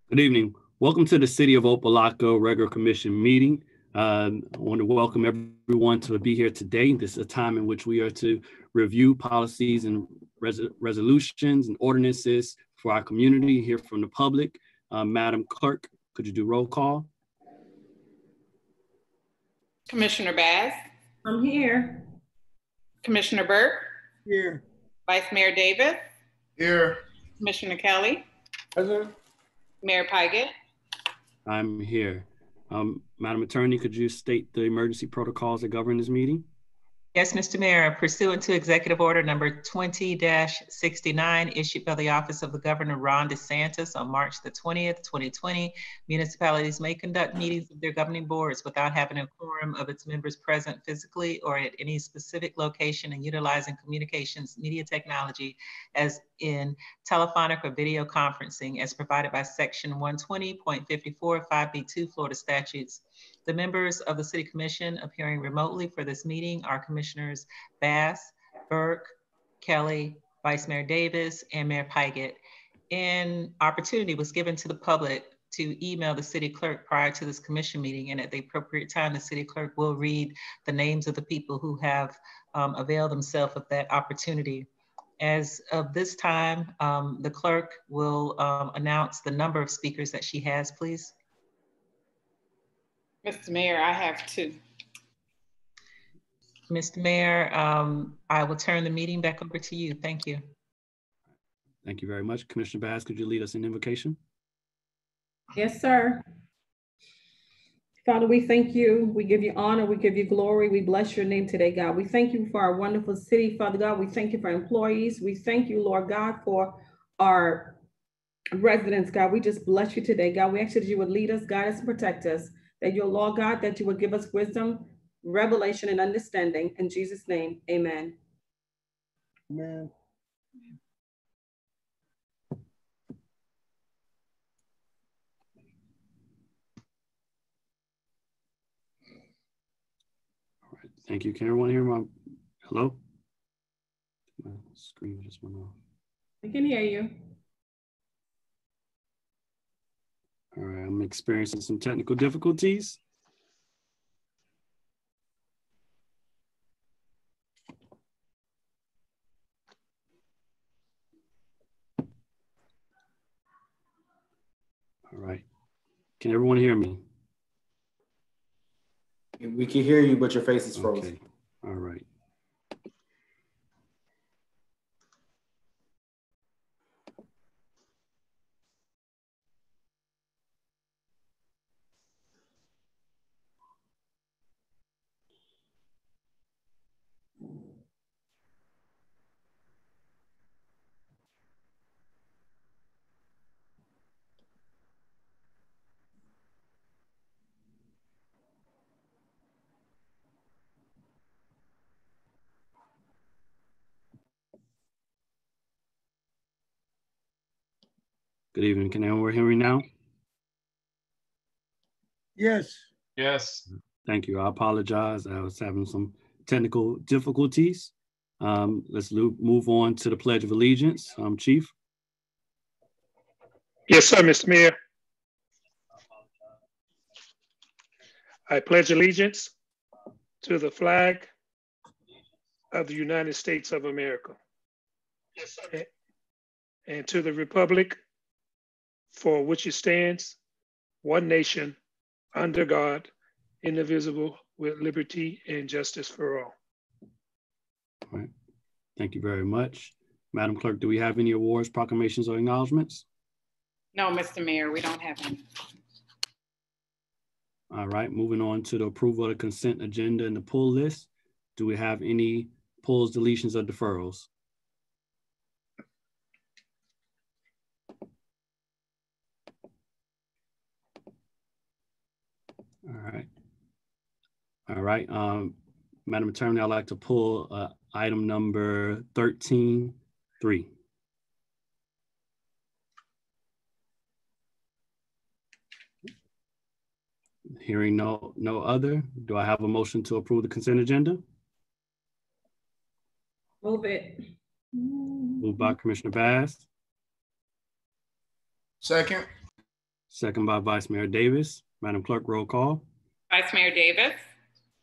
Good evening. Welcome to the City of Opa-Locka regular commission meeting. I want to welcome everyone to be here today. This is a time in which we are to review policies and resolutions and ordinances for our community, hear from the public. Madam Clerk, could you do roll call? Commissioner Bass? I'm here. Commissioner Burke? Here. Vice Mayor Davis? Here. Commissioner Kelly? Present. Mayor Pygott? I'm here. Madam Attorney, could you state the emergency protocols that govern this meeting? Yes, Mr. Mayor, pursuant to Executive Order number 20-69 issued by the Office of the Governor Ron DeSantis on March the 20th, 2020, municipalities may conduct meetings of their governing boards without having a quorum of its members present physically or at any specific location and utilizing communications media technology as in telephonic or video conferencing as provided by Section 120.54 5B2 Florida statutes. The members of the City Commission appearing remotely for this meeting are Commissioners Bass, Burke, Kelly, Vice Mayor Davis, and Mayor Pygott. An opportunity was given to the public to email the city clerk prior to this commission meeting, and at the appropriate time, the city clerk will read the names of the people who have availed themselves of that opportunity. As of this time, the clerk will announce the number of speakers that she has, please. Mr. Mayor, I have two. Mr. Mayor, I will turn the meeting back over to you. Thank you. Thank you very much. Commissioner Bass, could you lead us in invocation? Yes, sir. Father, we thank you. We give you honor. We give you glory. We bless your name today, God. We thank you for our wonderful city, Father God. We thank you for employees. We thank you, Lord God, for our residents, God. We just bless you today, God. We ask that you would lead us, guide us, and protect us. That your law, God, that you would give us wisdom, revelation, and understanding. In Jesus' name, amen. Amen. All right, thank you. Can everyone hear my, hello? My screen just went off. I can hear you. All right, I'm experiencing some technical difficulties. All right, can everyone hear me? We can hear you, but your face is frozen. Okay, all right. Good evening. Can everyone hear me now? Yes. Yes. Thank you. I apologize. I was having some technical difficulties. Let's move on to the Pledge of Allegiance. Chief. Yes, sir, Mr. Mayor. I pledge allegiance to the flag of the United States of America. Yes, sir. And to the republic for which it stands, one nation, under God, indivisible, with liberty and justice for all. All right. Thank you very much. Madam Clerk, do we have any awards, proclamations, or acknowledgements? No, Mr. Mayor, we don't have any. All right, moving on to the approval of the consent agenda and the pull list. Do we have any pulls, deletions, or deferrals? All right. Madam Attorney, I'd like to pull item number 13-3. Hearing no other, do I have a motion to approve the consent agenda? Move it. Moved by Commissioner Bass. Second. second by Vice Mayor Davis. Madam Clerk, roll call. Vice Mayor Davis,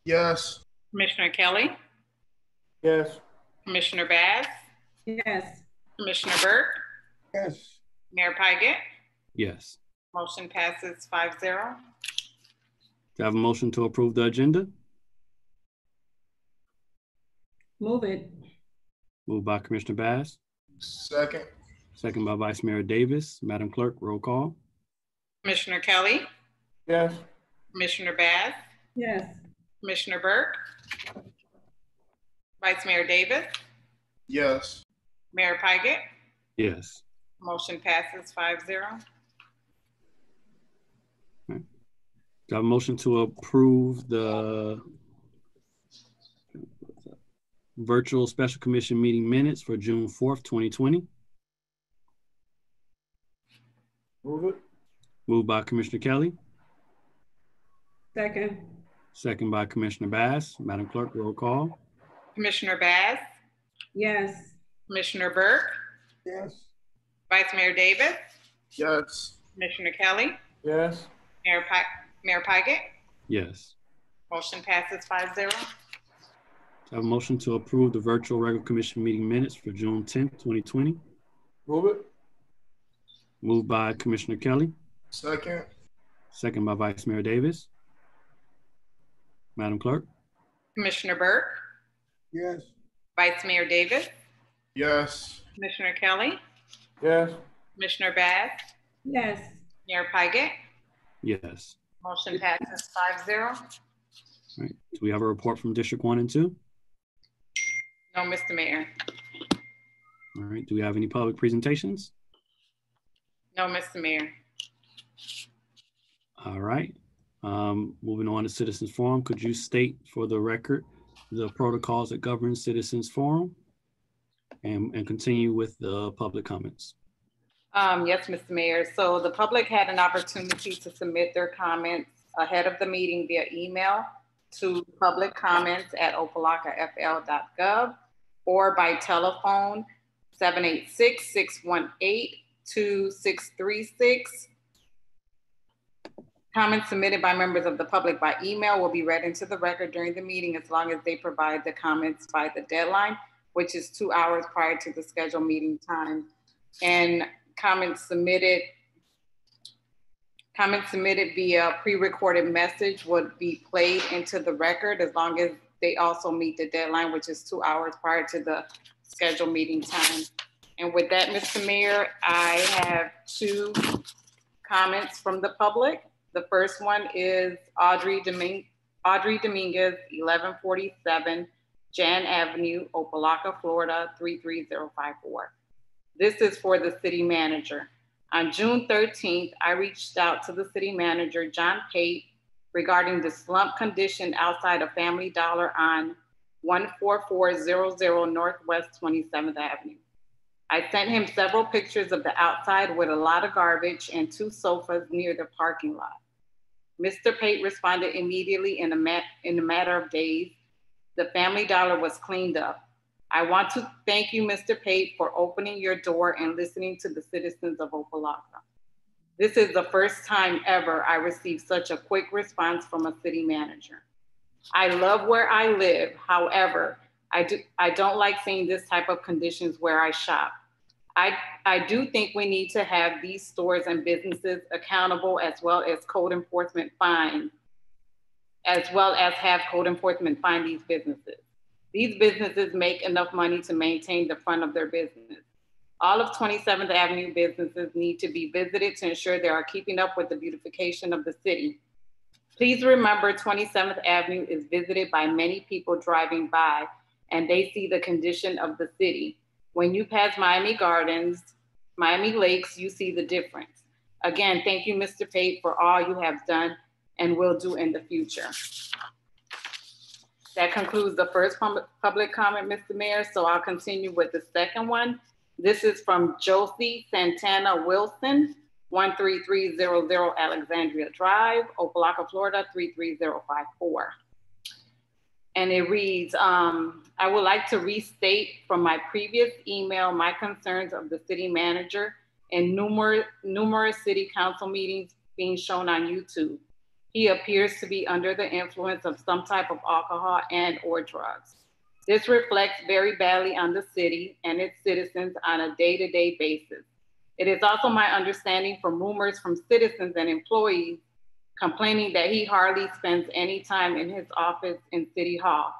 Yes. Commissioner Kelly, Yes. Commissioner Bass, Yes. Commissioner Burke, Yes. Mayor Pygott. Yes. Motion passes 5-0. Do I have a motion to approve the agenda? Move it. Moved by Commissioner Bass, Second. second by Vice Mayor Davis. Madam Clerk, roll call. Commissioner Kelly, Yes. Commissioner Bass, Yes. Commissioner Burke, Vice Mayor Davis, Yes. Mayor Pygott. Yes. Motion passes 5-0. Do I have a motion to approve the virtual special commission meeting minutes for June 4th, 2020? Move it. Moved by Commissioner Kelly, Second. second by Commissioner Bass. Madam Clerk, roll call. Commissioner Bass, Yes. Commissioner Burke, Yes. Vice Mayor Davis, Yes. Commissioner Kelly, Yes. Mayor Pygott. Yes. Motion passes 5-0. Do I have a motion to approve the virtual regular commission meeting minutes for June 10th, 2020? Move it. Moved by Commissioner Kelly, Second. second by Vice Mayor Davis. Madam Clerk? Commissioner Burke, Yes. Vice Mayor Davis, Yes. Commissioner Kelly, Yes. Commissioner Bass, Yes. Mayor Pygott. Yes. Motion passes 5-0. All right. Do we have a report from District 1 and 2? No, Mr. Mayor. All right. Do we have any public presentations? No, Mr. Mayor. All right. Moving on to Citizens Forum, could you state for the record the protocols that govern Citizens Forum and continue with the public comments? Yes, Mr. Mayor. So the public had an opportunity to submit their comments ahead of the meeting via email to publiccomments@opalockafl.gov or by telephone 786-618-2636. Comments submitted by members of the public by email will be read into the record during the meeting as long as they provide the comments by the deadline, which is 2 hours prior to the scheduled meeting time. And comments submitted via pre-recorded message would be played into the record as long as they also meet the deadline, which is 2 hours prior to the scheduled meeting time. And with that, Mr. Mayor, I have 2 comments from the public. The first one is Audrey Dominguez, 1147 Jan Avenue, Opa-Locka, Florida, 33054. This is for the city manager. On June 13th, I reached out to the city manager, John Pate, regarding the slump condition outside of Family Dollar on 14400 Northwest 27th Avenue. I sent him several pictures of the outside with a lot of garbage and 2 sofas near the parking lot. Mr. Pate responded immediately in a matter of days. The Family Dollar was cleaned up. I want to thank you, Mr. Pate, for opening your door and listening to the citizens of Opa-Locka. This is the first time ever I received such a quick response from a city manager. I love where I live. However, I don't like seeing this type of conditions where I shop. I do think we need to have these stores and businesses accountable as well as code enforcement fine, as well as have code enforcement fine these businesses. These businesses make enough money to maintain the front of their business. All of 27th Avenue businesses need to be visited to ensure they are keeping up with the beautification of the city. Please remember 27th Avenue is visited by many people driving by and they see the condition of the city. When you pass Miami Gardens, Miami Lakes, you see the difference. Again, thank you, Mr. Pate, for all you have done and will do in the future. That concludes the first public comment, Mr. Mayor. So I'll continue with the second one. This is from Josie Santana Wilson, 13300 Alexandria Drive, Opa-Locka, Florida, 33054. And it reads, I would like to restate from my previous email my concerns of the city manager in numerous city council meetings being shown on YouTube. He appears to be under the influence of some type of alcohol and or drugs. This reflects very badly on the city and its citizens on a day-to-day basis. It is also my understanding from rumors from citizens and employees complaining that he hardly spends any time in his office in City Hall,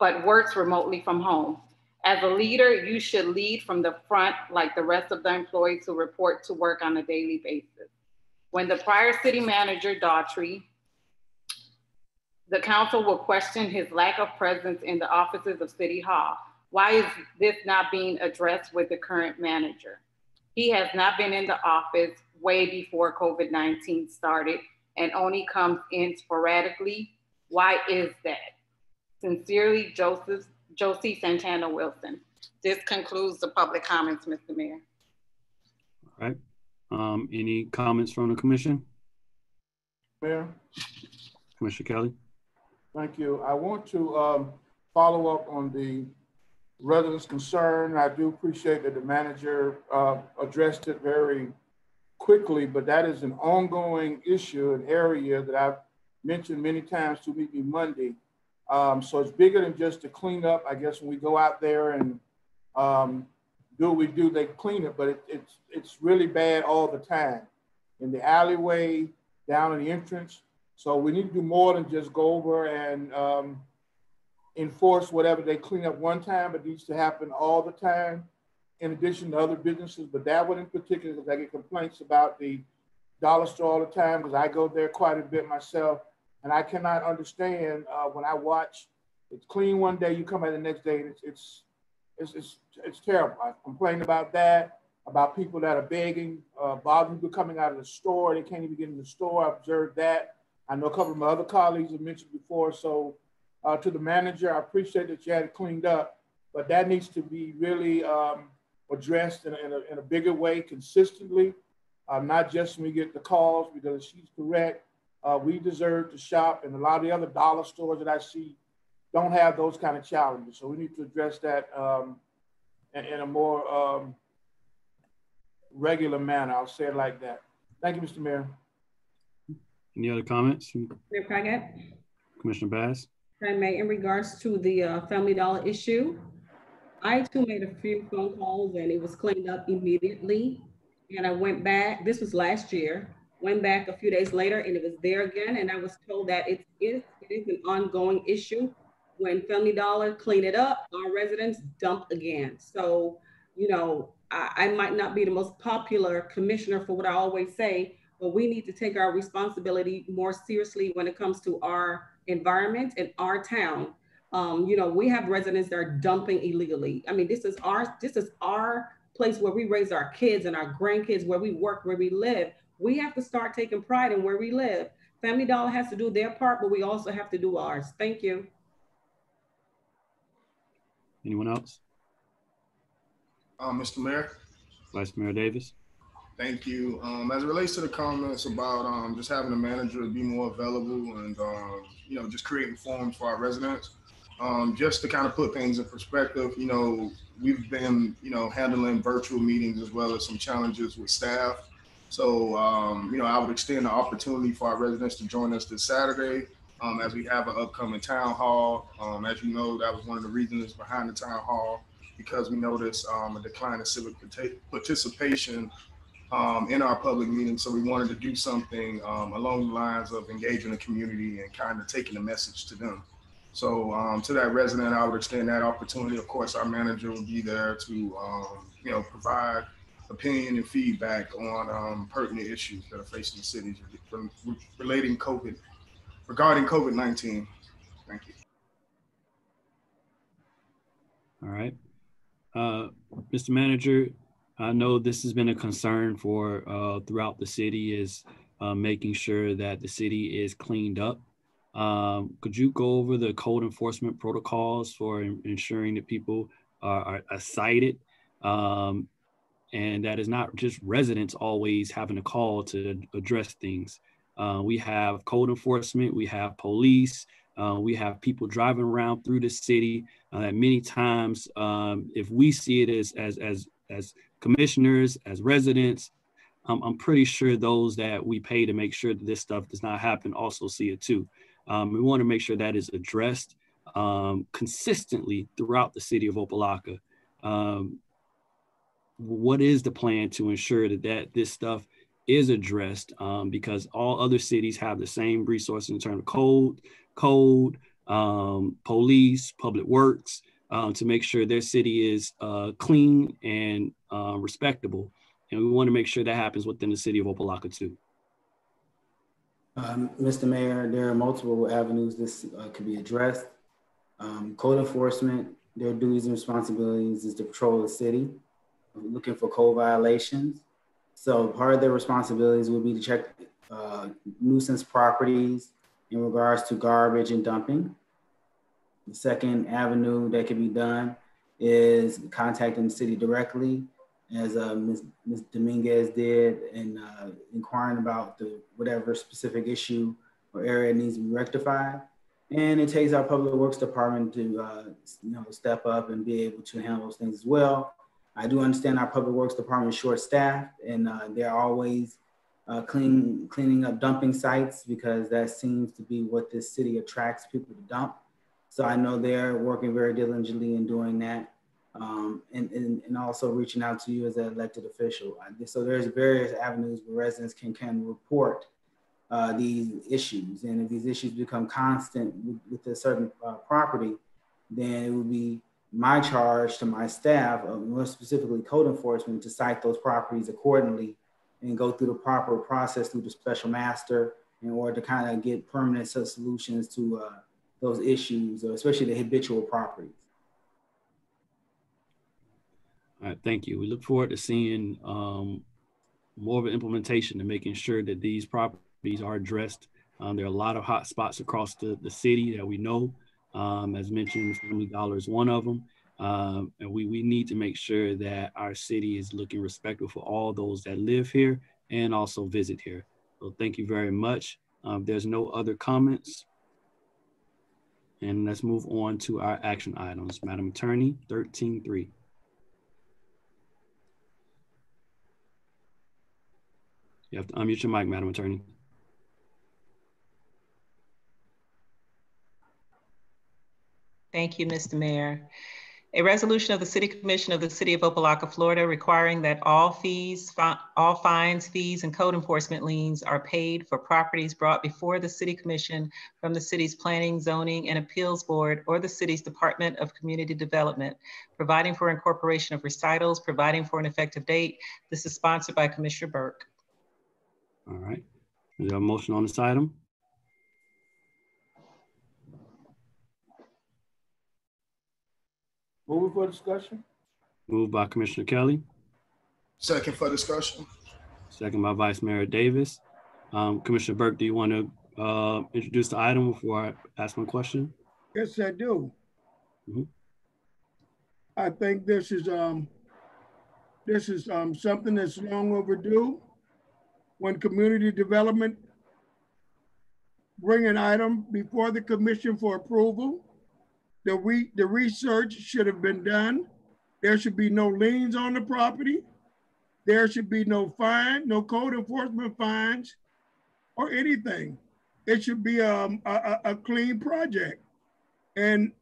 but works remotely from home. As a leader, you should lead from the front like the rest of the employees who report to work on a daily basis. When the prior city manager, Daughtry, the council will question his lack of presence in the offices of City Hall. Why is this not being addressed with the current manager? He has not been in the office way before COVID-19 started and only comes in sporadically. Why is that? Sincerely, Josie Santana Wilson. This concludes the public comments, Mr. Mayor. All right. Any comments from the commission? Mayor, Commissioner Kelly? thank you. I want to follow up on the residents' concern. I do appreciate that the manager addressed it very quickly, but that is an ongoing issue, an area that I've mentioned many times to meet me Monday. So it's bigger than just the cleanup. I guess when we go out there and do what we do, they clean it, but it's really bad all the time. In the alleyway, down in the entrance. So we need to do more than just go over and enforce whatever they clean up one time. It needs to happen all the time, in addition to other businesses. But that one in particular, because I get complaints about the dollar store all the time, because I go there quite a bit myself. And I cannot understand when I watch it's clean one day, you come out the next day, and it's terrible. I complain about that, about people that are begging, bothering people coming out of the store. They can't even get in the store. I observed that. I know a couple of my other colleagues have mentioned before. So to the manager, I appreciate that you had it cleaned up, but that needs to be really addressed in a bigger way, consistently, not just when we get the calls, because she's correct. We deserve to shop, and a lot of the other dollar stores that I see don't have those kind of challenges. So we need to address that in a more regular manner. I'll say it like that. Thank you, Mr. Mayor. Any other comments? Mayor Praggett? Commissioner Bass? If I may, in regards to the Family Dollar issue, I too made a few phone calls and it was cleaned up immediately. And I went back, this was last year, went back a few days later and it was there again. And I was told that it is an ongoing issue. When Family Dollar clean it up, our residents dump again. So, you know, I might not be the most popular commissioner for what I always say, but we need to take our responsibility more seriously when it comes to our environment and our town. You know, we have residents that are dumping illegally. I mean, this is our place where we raise our kids and our grandkids, where we work, where we live. We have to start taking pride in where we live. Family Dollar has to do their part, but we also have to do ours. Thank you. Anyone else? Mr. Mayor. Vice Mayor Davis? Thank you. As it relates to the comments about just having a manager be more available and, you know, just creating forums for our residents, just to kind of put things in perspective, you know, we've been, you know, handling virtual meetings as well as some challenges with staff. So, you know, I would extend the opportunity for our residents to join us this Saturday as we have an upcoming town hall. As you know, that was one of the reasons behind the town hall, because we noticed a decline in civic participation in our public meetings. So we wanted to do something along the lines of engaging the community and kind of taking the message to them. So to that resident, I would extend that opportunity. Of course, our manager will be there to, you know, provide opinion and feedback on pertinent issues that are facing the cities regarding COVID-19. Thank you. All right. Mr. Manager, I know this has been a concern for throughout the city, is making sure that the city is cleaned up. Could you go over the code enforcement protocols for ensuring that people are cited, and that is not just residents always having a call to address things? We have code enforcement, we have police, we have people driving around through the city that many times, if we see it as commissioners, as residents, I'm pretty sure those that we pay to make sure that this stuff does not happen also see it too. We want to make sure that is addressed consistently throughout the city of Opa-Locka. What is the plan to ensure that this stuff is addressed, because all other cities have the same resources in terms of code, police, public works, to make sure their city is clean and respectable. And we want to make sure that happens within the city of Opa-Locka too. Mr. Mayor, there are multiple avenues this could be addressed. Code enforcement, their duties and responsibilities is to patrol the city, looking for code violations. So part of their responsibilities would be to check nuisance properties in regards to garbage and dumping. The second avenue that can be done is contacting the city directly, as Ms. Dominguez did, and inquiring about whatever specific issue or area needs to be rectified. And it takes our public works department to step up and be able to handle those things as well. I do understand our public works department is short-staffed, and they're always cleaning up dumping sites, because that seems to be what this city attracts people to dump. So I know they're working very diligently in doing that, and also reaching out to you as an elected official. So there's various avenues where residents can report these issues. And if these issues become constant with a certain property, then it would be my charge to my staff, more specifically code enforcement, to cite those properties accordingly and go through the proper process through the special master in order to kind of get permanent solutions to those issues, especially the habitual properties. All right, thank you. We look forward to seeing more of an implementation and making sure that these properties are addressed. There are a lot of hot spots across the city that we know. As mentioned, Family Dollar is one of them. And we need to make sure that our city is looking respectful for all those that live here and also visit here. So thank you very much. There's no other comments. And let's move on to our action items. Madam Attorney, 13.3. You have to unmute your mic, Madam Attorney. Thank you, Mr. Mayor. A resolution of the City Commission of the City of Opa-Locka, Florida, requiring that all fines, fees, and code enforcement liens are paid for properties brought before the City Commission from the city's Planning, Zoning, and Appeals Board or the city's Department of Community Development, providing for incorporation of recitals, providing for an effective date. This is sponsored by Commissioner Burke. All right. Is there a motion on this item? Move for discussion. Moved by Commissioner Kelly. Second for discussion. Second by Vice Mayor Davis. Commissioner Burke, do you want to introduce the item before I ask my question? Yes, I do. Mm-hmm. I think this is something that's long overdue. When community development bring an item before the commission for approval, the research should have been done. There should be no liens on the property. There should be no fine, no code enforcement fines or anything. It should be a clean project. And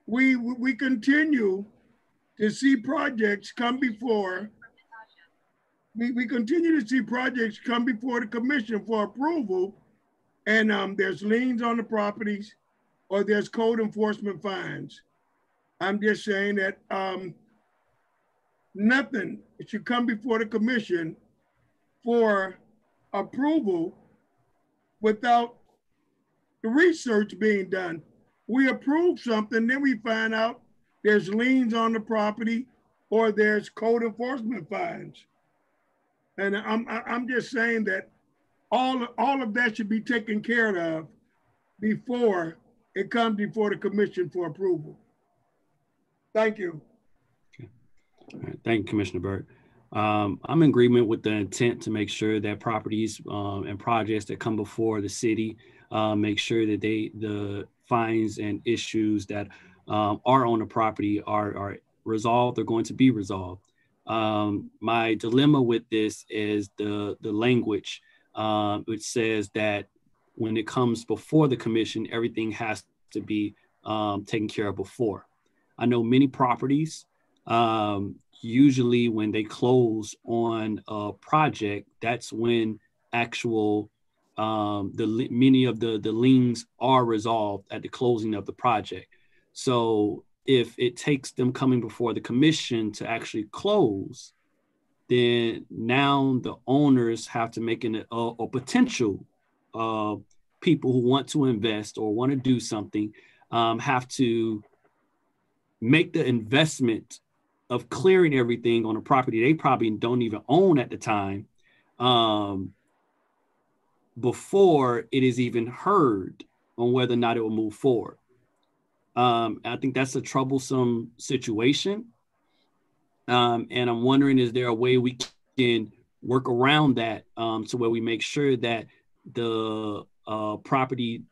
we continue to see projects come before, we continue to see projects come before the commission for approval, and there's liens on the properties or there's code enforcement fines. I'm just saying that nothing should come before the commission for approval without the research being done. We approve something, then we find out there's liens on the property or there's code enforcement fines. And I'm just saying that all of that should be taken care of before it comes before the commission for approval. Thank you. Okay. All right. Thank you, Commissioner Burke. I'm in agreement with the intent to make sure that properties and projects that come before the city make sure that the fines and issues that are on the property are resolved. They're going to be resolved. My dilemma with this is the language, which says that when it comes before the commission, everything has to be taken care of before. I know many properties, usually when they close on a project, that's when actual many of the liens are resolved at the closing of the project. So if it takes them coming before the commission to actually close, then now the owners have to make a potential people who want to invest or want to do something have to make the investment of clearing everything on a property they probably don't even own at the time, before it is even heard on whether or not it will move forward. I think that's a troublesome situation. And I'm wondering, is there a way we can work around that to where we make sure that the property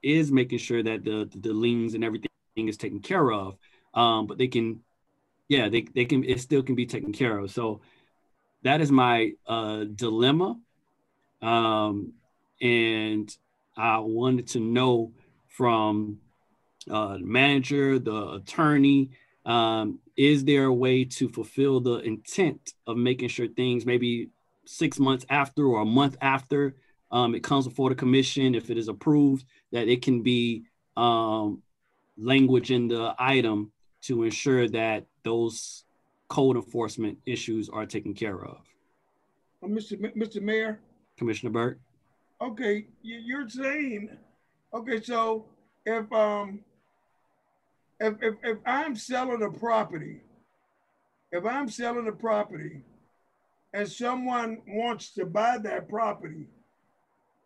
is making sure that the liens and everything is taken care of, but they can, yeah, they can, it still can be taken care of. So that is my dilemma. And I wanted to know from the manager, the attorney, is there a way to fulfill the intent of making sure things maybe 6 months after or a month after it comes before the commission, if it is approved, that it can be language in the item to ensure that those code enforcement issues are taken care of? Mr. Mayor? Commissioner Burke? Okay, you're saying, okay, so if I'm selling a property, and someone wants to buy that property,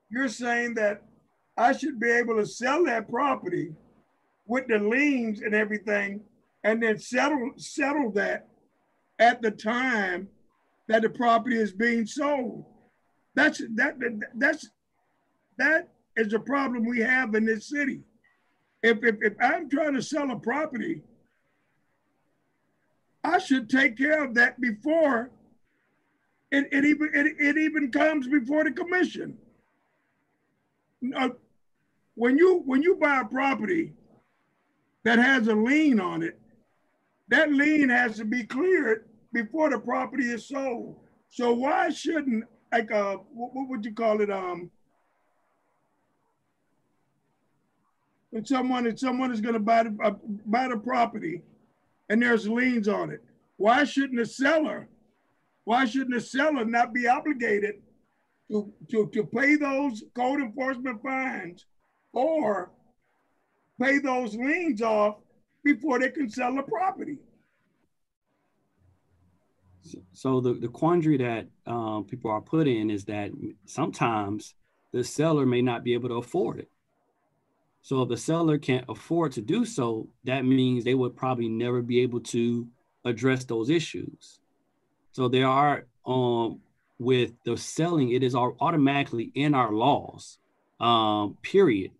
you're saying that I should be able to sell that property with the liens and everything, and then settle that at the time that the property is being sold. That is a problem we have in this city. If I'm trying to sell a property, I should take care of that before it even comes before the commission. When you buy a property that has a lien on it, that lien has to be cleared before the property is sold. So why shouldn't, like, what would you call it? When someone is going to buy the property and there's liens on it, why shouldn't the seller not be obligated to pay those code enforcement fines or pay those liens off before they can sell the property? So the quandary that people are put in is that sometimes the seller may not be able to afford it. So if the seller can't afford to do so, that means they would probably never be able to address those issues. So there are, with the selling, it is automatically in our laws, period,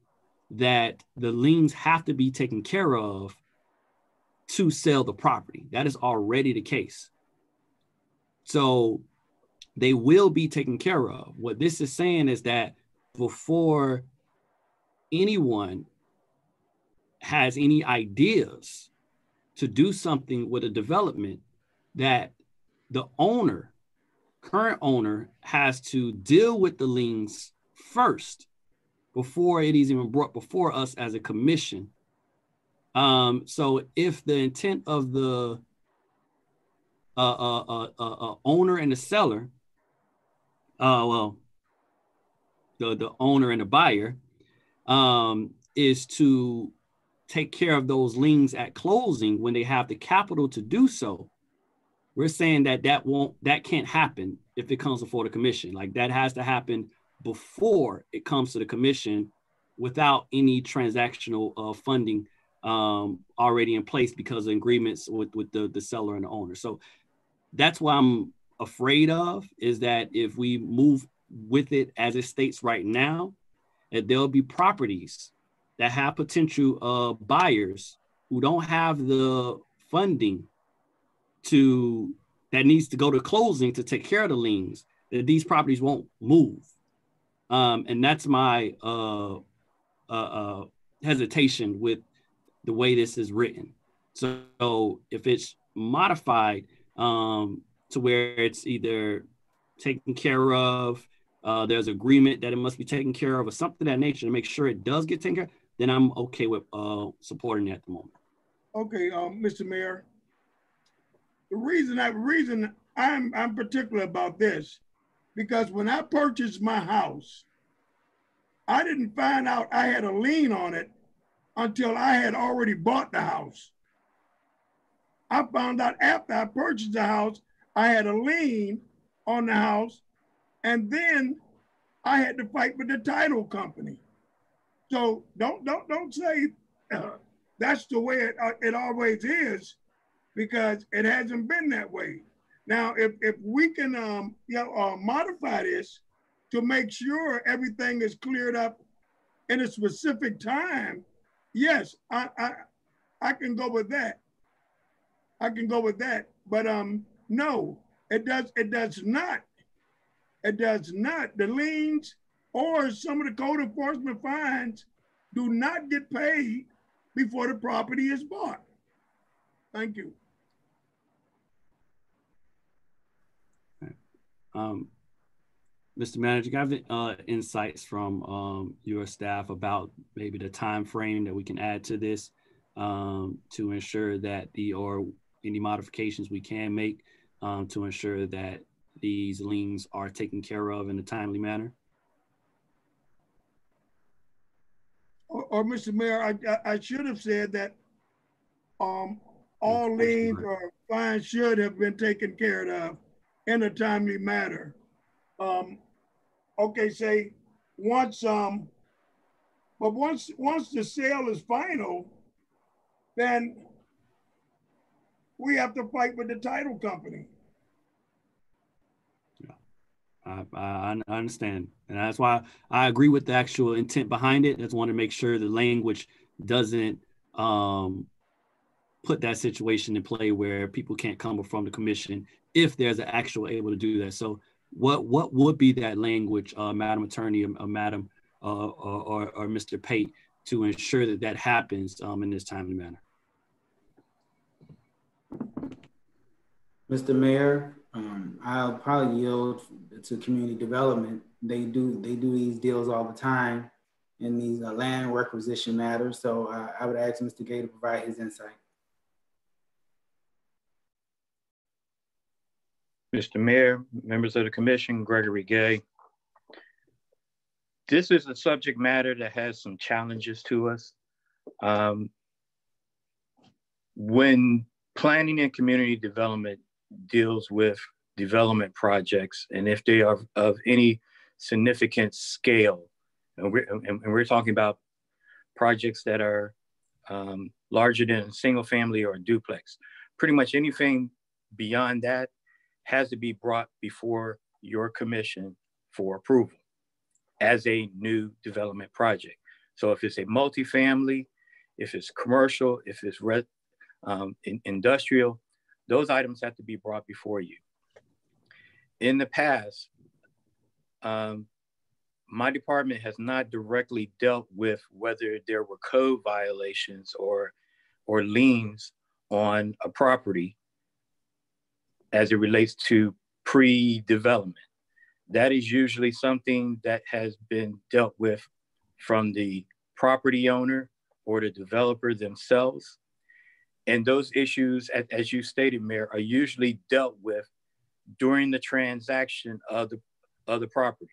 that the liens have to be taken care of to sell the property. That is already the case. So they will be taken care of. What this is saying is that before anyone has any ideas to do something with a development, that the owner, current owner, has to deal with the liens first before it is even brought before us as a commission. So if the intent of the owner and the seller, well, the owner and the buyer, is to take care of those liens at closing when they have the capital to do so, we're saying that that can't happen if it comes before the commission. Like, that has to happen before it comes to the commission without any transactional funding already in place because of agreements with the seller and the owner. So that's what I'm afraid of, is that if we move with it as it states right now, that there'll be properties that have potential buyers who don't have the funding that needs to go to closing to take care of the liens, that these properties won't move. And that's my hesitation with the way this is written. So if it's modified to where it's either taken care of, there's agreement that it must be taken care of or something of that nature to make sure it does get taken care of, then I'm okay with supporting it at the moment. Okay, Mr. Mayor. The reason I'm particular about this, because when I purchased my house, I didn't find out I had a lien on it until I had already bought the house. I found out after I purchased the house, I had a lien on the house, and then I had to fight with the title company. So don't say that's the way it always is, because it hasn't been that way. Now, if we can modify this to make sure everything is cleared up in a specific time, yes, I can go with that. I can go with that. But no, it does not. It does not. The liens or some of the code enforcement fines do not get paid before the property is bought. Thank you. Mr. Manager, do you have insights from your staff about maybe the time frame that we can add to this to ensure that any modifications we can make to ensure that these liens are taken care of in a timely manner? Or Mr. Mayor, I should have said that all liens or fines should have been taken care of in a timely manner. Okay, say once the sale is final, then we have to fight with the title company. Yeah, I understand. And that's why I agree with the actual intent behind it. I just want to make sure the language doesn't put that situation in play where people can't come from the commission if there's an actual able to do that. So what would be that language, Madam Attorney or Madam or Mr. Pate, to ensure that that happens in this timely manner? Mr. Mayor, I'll probably yield to community development. They do these deals all the time in these land requisition matters. So I would ask Mr. Gay to provide his insight. Mr. Mayor, members of the commission, Gregory Gay. This is a subject matter that has some challenges to us. When planning and community development deals with development projects, and if they are of any significant scale, and we're talking about projects that are larger than a single family or a duplex, pretty much anything beyond that has to be brought before your commission for approval as a new development project. So if it's a multifamily, if it's commercial, if it's industrial, those items have to be brought before you. In the past, my department has not directly dealt with whether there were code violations or liens on a property as it relates to pre-development. That is usually something that has been dealt with from the property owner or the developer themselves. And those issues, as you stated, Mayor, are usually dealt with during the transaction of the property.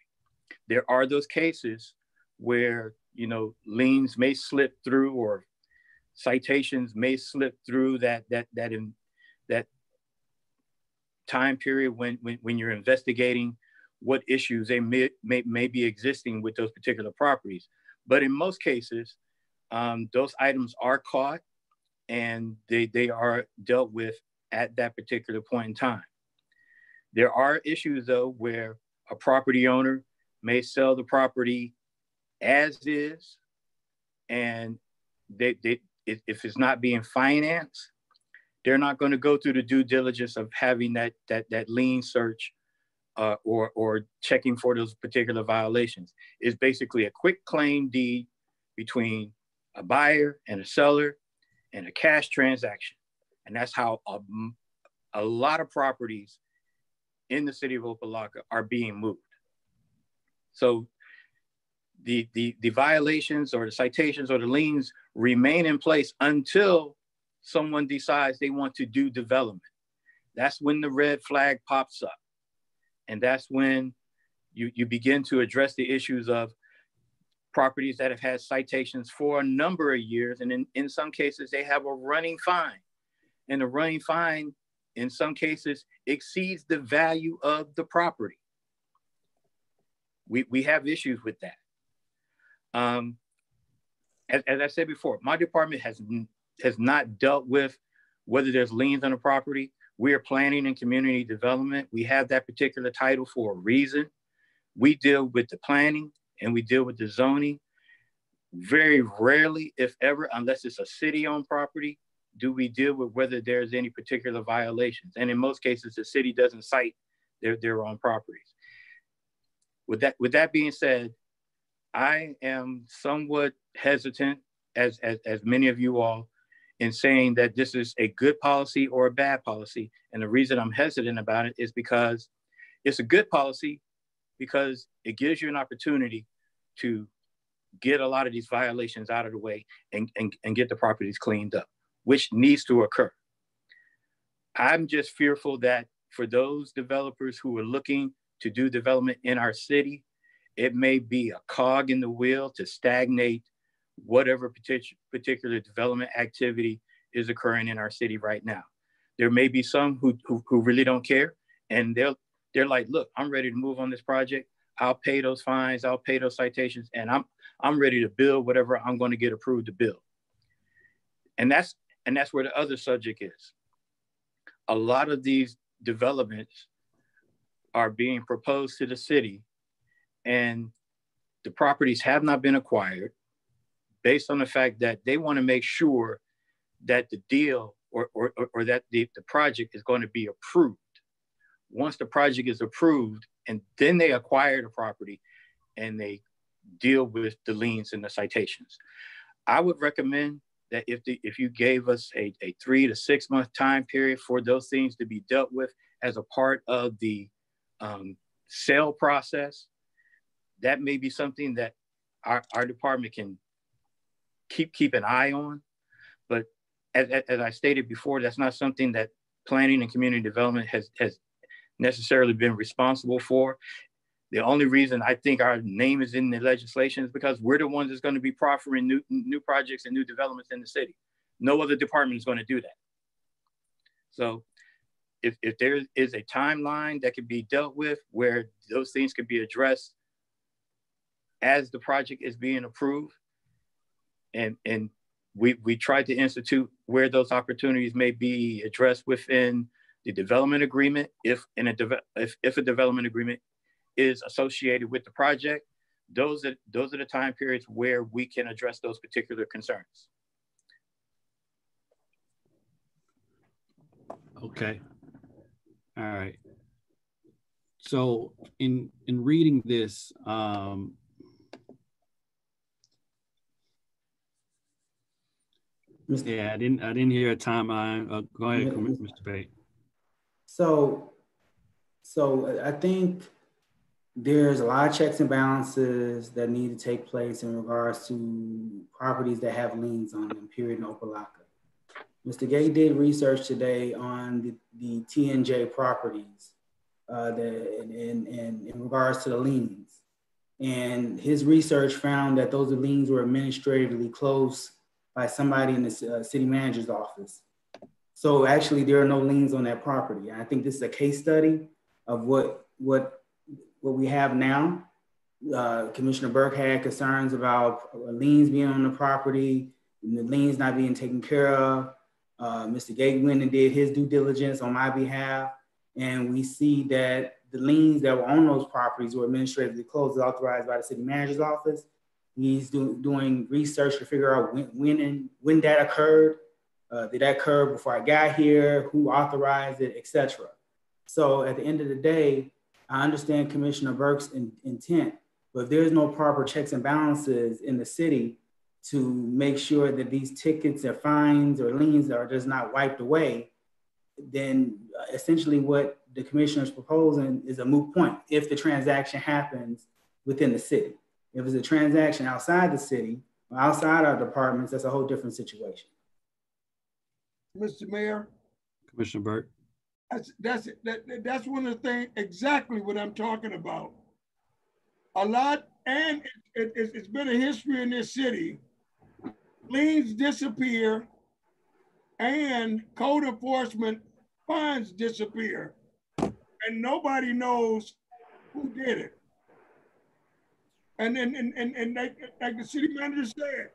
There are those cases where, liens may slip through or citations may slip through that time period when you're investigating what issues they may be existing with those particular properties. But in most cases, those items are caught and they are dealt with at that particular point in time. There are issues though where a property owner may sell the property as is, and if it's not being financed, they're not going to go through the due diligence of having that lien search or checking for those particular violations. It's basically a quick claim deed between a buyer and a seller and a cash transaction. And that's how a lot of properties in the city of Opa-Locka are being moved. So the violations or the citations or the liens remain in place until someone decides they want to do development. That's when the red flag pops up. And that's when you begin to address the issues of properties that have had citations for a number of years. And in some cases, they have a running fine. And the running fine, in some cases, exceeds the value of the property. We have issues with that. As I said before, my department has not dealt with whether there's liens on the property. We are planning and community development. We have that particular title for a reason. We deal with the planning and we deal with the zoning. Very rarely, if ever, unless it's a city-owned property, do we deal with whether there's any particular violations. And in most cases, the city doesn't cite their own properties. With that being said, I am somewhat hesitant, as many of you all, in saying that this is a good policy or a bad policy. And the reason I'm hesitant about it is because it's a good policy because it gives you an opportunity to get a lot of these violations out of the way and get the properties cleaned up, which needs to occur. I'm just fearful that for those developers who are looking to do development in our city, it may be a cog in the wheel to stagnate whatever particular development activity is occurring in our city right now. There may be some who really don't care, and they're like, look, I'm ready to move on this project. I'll pay those fines, I'll pay those citations, and I'm ready to build whatever I'm going to get approved to build. And that's where the other subject is. A lot of these developments are being proposed to the city, and the properties have not been acquired based on the fact that they want to make sure that the deal or that the project is going to be approved. Once the project is approved, and then they acquire the property and they deal with the liens and the citations. I would recommend that if you gave us a 3 to 6 month time period for those things to be dealt with as a part of the sale process, that may be something that our department can keep an eye on. But as I stated before, that's not something that planning and community development has necessarily been responsible for. The only reason I think our name is in the legislation is because we're the ones that's going to be proffering new projects and new developments in the city. No other department is going to do that. So if there is a timeline that can be dealt with where those things can be addressed as the project is being approved, and we tried to institute where those opportunities may be addressed within the development agreement, if a development agreement is associated with the project, those are the time periods where we can address those particular concerns. Okay. All right. So in reading this, yeah, I didn't hear a timeline. Go ahead, Mr. Pate. So I think there's a lot of checks and balances that need to take place in regards to properties that have liens on them, period, in Opa-Locka. Mr. Gay did research today on the T&J properties in regards to the liens. And his research found that those liens were administratively closed by somebody in the city manager's office. So actually there are no liens on that property. And I think this is a case study of what we have now. Commissioner Burke had concerns about liens being on the property and the liens not being taken care of. Mr. Gay went and did his due diligence on my behalf. And we see that the liens that were on those properties were administratively closed, authorized by the city manager's office. He's doing research to figure out when that occurred. Did that occur before I got here? Who authorized it, etc.? So at the end of the day, I understand Commissioner Burke's intent, but if there's no proper checks and balances in the city to make sure that these tickets or fines or liens are just not wiped away, then essentially what the commissioner is proposing is a moot point if the transaction happens within the city. If it's a transaction outside the city or outside our departments, that's a whole different situation. Mr. Mayor. Commissioner Burke. That's one of the things, exactly what I'm talking about. A lot, and it's been a history in this city. Liens disappear and code enforcement fines disappear, and nobody knows who did it. And like the city manager said,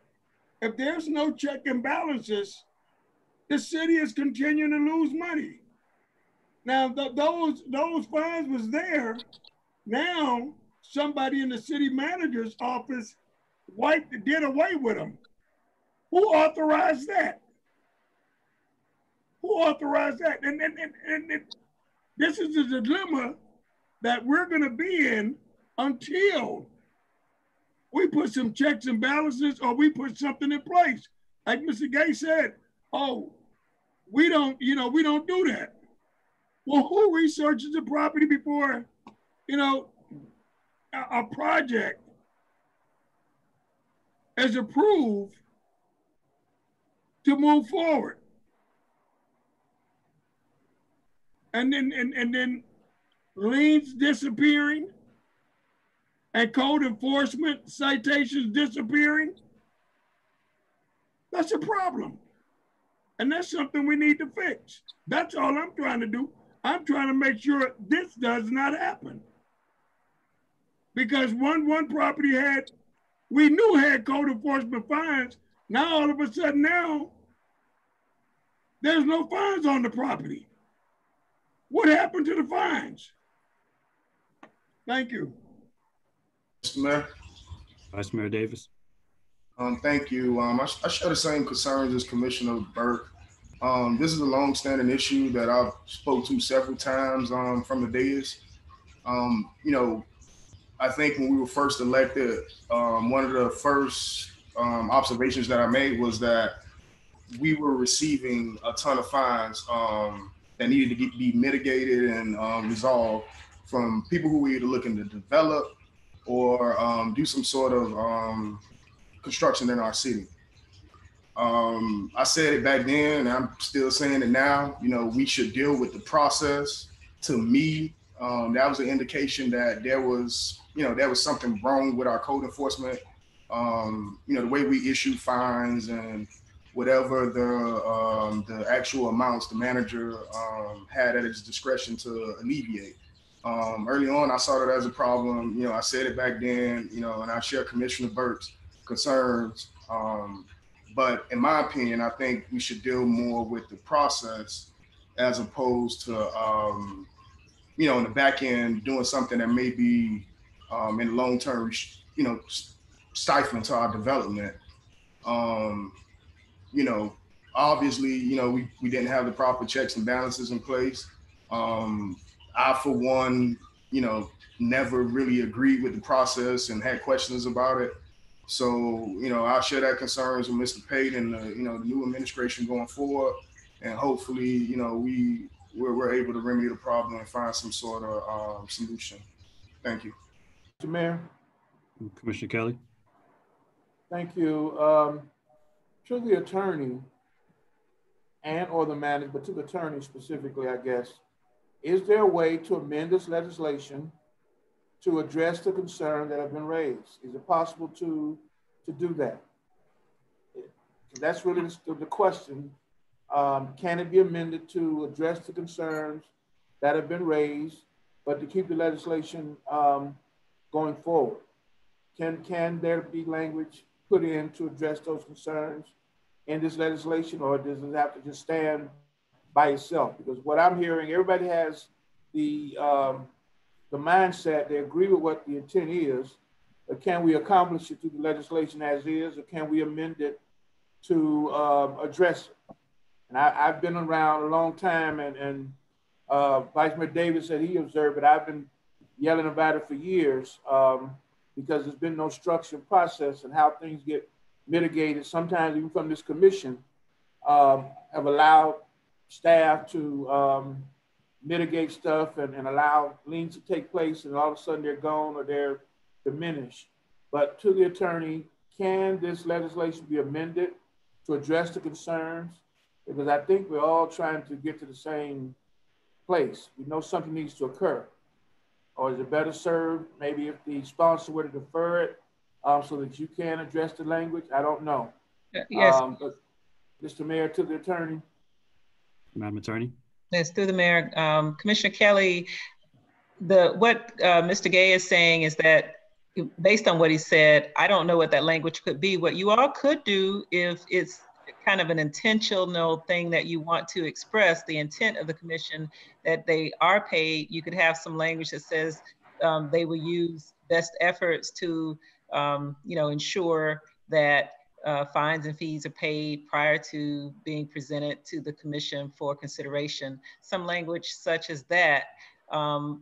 if there's no check and balances, the city is continuing to lose money. Now, those fines was there. Now, somebody in the city manager's office did away with them. Who authorized that? Who authorized that? And this is the dilemma that we're going to be in until we put some checks and balances or we put something in place. Like Mr. Gay said, oh, we don't do that. Well, who researches the property before, a project is approved to move forward? And then liens disappearing and code enforcement citations disappearing. That's a problem. And that's something we need to fix. That's all I'm trying to do. I'm trying to make sure this does not happen. Because one property we knew had code enforcement fines. Now all of a sudden there's no fines on the property. What happened to the fines? Thank you. Mr. Mayor. Vice Mayor Davis. Thank you. I share the same concerns as Commissioner Burke. This is a long-standing issue that I've spoke to several times from the dais. I think when we were first elected, one of the first observations that I made was that we were receiving a ton of fines that needed to be mitigated and resolved from people who were either looking to develop or do some sort of construction in our city. I said it back then, and I'm still saying it now, we should deal with the process. To me, that was an indication that there was something wrong with our code enforcement. The way we issue fines and whatever the actual amounts the manager had at his discretion to alleviate. Early on, I saw that as a problem. I said it back then, and I share Commissioner Burke's concerns. But in my opinion, I think we should deal more with the process as opposed to, in the back end, doing something that may be in the long term, stifling to our development. Obviously, we didn't have the proper checks and balances in place. I, for one, never really agreed with the process and had questions about it. So, I'll share that concerns with Mr. Pate and the new administration going forward. And hopefully, we're able to remedy the problem and find some sort of solution. Thank you. Mr. Mayor. Commissioner Kelly. Thank you. To the attorney or the manager, but to the attorney specifically, I guess, is there a way to amend this legislation to address the concern that have been raised? Is it possible to do that? That's really the question. Can it be amended to address the concerns that have been raised, but to keep the legislation going forward? Can there be language put in to address those concerns in this legislation, or does it have to just stand by itself? Because what I'm hearing, everybody has the mindset, they agree with what the intent is, but can we accomplish it through the legislation as is, or can we amend it to address it? And I've been around a long time, and Vice Mayor Davis said he observed, but I've been yelling about it for years because there's been no structured process and how things get mitigated. Sometimes even from this commission have allowed staff to mitigate stuff and allow liens to take place, and all of a sudden they're gone or they're diminished. But to the attorney, can this legislation be amended to address the concerns? Because I think we're all trying to get to the same place. We know something needs to occur. Or is it better served maybe if the sponsor were to defer it so that you can address the language? I don't know. Yes. But Mr. Mayor, to the attorney. Madam Attorney. Yes, through the mayor. Commissioner Kelly, what Mr. Gay is saying is that based on what he said, I don't know what that language could be. What you all could do, if it's kind of an intentional thing that you want to express, the intent of the commission that they are paid, you could have some language that says they will use best efforts to ensure that fines and fees are paid prior to being presented to the commission for consideration. Some language such as that.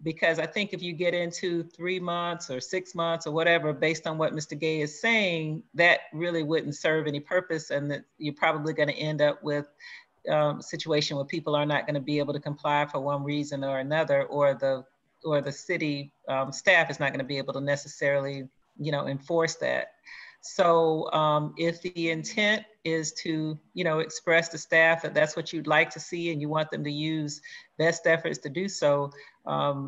Because I think if you get into 3 months or 6 months or whatever, based on what Mr. Gay is saying, that really wouldn't serve any purpose, and that you're probably going to end up with a situation where people are not going to be able to comply for one reason or another, or the city staff is not going to be able to necessarily, enforce that. So if the intent is to, express to staff that that's what you'd like to see and you want them to use best efforts to do so,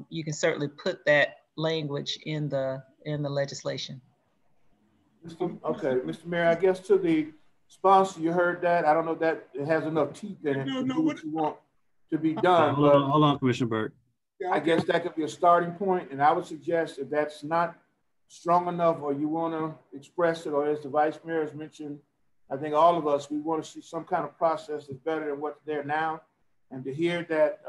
you can certainly put that language in the legislation. Okay, Mr. Mayor, I guess to the sponsor, you heard that. I don't know that it has enough teeth in it to do what you want to be done. Hold on, Commissioner Burke. I guess that could be a starting point, and I would suggest if that's not strong enough, or you want to express it, or as the Vice Mayor has mentioned, I think all of us, we want to see some kind of process that's better than what's there now. And to hear that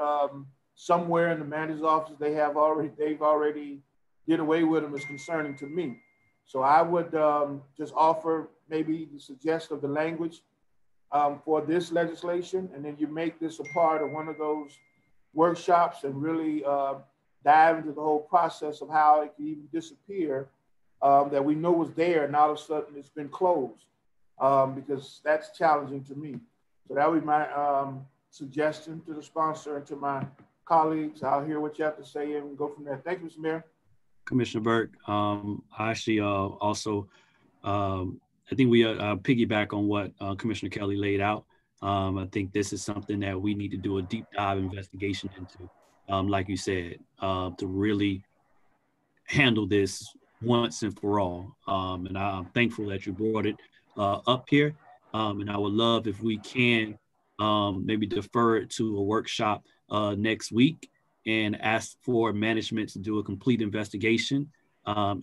somewhere in the manager's office they've already did away with them is concerning to me. So I would just offer maybe the suggestion of the language for this legislation, and then you make this a part of one of those workshops and really dive into the whole process of how it can even disappear that we know was there, and all of a sudden it's been closed, because that's challenging to me. So that would be my suggestion to the sponsor and to my colleagues. I'll hear what you have to say and go from there. Thank you, Mr. Mayor. Commissioner Burke, I actually also, I think we piggyback on what Commissioner Kelly laid out. I think this is something that we need to do a deep dive investigation into, like you said, to really handle this once and for all. And I'm thankful that you brought it up here. And I would love if we can maybe defer it to a workshop next week and ask for management to do a complete investigation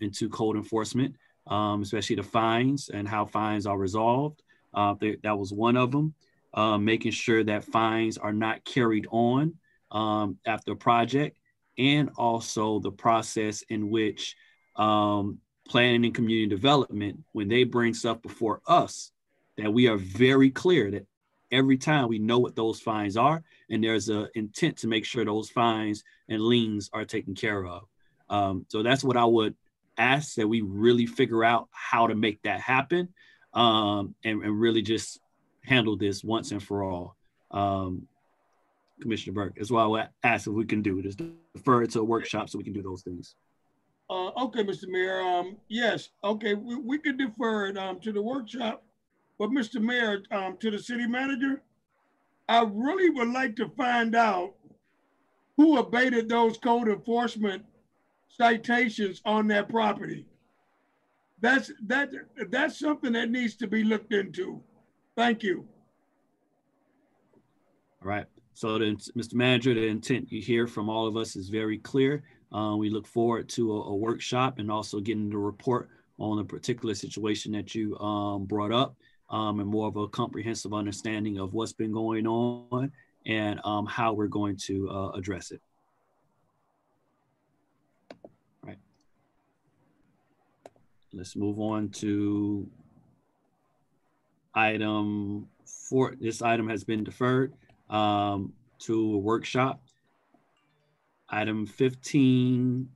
into code enforcement, especially the fines and how fines are resolved. That was one of them. Making sure that fines are not carried on after a project, and also the process in which planning and community development, when they bring stuff before us, that we are very clear that every time we know what those fines are, and there's an intent to make sure those fines and liens are taken care of. So that's what I would ask, that we really figure out how to make that happen, and really just handle this once and for all. Commissioner Burke, that's why I would ask if we can do it, is defer it to a workshop so we can do those things. Okay, Mr. Mayor. Yes, okay, we could defer it to the workshop. But Mr. Mayor, to the city manager, I really would like to find out who abated those code enforcement citations on that property. That's something that needs to be looked into. Thank you. All right. So then, Mr. Manager, the intent you hear from all of us is very clear. We look forward to a workshop and also getting the report on a particular situation that you brought up, and more of a comprehensive understanding of what's been going on and how we're going to address it. All right. Let's move on to item 4, this item has been deferred to a workshop. Item 15A1,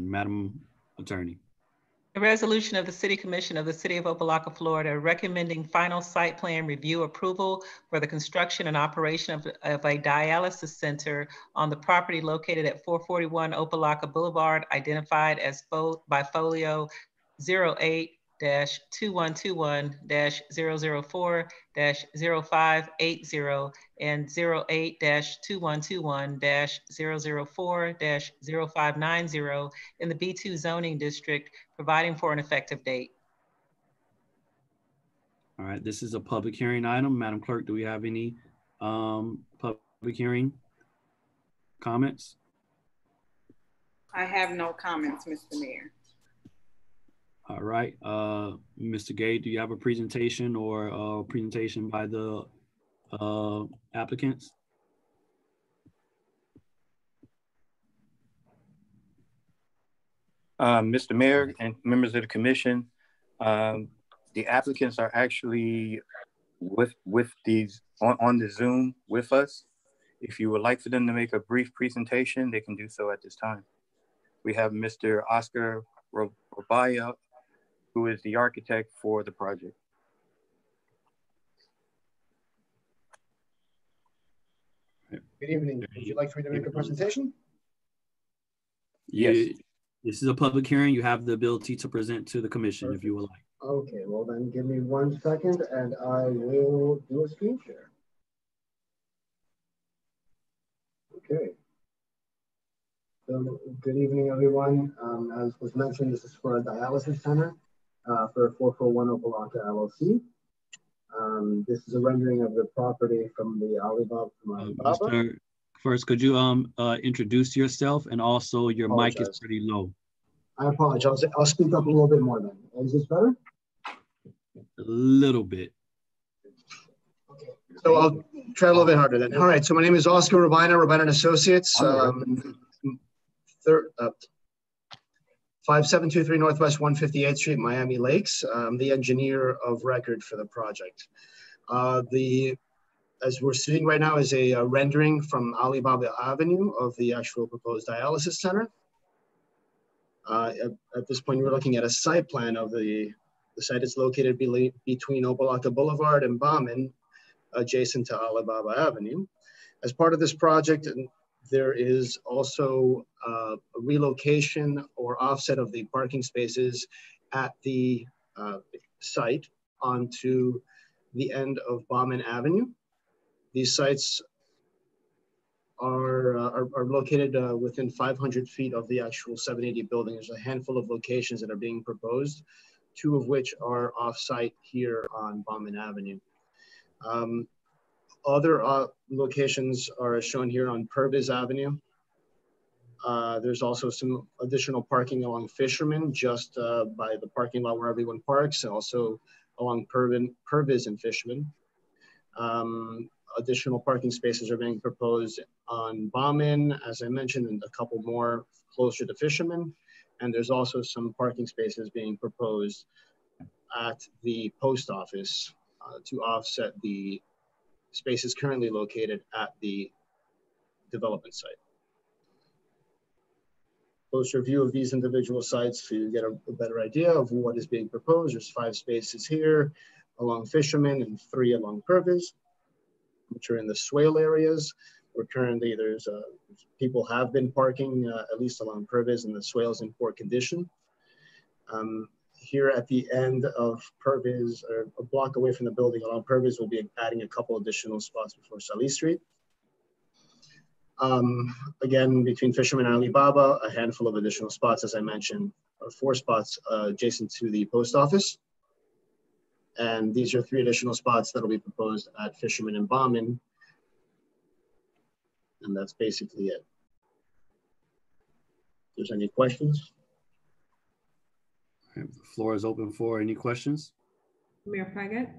Madam Attorney. A resolution of the City Commission of the City of Opa-Locka, Florida, recommending final site plan review approval for the construction and operation of a dialysis center on the property located at 441 Opa-Locka Boulevard, identified as by folio 08-2121-004-0580 and 08-2121-004-0590 in the B2 zoning district, providing for an effective date. All right, this is a public hearing item. Madam Clerk, do we have any public hearing comments? I have no comments, Mr. Mayor. All right, Mr. Gay, do you have a presentation or a presentation by the applicants? Mr. Mayor and members of the commission, the applicants are actually with these on the Zoom with us. If you would like for them to make a brief presentation, they can do so at this time. We have Mr. Oscar Robaya, who is the architect for the project. Good evening. Would you like for me to make a presentation? Yes. This is a public hearing. You have the ability to present to the commission. Perfect. If you would like. Okay, well then give me 1 second and I will do a screen share. Okay. So good evening, everyone. As was mentioned, this is for a dialysis center for 441 Opa-Locka LLC. This is a rendering of the property from the Alibaba. First, could you introduce yourself, and also your mic is pretty low. I apologize. I'll speak up a little bit more then. Is this better? A little bit. Okay. So I'll try a little bit harder then. All right. So my name is Oscar Robina Associates. 5723 Northwest 158th Street, Miami Lakes. I'm the engineer of record for the project. As we're seeing right now is a rendering from Alibaba Avenue of the actual proposed dialysis center. At this point, we're looking at a site plan of the site. Is located between Opa-Locka Boulevard and Bauman, adjacent to Alibaba Avenue. As part of this project, there is also a relocation or offset of the parking spaces at the site onto the end of Bauman Avenue. These sites are located within 500 feet of the actual 780 building. There's a handful of locations that are being proposed, 2 of which are off-site here on Bauman Avenue. Other locations are shown here on Purvis Avenue. There's also some additional parking along Fisherman, just by the parking lot where everyone parks, and also along Purvis and Fisherman. Additional parking spaces are being proposed on Bauman, as I mentioned, and a couple more closer to Fisherman. And there's also some parking spaces being proposed at the post office to offset the spaces currently located at the development site. Closer view of these individual sites to get a better idea of what is being proposed. There's 5 spaces here along Fisherman and 3 along Purvis, which are in the swale areas. Where currently there's people have been parking at least along Purvis, and the swale's in poor condition. Here at the end of Purvis, or a block away from the building along Purvis, we'll be adding a couple additional spots before Salih Street. Again, between Fisherman and Alibaba, a handful of additional spots, as I mentioned, 4 spots adjacent to the post office. And these are 3 additional spots that will be proposed at Fisherman and Bauman. And that's basically it. If there's any questions? The floor is open for any questions. Mayor Paget?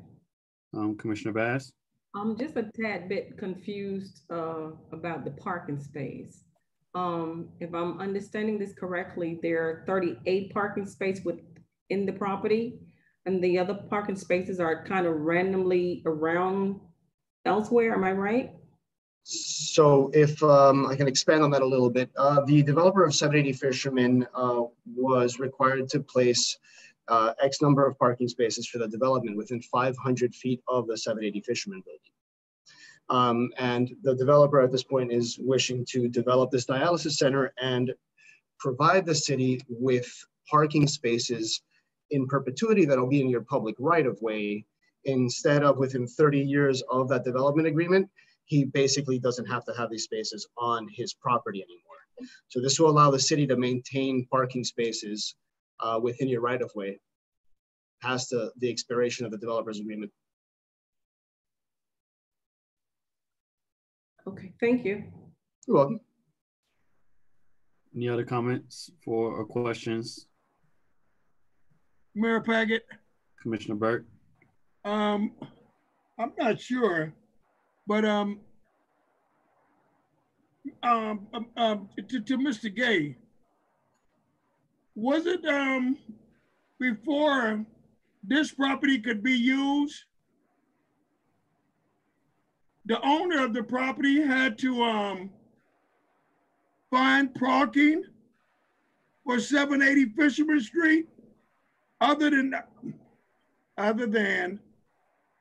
Commissioner Bass? I'm just a tad bit confused about the parking space. If I'm understanding this correctly, there are 38 parking spaces within the property. And the other parking spaces are kind of randomly around elsewhere, am I right? So if I can expand on that a little bit, the developer of 780 Fisherman was required to place X number of parking spaces for the development within 500 feet of the 780 Fisherman building. And the developer at this point is wishing to develop this dialysis center and provide the city with parking spaces in perpetuity that'll be in your public right of way, instead of within 30 years of that development agreement. He basically doesn't have to have these spaces on his property anymore. So this will allow the city to maintain parking spaces within your right of way past the expiration of the developer's agreement. Okay, thank you. You're welcome. Any other comments or questions? Mayor Paget. Commissioner Burke. I'm not sure, but to Mr. Gay, was it before this property could be used, the owner of the property had to find parking for 780 Fisherman Street other than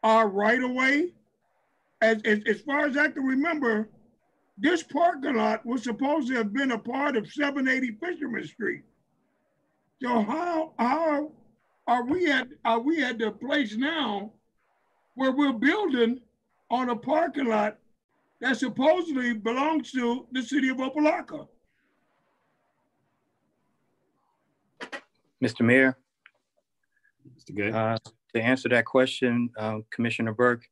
our right of way? As far as I can remember, this parking lot was supposed to have been a part of 780 Fisherman Street. So how are we at the place now where we're building on a parking lot that supposedly belongs to the city of Opa-Locka? Mr. Mayor, Mr. Gay. to answer that question, Commissioner Burke,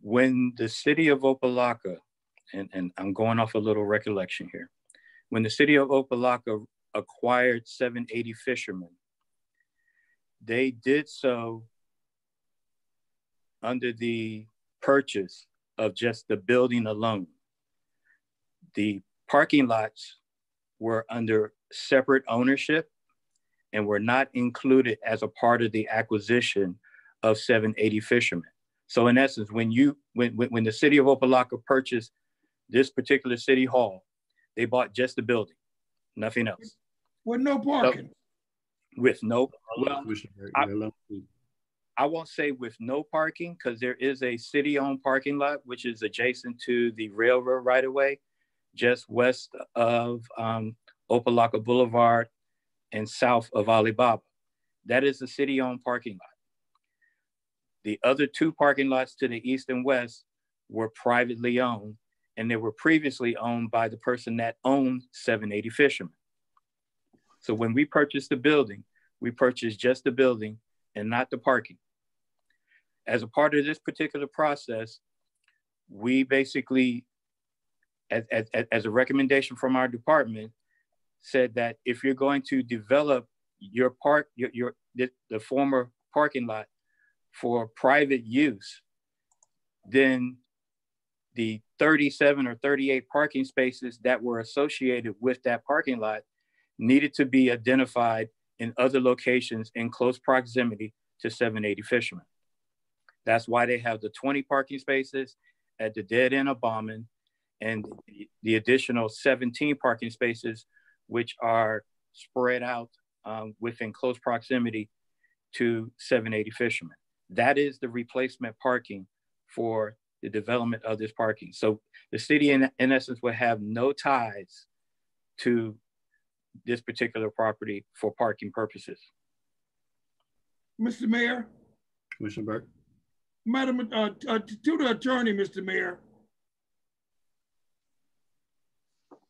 when the city of Opa-Locka, and I'm going off a little recollection here, when the city of Opa-Locka acquired 780 Fisherman, they did so under the purchase of just the building alone. The parking lots were under separate ownership and were not included as a part of the acquisition of 780 Fisherman. So in essence, when the city of Opa-Locka purchased this particular city hall, they bought just the building, nothing else. With no parking? So, with no, well, I won't say with no parking, because there is a city-owned parking lot, which is adjacent to the railroad right-of-way, just west of Opa-Locka Boulevard and south of Alibaba. That is a city-owned parking lot. The other two parking lots to the east and west were privately owned, and they were previously owned by the person that owned 780 Fisherman. So when we purchased the building, we purchased just the building and not the parking. As a part of this particular process, we basically, as a recommendation from our department, said that if you're going to develop your the former parking lot for private use, then the 37 or 38 parking spaces that were associated with that parking lot needed to be identified in other locations in close proximity to 780 Fisherman. That's why they have the 20 parking spaces at the dead end of Bauman and the additional 17 parking spaces, which are spread out within close proximity to 780 Fisherman. That is the replacement parking for the development of this parking. So the city in essence will have no ties to this particular property for parking purposes. Mr. Mayor. Commissioner Burke. Madam, to the attorney, Mr. Mayor.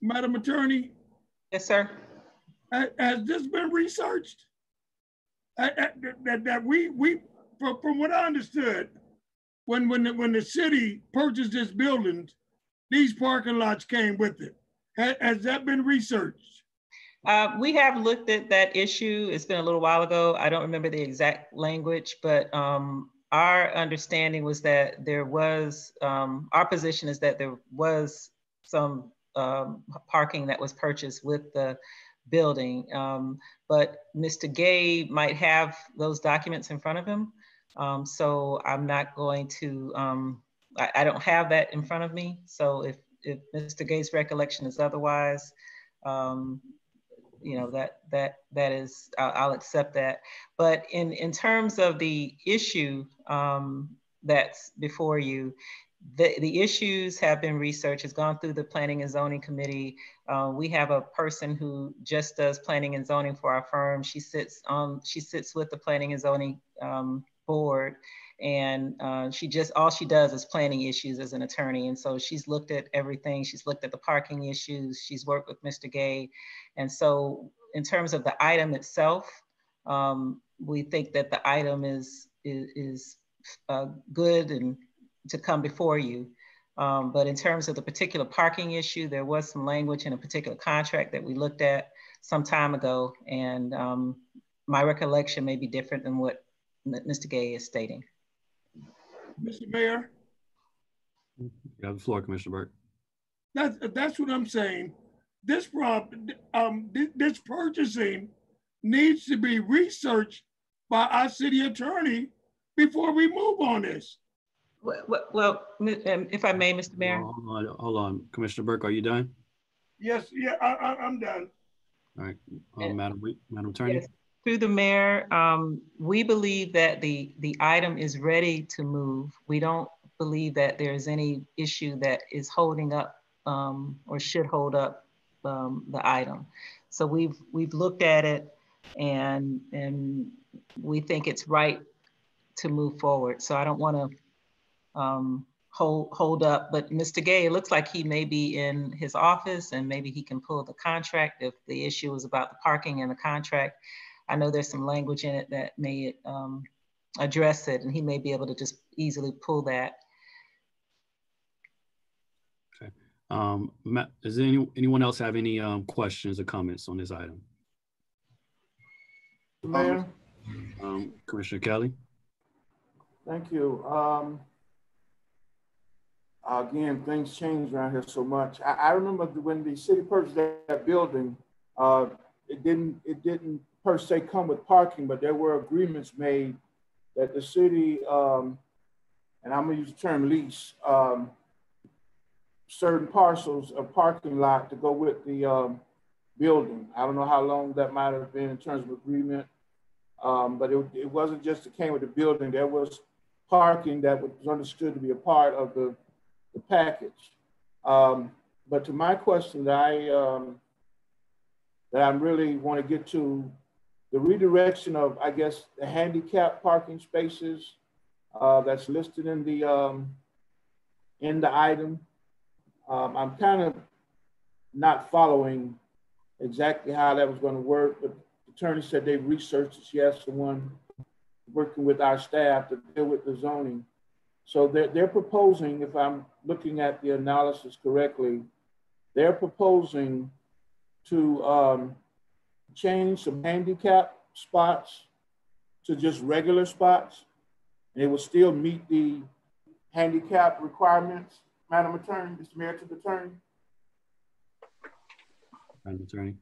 Madam Attorney. Yes, sir. Has this been researched? That we from what I understood, when the city purchased this building, these parking lots came with it. Has that been researched? We have looked at that issue. It's been a little while ago. I don't remember the exact language, but our understanding was that there was, our position is that there was some parking that was purchased with the building. But Mr. Gay might have those documents in front of him. So I'm not going to, I don't have that in front of me. So if Mr. Gay's recollection is otherwise, you know, that is, I'll accept that. But in terms of the issue that's before you, the issues have been researched. It's gone through the Planning and Zoning Committee. We have a person who just does planning and zoning for our firm. She sits with the Planning and Zoning board, and all she does is planning issues as an attorney. And so she's looked at everything. She's looked at the parking issues. She's worked with Mr. Gay. And so in terms of the item itself, we think that the item is good and to come before you. But in terms of the particular parking issue, there was some language in a particular contract that we looked at some time ago. And my recollection may be different than what Mr. Gay is stating. Mr. Mayor? You have the floor, Commissioner Burke. That's what I'm saying. This this purchasing needs to be researched by our city attorney before we move on this. Well, if I may, Mr. Mayor. Hold on. Commissioner Burke, are you done? Yes, yeah, I'm done. All right, Madam Attorney. Yes. Through the mayor, we believe that the item is ready to move. We don't believe that there's any issue that is holding up or should hold up the item. So we've looked at it and we think it's right to move forward. So I don't want to hold up, but Mr. Gay, it looks like he may be in his office and maybe he can pull the contract if the issue is about the parking and the contract. I know there's some language in it that may address it, and he may be able to just easily pull that. Okay. Does anyone else have any questions or comments on this item? Mayor? Commissioner Kelly? Thank you. Again, things change around here so much. I remember when the city purchased that building, it didn't per se come with parking, but there were agreements made that the city, and I'm gonna use the term lease, certain parcels of parking lot to go with the building. I don't know how long that might have been in terms of agreement, but it wasn't just it came with the building. There was parking that was understood to be a part of the package. But to my question that I really want to get to, the redirection of, I guess, the handicap parking spaces that's listed in the item. I'm kind of not following exactly how that was going to work, but the attorney said they researched it. She has someone working with our staff to deal with the zoning. So they're proposing, if I'm looking at the analysis correctly, they're proposing to change some handicap spots to just regular spots, and it will still meet the handicap requirements. Madam Attorney, Mr. Mayor, to the attorney. Madam Attorney.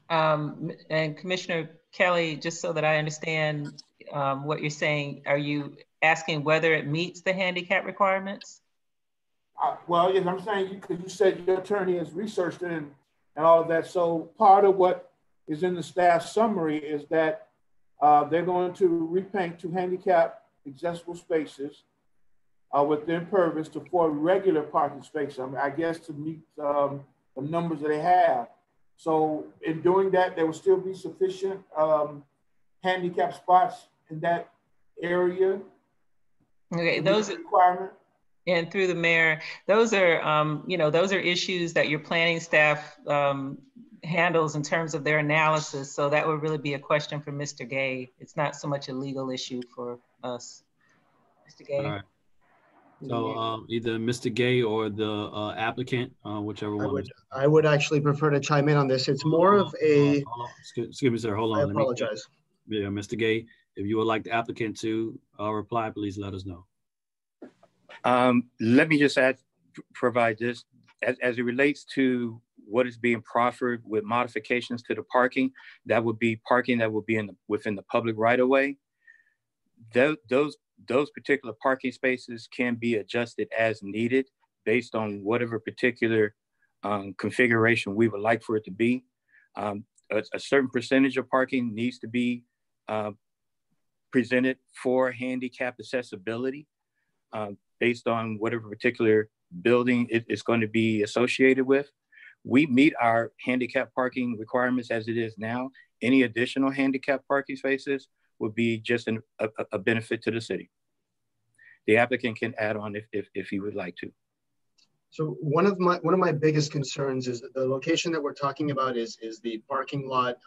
And Commissioner Kelly, just so that I understand what you're saying, are you asking whether it meets the handicap requirements? Well, yes, I'm saying, because you said your attorney has researched it and all of that. So part of what is in the staff summary is that they're going to repaint 2 handicap accessible spaces with the impervious to 4 regular parking spaces. I guess to meet the numbers that they have. So in doing that, there will still be sufficient handicap spots in that area. Okay, those are requirement. And through the mayor, those are, you know, those are issues that your planning staff handles in terms of their analysis. So that would really be a question for Mr. Gay. It's not so much a legal issue for us. Mr. Gay. All right. So either Mr. Gay or the applicant, whichever one. I would actually prefer to chime in on this. It's more of a. Excuse me, sir. Hold on. I apologize. Yeah, Mr. Gay, if you would like the applicant to reply, please let us know. Let me just provide this as it relates to what is being proffered with modifications to the parking, that would be parking that would be within the public right of way. Those particular parking spaces can be adjusted as needed based on whatever particular configuration we would like for it to be. A certain percentage of parking needs to be presented for handicap accessibility based on whatever particular building it is going to be associated with. We meet our handicap parking requirements as it is now. Any additional handicap parking spaces would be just a benefit to the city. The applicant can add on if he would like to. So one of my biggest concerns is that the location that we're talking about is the parking lot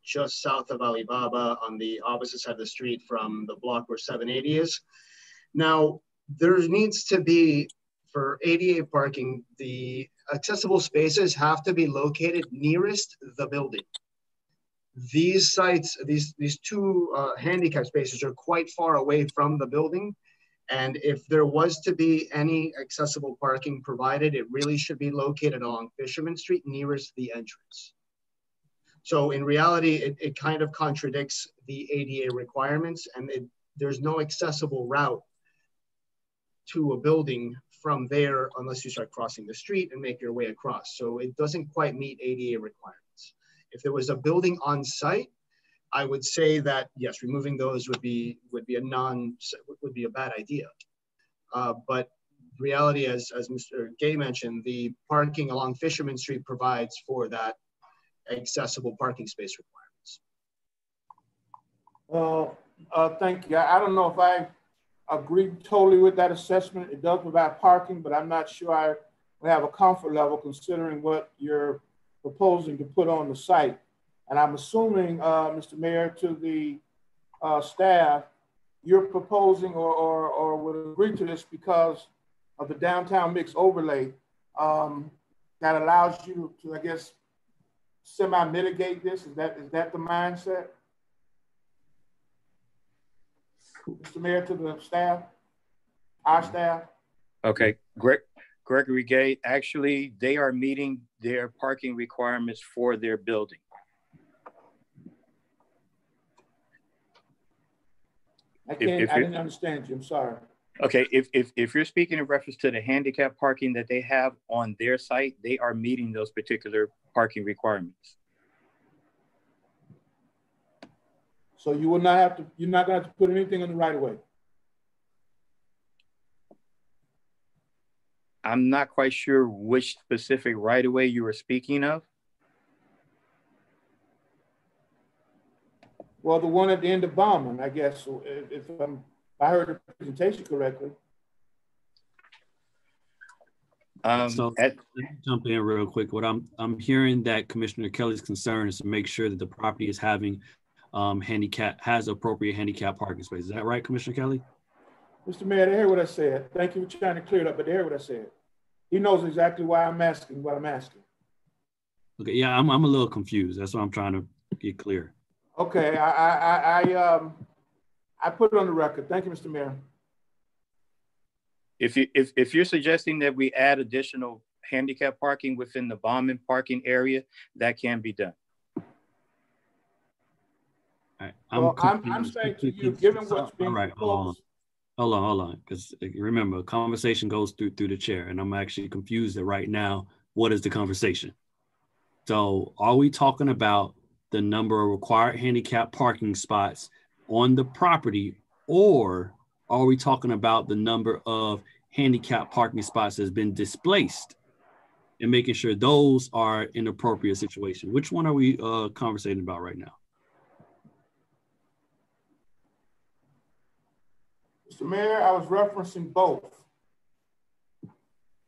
just south of Alibaba on the opposite side of the street from the block where 780 is. Now, there needs to be, for ADA parking, the accessible spaces have to be located nearest the building. These sites, these two handicap spaces are quite far away from the building. And if there was to be any accessible parking provided, it really should be located along Fisherman Street nearest the entrance. So in reality, it kind of contradicts the ADA requirements, and there's no accessible route to a building from there unless you start crossing the street and make your way across. So it doesn't quite meet ADA requirements. If there was a building on site, I would say that yes, removing those would be a bad idea. But reality, as Mr. Gay mentioned, the parking along Fisherman Street provides for that accessible parking space requirements. Thank you. I don't know if I agree totally with that assessment. It does provide parking, but I'm not sure I have a comfort level considering what you're proposing to put on the site. And I'm assuming, Mr. Mayor, to the staff, you're proposing or would agree to this because of the downtown mix overlay that allows you to, I guess, semi-mitigate this? Is that the mindset? Mr. Mayor, to the staff, our staff? Okay, Gregory Gay, actually, they are meeting their parking requirements for their building. I didn't understand you, I'm sorry. Okay, if you're speaking in reference to the handicap parking that they have on their site, they are meeting those particular parking requirements. So you will not have to, you're not going to have to put anything in the right of way. I'm not quite sure which specific right of way you were speaking of. Well, the one at the end of Bauman, I guess, if I heard the presentation correctly. So let me jump in real quick. What I'm hearing that Commissioner Kelly's concern is to make sure that the property is having has appropriate handicap parking spaces. Is that right, Commissioner Kelly? Mr. Mayor, they heard what I said. Thank you for trying to clear it up, but they heard what I said. He knows exactly why I'm asking what I'm asking. Okay, yeah, I'm a little confused. That's what I'm trying to get clear. Okay, I put it on the record. Thank you, Mr. Mayor. If you're suggesting that we add additional handicap parking within the Bauman parking area, that can be done. All right, I'm saying to you, given what's being proposed. Hold on, because remember, conversation goes through the chair, and I'm actually confused that right now, what is the conversation? So are we talking about the number of required handicap parking spots on the property, or are we talking about the number of handicap parking spots that's been displaced and making sure those are in appropriate situation? Which one are we conversating about right now? Mr. Mayor, I was referencing both.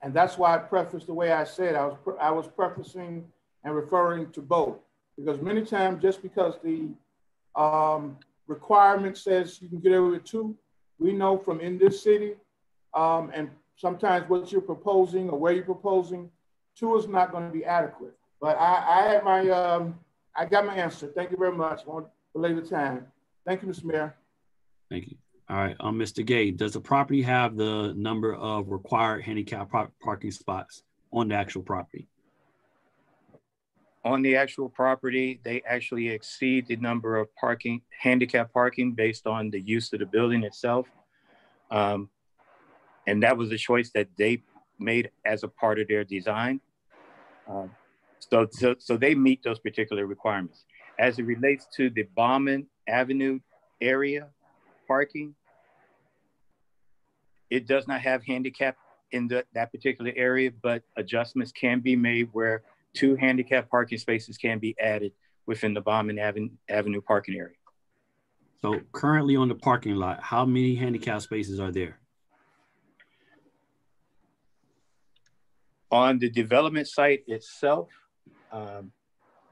And that's why I prefaced the way I said. I was prefacing and referring to both. Because many times, just because the requirement says you can get away with 2, we know from in this city, and sometimes what you're proposing or where you're proposing, 2 is not going to be adequate. But I got my answer. Thank you very much. I won't belay the time. Thank you, Mr. Mayor. Thank you. All right, Mr. Gay, does the property have the number of required handicap parking spots on the actual property? On the actual property, they actually exceed the number of handicap parking based on the use of the building itself. And that was a choice that they made as a part of their design. So they meet those particular requirements. As it relates to the Bauman Avenue area parking, it does not have handicap in that particular area, but adjustments can be made where 2 handicap parking spaces can be added within the Bauman Avenue parking area. So currently on the parking lot, how many handicap spaces are there? On the development site itself,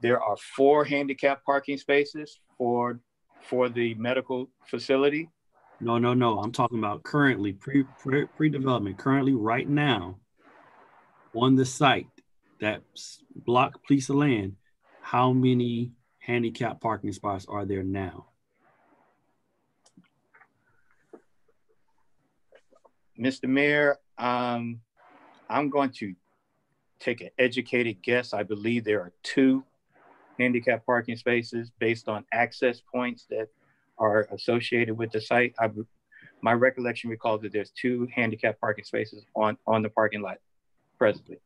there are 4 handicap parking spaces for the medical facility. No. I'm talking about currently, pre-development, currently right now on the site, that block piece of land, how many handicap parking spots are there now? Mr. Mayor, I'm going to take an educated guess. I believe there are 2 handicap parking spaces based on access points that are associated with the site. My recollection recalls that there's 2 handicap parking spaces on the parking lot presently.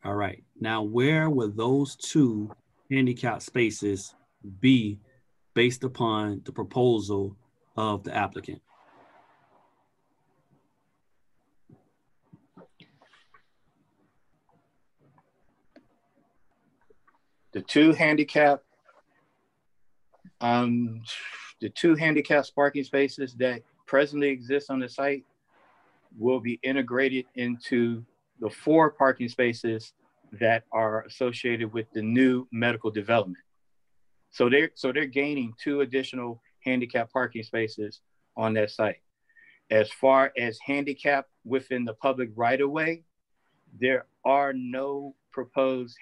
All right. Now, where will those 2 handicap spaces be based upon the proposal of the applicant? The 2 handicap parking spaces that presently exist on the site will be integrated into the 4 parking spaces that are associated with the new medical development. So they're gaining 2 additional handicap parking spaces on that site. As far as handicap within the public right-of-way, there are no proposed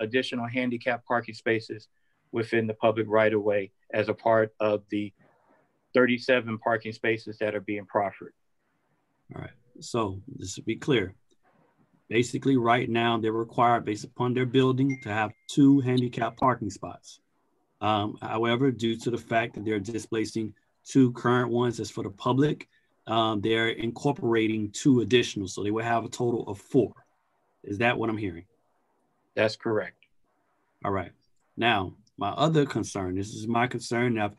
additional handicap parking spaces within the public right-of-way as a part of the 37 parking spaces that are being proffered. All right, so just to be clear, basically right now they're required based upon their building to have 2 handicap parking spots. However, due to the fact that they're displacing 2 current ones as for the public, they're incorporating 2 additional. So they will have a total of 4. Is that what I'm hearing? That's correct. All right. Now, my other concern, this is my concern. I've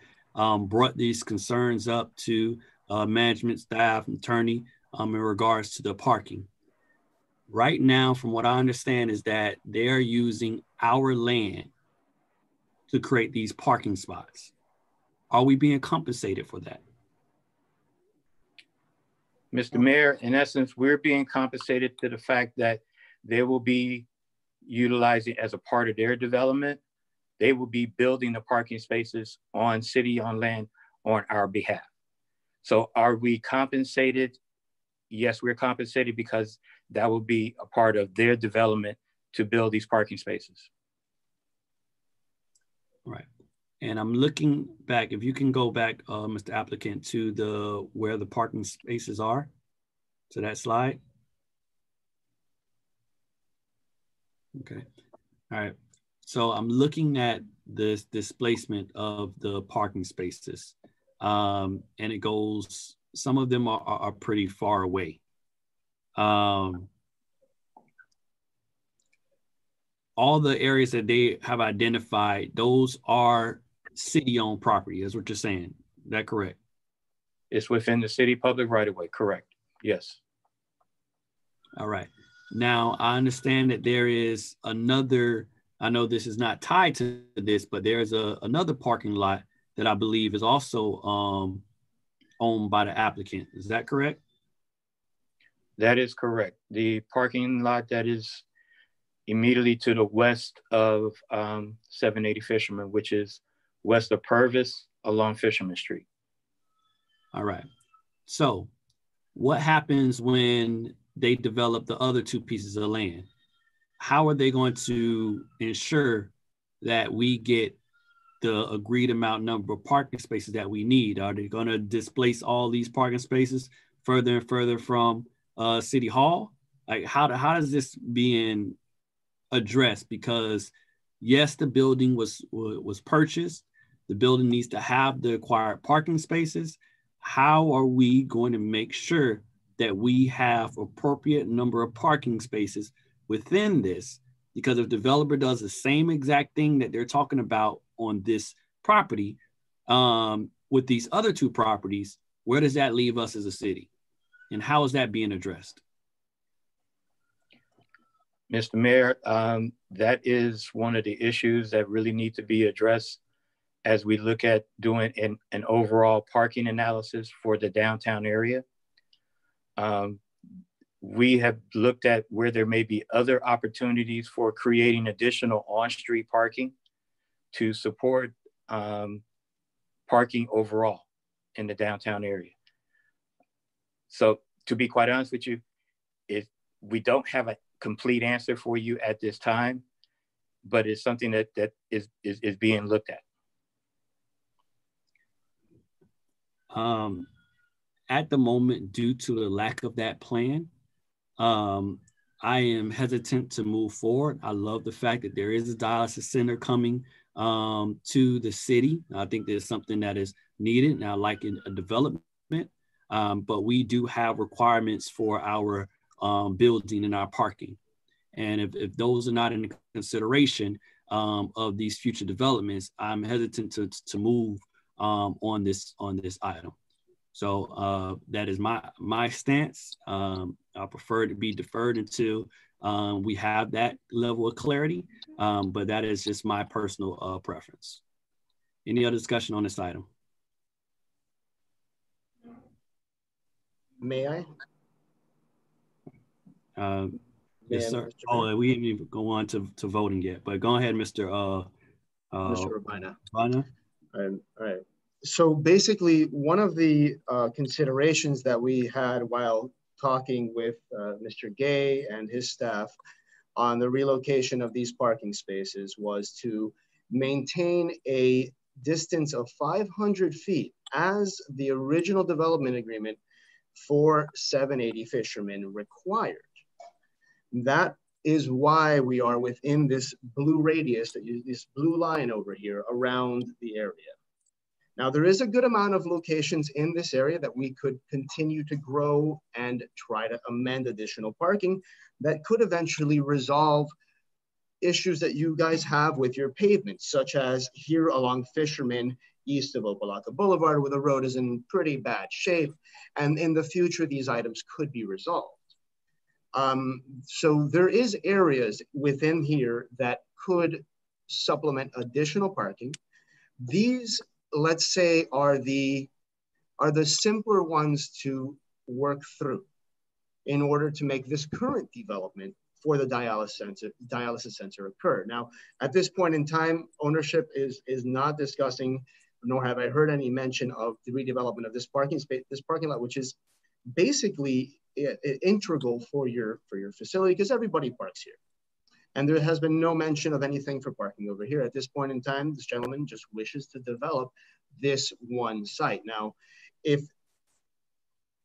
brought these concerns up to management staff and attorney in regards to the parking. Right now, from what I understand, is that they're using our land to create these parking spots. Are we being compensated for that? Mr. Mayor, in essence, we're being compensated to the fact that they will be utilizing as a part of their development. They will be building the parking spaces on city-owned land on our behalf. So are we compensated? Yes, we're compensated because that will be a part of their development to build these parking spaces. Right. And I'm looking back, if you can go back, Mr. Applicant, to where the parking spaces are, to that slide. Okay. All right. So I'm looking at this displacement of the parking spaces. And it goes, some of them are pretty far away. All the areas that they have identified, those are city-owned property, is what you're saying. Is that correct? It's within the city public right-of-way, correct? Yes. All right. Now, I understand that there is another, I know this is not tied to this, but there's another parking lot that I believe is also owned by the applicant. Is that correct? That is correct. The parking lot that is immediately to the west of 780 Fisherman, which is west of Purvis along Fisherman Street. All right. So what happens when they develop the other 2 pieces of land? How are they going to ensure that we get the agreed amount number of parking spaces that we need? Are they going to displace all these parking spaces further and further from City Hall? Like how does this being addressed? Because yes, the building was purchased. The building needs to have the required parking spaces. How are we going to make sure that we have appropriate number of parking spaces within this? Because if the developer does the same exact thing that they're talking about on this property, with these other two properties, where does that leave us as a city? And how is that being addressed? Mr. Mayor, that is one of the issues that really need to be addressed as we look at doing an overall parking analysis for the downtown area. We have looked at where there may be other opportunities for creating additional on-street parking to support parking overall in the downtown area. So to be quite honest with you, we don't have a complete answer for you at this time, but it's something that is being looked at. At the moment, due to the lack of that plan, I am hesitant to move forward. I love the fact that there is a dialysis center coming to the city. I think there's something that is needed now, like in a development, but we do have requirements for our building and our parking. And if those are not in consideration of these future developments, I'm hesitant to move on this item. So that is my stance. I prefer to be deferred until we have that level of clarity, but that is just my personal preference. Any other discussion on this item? May I? Yes, sir. Oh, we didn't even go on to voting yet, but go ahead, Mr. Urbina. Urbina. All right. So basically, one of the considerations that we had while talking with Mr. Gay and his staff on the relocation of these parking spaces was to maintain a distance of 500 feet as the original development agreement for 780 Fisherman required. That is why we are within this blue radius, this blue line over here around the area. Now, there is a good amount of locations in this area that we could continue to grow and try to amend additional parking that could eventually resolve issues that you guys have with your pavements, such as here along Fisherman, east of Opa-Locka Boulevard, where the road is in pretty bad shape. And in the future, these items could be resolved. So there is areas within here that could supplement additional parking. These, let's say, are the simpler ones to work through in order to make this current development for the dialysis center occur. Now, at this point in time, ownership is not discussing, nor have I heard any mention of the redevelopment of this parking space, this parking lot, which is basically integral for your facility because everybody parks here. And there has been no mention of anything for parking over here. At this point in time, this gentleman just wishes to develop this one site. Now, if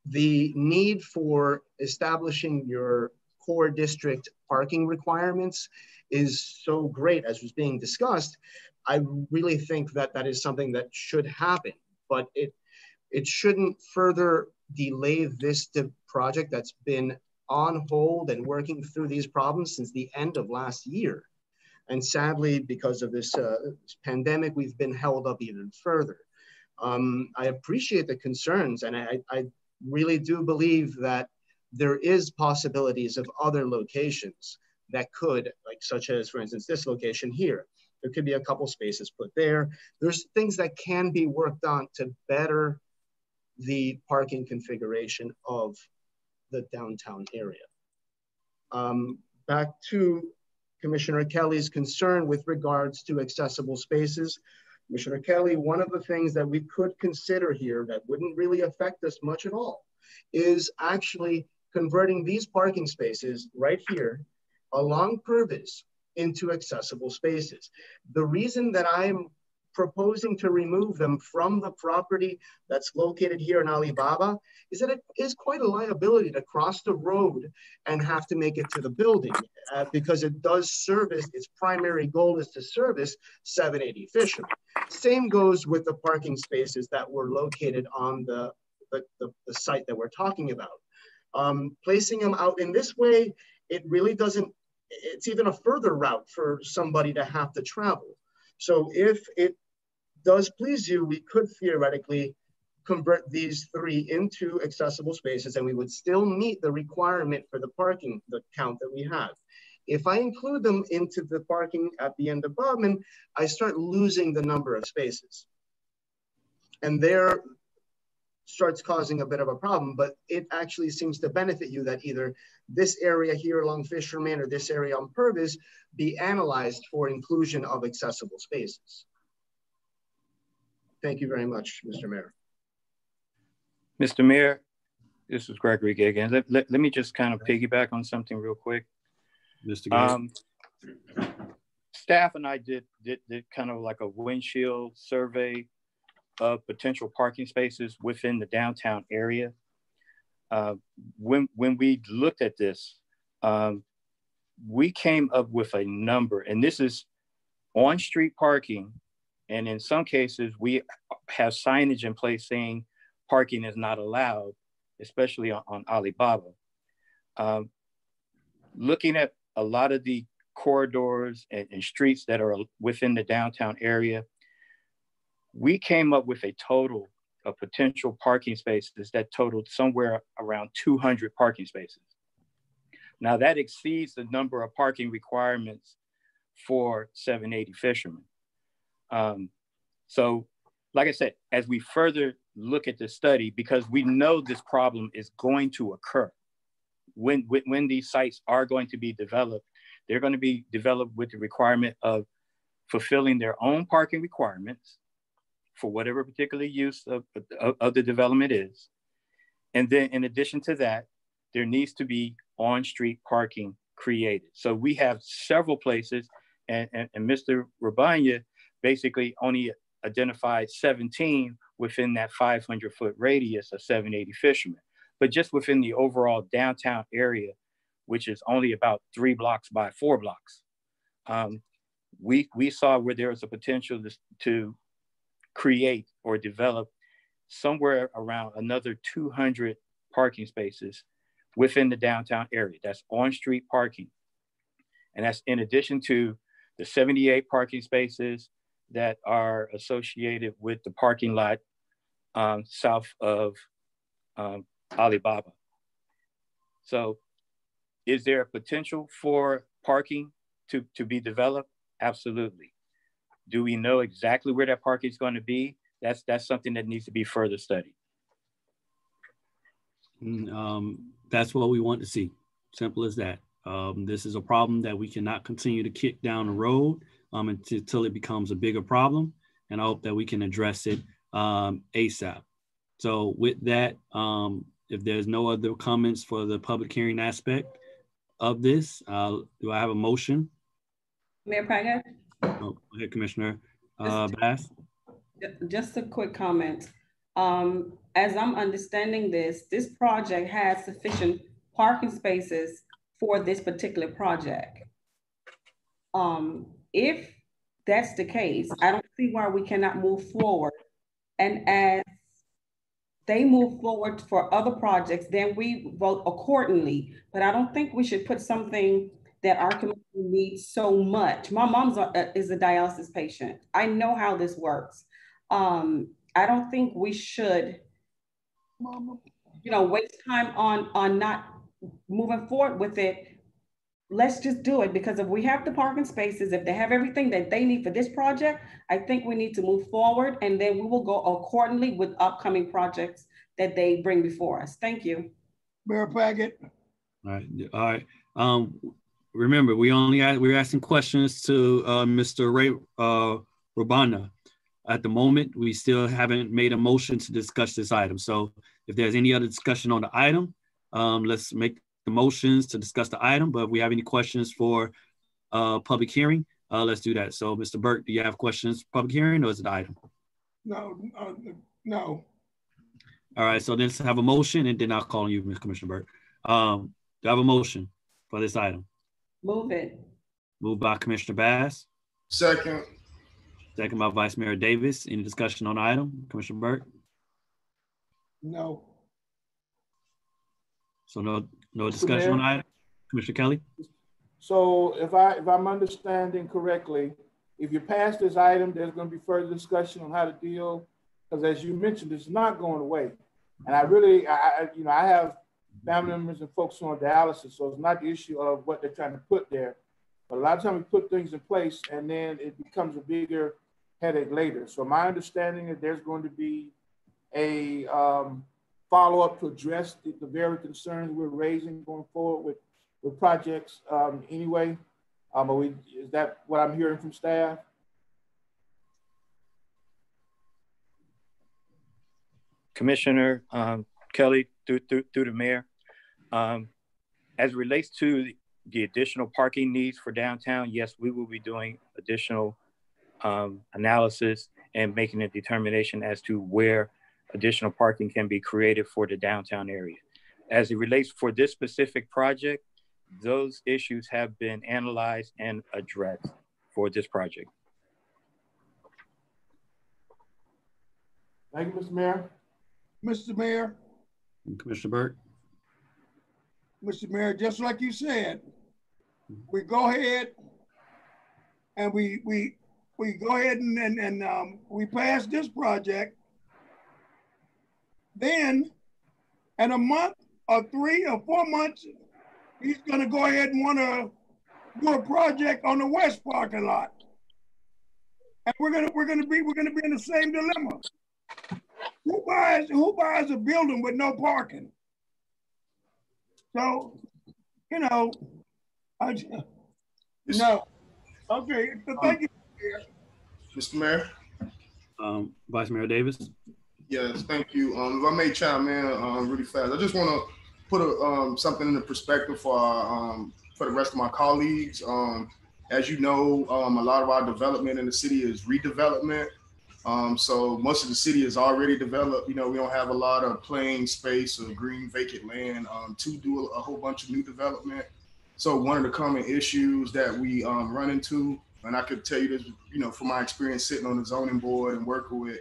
the need for establishing your core district parking requirements is so great as was being discussed, I really think that that is something that should happen, but it shouldn't further delay this project that's been on hold and working through these problems since the end of last year. And sadly, because of this pandemic, we've been held up even further. I appreciate the concerns, and I really do believe that there is possibilities of other locations that could, like such as, for instance, this location here. There could be a couple spaces put there. There's things that can be worked on to better the parking configuration of the downtown area. Back to Commissioner Kelly's concern with regards to accessible spaces. Commissioner Kelly, one of the things that we could consider here that wouldn't really affect us much at all is actually converting these parking spaces right here along Purvis into accessible spaces. The reason that I'm proposing to remove them from the property that's located here in Alibaba is that it is quite a liability to cross the road and have to make it to the building because it does service, its primary goal is to service 780 Fisherman. Same goes with the parking spaces that were located on the site that we're talking about. Placing them out in this way, it really doesn't, it's even a further route for somebody to have to travel. So if it does please you, we could theoretically convert these 3 into accessible spaces and we would still meet the requirement for the parking, the count that we have. If I include them into the parking at the end of Bodman, I start losing the number of spaces. And there starts causing a bit of a problem, but it actually seems to benefit you that either this area here along Fisherman or this area on Purvis be analyzed for inclusion of accessible spaces. Thank you very much, Mr. Mayor. Mr. Mayor, this is Gregory again. Let me just kind of piggyback on something real quick. Mr. Gay. Staff and I did kind of like a windshield survey of potential parking spaces within the downtown area. When we looked at this, we came up with a number, and this is on-street parking. And in some cases, we have signage in place saying parking is not allowed, especially on Alibaba. Looking at a lot of the corridors and streets that are within the downtown area, we came up with a total of potential parking spaces that totaled somewhere around 200 parking spaces. Now that exceeds the number of parking requirements for 780 Fisherman. So like I said, as we further look at the study, because we know this problem is going to occur, when these sites are going to be developed, they're going to be developed with the requirement of fulfilling their own parking requirements for whatever particular use of the development is. And then in addition to that, there needs to be on-street parking created. So we have several places, and Mr. Rabanya basically only identified 17 within that 500-foot radius of 780 Fisherman. But just within the overall downtown area, which is only about 3 blocks by 4 blocks, we saw where there was a potential to create or develop somewhere around another 200 parking spaces within the downtown area. That's on-street parking. And that's in addition to the 78 parking spaces that are associated with the parking lot south of Alibaba. So is there a potential for parking to be developed? Absolutely. Do we know exactly where that parking is going to be? That's something that needs to be further studied. That's what we want to see. Simple as that. This is a problem that we cannot continue to kick down the road until it becomes a bigger problem. And I hope that we can address it ASAP. So with that, if there's no other comments for the public hearing aspect of this, do I have a motion? Mayor Praga? Oh, go ahead, Commissioner Bass. Just a quick comment. As I'm understanding this project has sufficient parking spaces for this particular project. If that's the case, I don't see why we cannot move forward. And as they move forward for other projects, then we vote accordingly. But I don't think we should put something that our community needs so much. My mom's is a dialysis patient. I know how this works. I don't think we should, waste time on not moving forward with it. Let's just do it, because if we have the parking spaces, if they have everything that they need for this project, I think we need to move forward, and then we will go accordingly with upcoming projects that they bring before us. Thank you. Mayor Paget. All right. Remember, we're asking questions to Mr. Ray Rabana. At the moment, we still haven't made a motion to discuss this item. So if there's any other discussion on the item, let's make the motions to discuss the item. But if we have any questions for public hearing, let's do that. So Mr. Burke, do you have questions for public hearing or is it the item? No, no. All right, so let's have a motion and then I'll call on you, Commissioner Burke. Do I have a motion for this item? Move it. Moved by Commissioner Bass. Second. Second by Vice Mayor Davis. Any discussion on the item? Commissioner Burke? No. So no discussion on the item? Commissioner Kelly? So if I'm understanding correctly, if you pass this item, there's going to be further discussion on how to deal, because as you mentioned, it's not going away. And I have family members and folks on dialysis, so it's not the issue of what they're trying to put there. But a lot of times we put things in place and then it becomes a bigger headache later. So my understanding is there's going to be a follow-up to address the very concerns we're raising going forward with projects anyway. Is that what I'm hearing from staff? Commissioner Kelly, through the mayor, as it relates to the additional parking needs for downtown, yes, we will be doing additional analysis and making a determination as to where additional parking can be created for the downtown area. As it relates for this specific project, those issues have been analyzed and addressed for this project. Thank you, Mr. Mayor. Mr. Mayor. Commissioner Burke. Mr. Mayor, just like you said, we go ahead and we go ahead and we pass this project. Then in a month or 3 or 4 months, he's going to go ahead and want to do a project on the west parking lot, and we're going to be in the same dilemma. Who buys a building with no parking? So, no. Okay. Thank you, Mr. Mayor. Vice Mayor Davis. Yes, thank you. If I may chime in really fast, I just want to put something into perspective for the rest of my colleagues. As you know, a lot of our development in the city is redevelopment. So most of the city is already developed. We don't have a lot of plain space or green vacant land to do a whole bunch of new development. So one of the common issues that we run into, and I could tell you this, from my experience sitting on the zoning board and working with,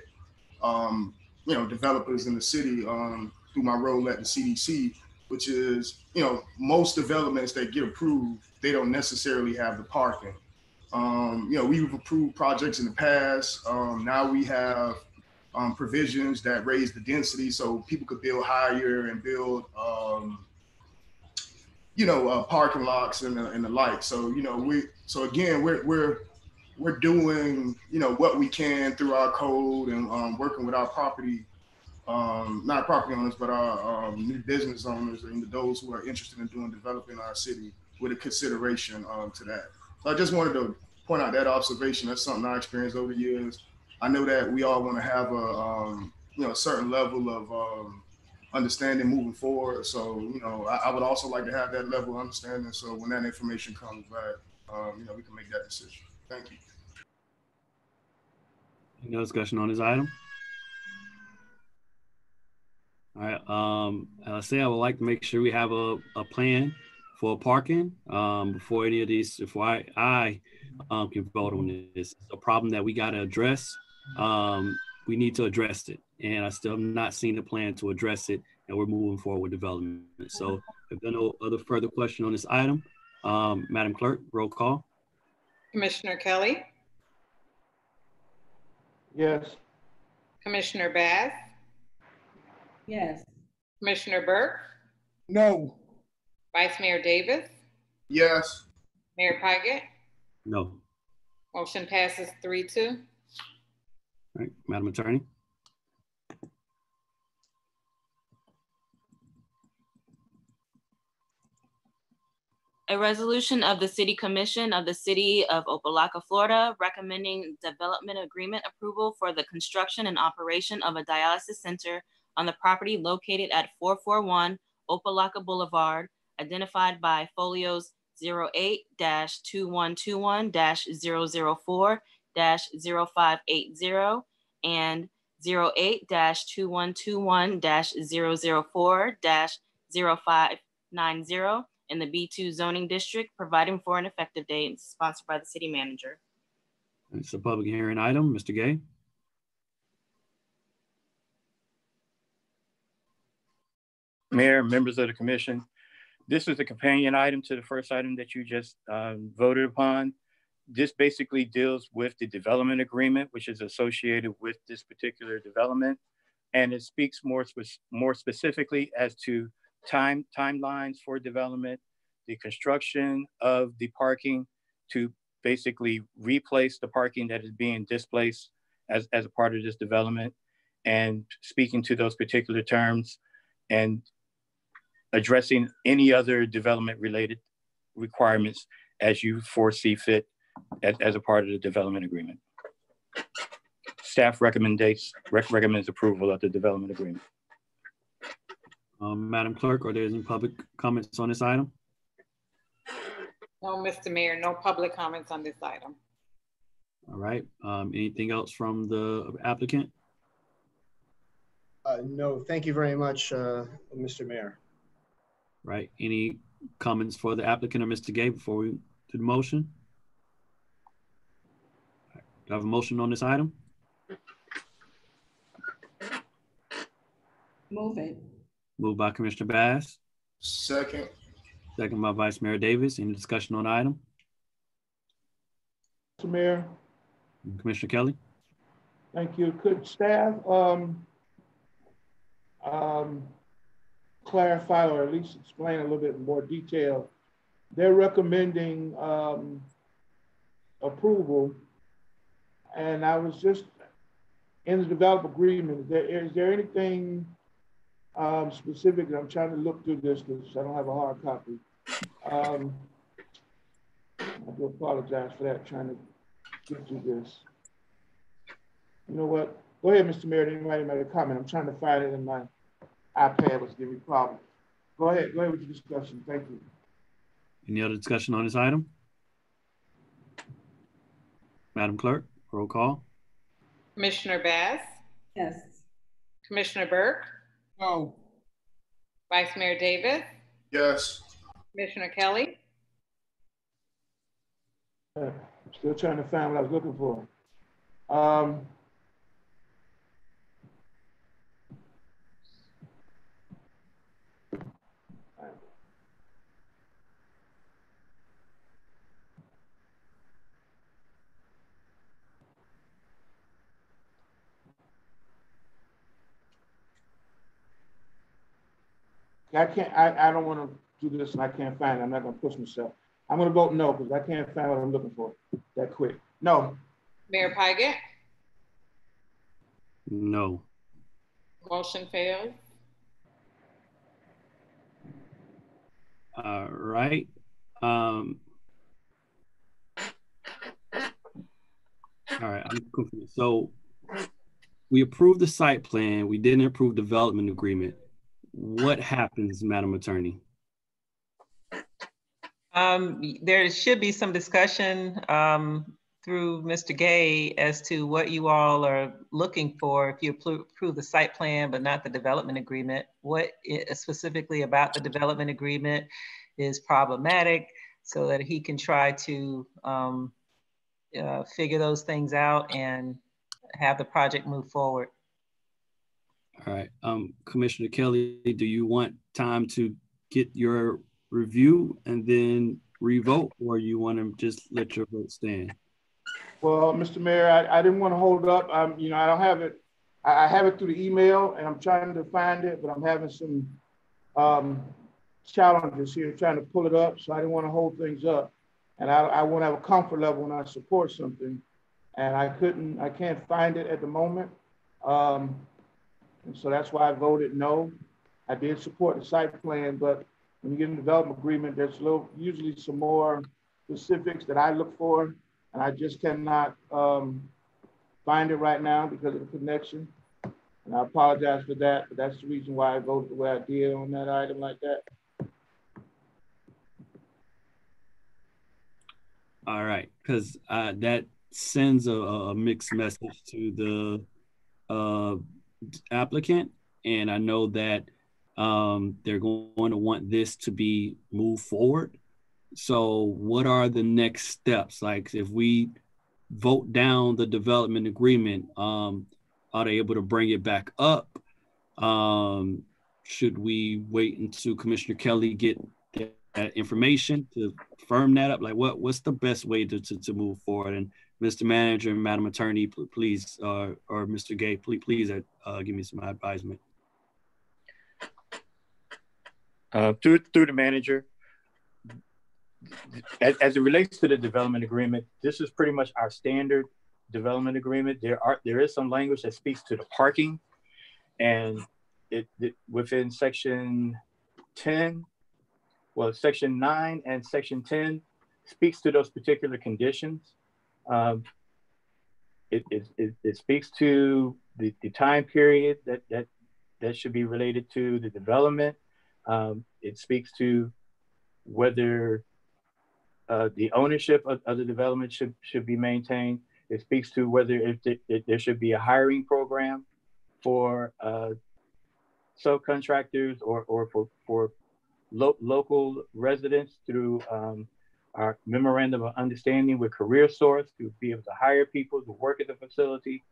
developers in the city through my role at the CDC, which is, most developments that get approved, they don't necessarily have the parking. We've approved projects in the past. Now we have provisions that raise the density so people could build higher and build, parking lots and the like. So, we're doing, what we can through our code and working with our property, not property owners, but our new business owners and those who are interested in developing our city with a consideration to that. So I just wanted to point out that observation. That's something I experienced over the years. I know that we all want to have a certain level of understanding moving forward. So, I would also like to have that level of understanding. So when that information comes back, we can make that decision. Thank you. Any discussion on this item? All right. As I say, I would like to make sure we have a plan for parking before any of these, before I can vote on this. It's a problem that we got to address. We need to address it, and I still have not seen a plan to address it, and we're moving forward with development. So if there are no other further question on this item, Madam Clerk, roll call. Commissioner Kelly. Yes. Commissioner Bass. Yes. Commissioner Burke. No. Vice Mayor Davis. Yes. Mayor Pygott. No. Motion passes 3-2. All right, Madam Attorney. A resolution of the City Commission of the City of Opa-Locka, Florida, recommending development agreement approval for the construction and operation of a dialysis center on the property located at 441 Opa-Locka Boulevard, identified by Folios 08-2121-004-0580 and 08-2121-004-0590 in the B2 zoning district, providing for an effective date, and sponsored by the city manager. It's a public hearing item. Mr. Gay. Mayor, members of the commission, this is a companion item to the first item that you just voted upon. This basically deals with the development agreement, which is associated with this particular development. And it speaks more specifically as to timelines for development, the construction of the parking to basically replace the parking that is being displaced as a part of this development, and speaking to those particular terms and addressing any other development related requirements as you foresee fit as a part of the development agreement. Staff recommends approval of the development agreement. Madam Clerk, are there any public comments on this item? No, Mr. Mayor, no public comments on this item. All right. Anything else from the applicant? No, thank you very much, Mr. Mayor. Right. Any comments for the applicant or Mr. Gay before we do the motion? Do I have a motion on this item? Move it. Moved by Commissioner Bass. Second. Second by Vice Mayor Davis. Any discussion on the item? Mr. Mayor. Commissioner Kelly. Thank you. Could staff clarify or at least explain a little bit more detail? They're recommending approval, and I was just in the development agreement. Is there anything specific? I'm trying to look through this because I don't have a hard copy. I do apologize for that, trying to get through this. You know what? Go ahead, Mr. Mayor. Anybody made a comment? I'm trying to find it in my iPad, was giving me problems. Go ahead with your discussion. Thank you. Any other discussion on this item? Madam Clerk, roll call. Commissioner Bass? Yes. Commissioner Burke? No. Vice Mayor Davis? Yes. Commissioner Kelly? Still trying to find what I was looking for. I don't want to do this and I can't find it. I'm not going to push myself. I'm going to vote no because I can't find what I'm looking for that quick. No. Mayor Pygott? No. Motion fails. All right. All right, I'm confused. So we approved the site plan. We didn't approve development agreement. What happens, Madam Attorney? There should be some discussion through Mr. Gay as to what you all are looking for if you approve the site plan, but not the development agreement. What specifically about the development agreement is problematic so that he can try to figure those things out and have the project move forward. All right, Commissioner Kelly, do you want time to get your review and then revote, or you want to just let your vote stand? Well, Mr. Mayor, I didn't want to hold up. You know, I don't have it. I have it through the email and I'm trying to find it, but I'm having some challenges here trying to pull it up. So I didn't want to hold things up. And I want to have a comfort level when I support something. And I can't find it at the moment. And so that's why I voted no. I did support the site plan, but when you get a development agreement, there's usually some more specifics that I look for, and I just cannot find it right now because of the connection. And I apologize for that, but that's the reason why I voted the way I did on that item like that. All right, because that sends a mixed message to the applicant, and I know that they're going to want this to be moved forward. So what are the next steps? Like if we vote down the development agreement, are they able to bring it back up? Should we wait until Commissioner Kelly get that information to firm that up? Like what's the best way to move forward? And Mr. Manager and Madam Attorney, please, or Mr. Gay, please give me some advisement. Through the manager, as it relates to the development agreement, this is pretty much our standard development agreement. There is some language that speaks to the parking, and it within section 10, well, section 9 and section 10 speaks to those particular conditions. It speaks to the time period that should be related to the development. It speaks to whether the ownership of the development should be maintained. It speaks to whether if there should be a hiring program for subcontractors or for local residents through our memorandum of understanding with Career Source to be able to hire people to work at the facility.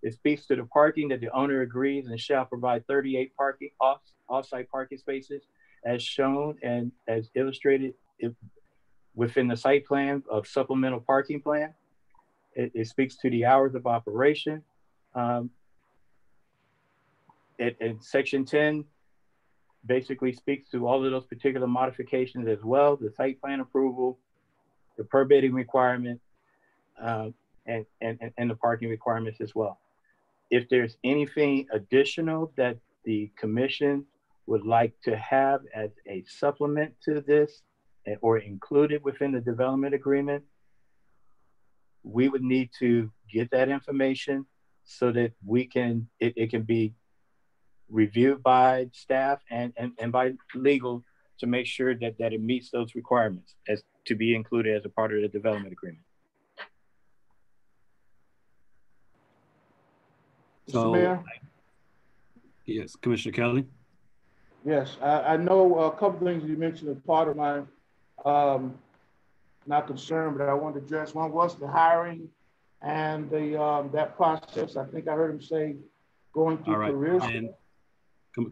It speaks to the parking, that the owner agrees and shall provide 38 parking off-site parking spaces as shown and as illustrated within the site plan of supplemental parking plan. It speaks to the hours of operation. And section 10 basically speaks to all of those particular modifications as well, the site plan approval, the permitting requirement, and the parking requirements as well. If there's anything additional that the commission would like to have as a supplement to this or included within the development agreement, we would need to get that information so that it can be reviewed by staff and by legal to make sure that it meets those requirements as to be included as a part of the development agreement. Mr. Mayor? Yes, Commissioner Kelly? Yes, I know a couple things you mentioned as part of my, not concern, but I wanted to address. One was the hiring and the that process. I think I heard him say going through careers. And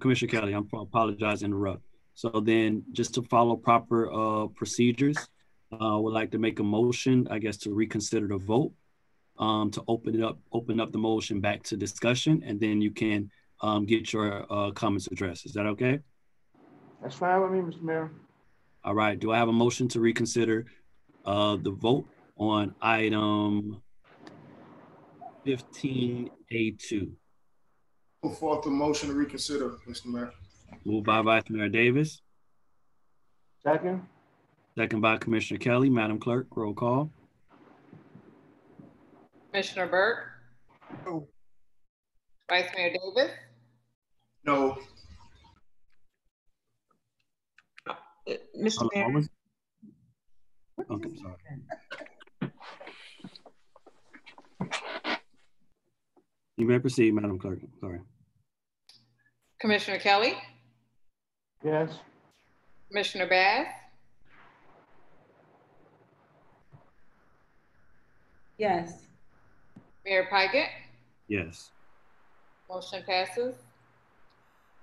Commissioner Kelly, I apologize to interrupt. So then just to follow proper procedures, would like to make a motion, I guess, to reconsider the vote, to open up the motion back to discussion, and then you can get your comments addressed. Is that okay? That's fine with me, Mr. Mayor. All right. Do I have a motion to reconsider the vote on item 15A2? Put forth the motion to reconsider, Mr. Mayor. Moved by Vice Mayor Davis. Second. Second by Commissioner Kelly. Madam Clerk, roll call. Commissioner Burke? No. Vice Mayor Davis? No. Mr. Mayor. Okay, sorry. You may proceed, Madam Clerk. Sorry. Commissioner Kelly? Yes. Commissioner Bass? Yes. Mayor Pikett? Yes. Motion passes.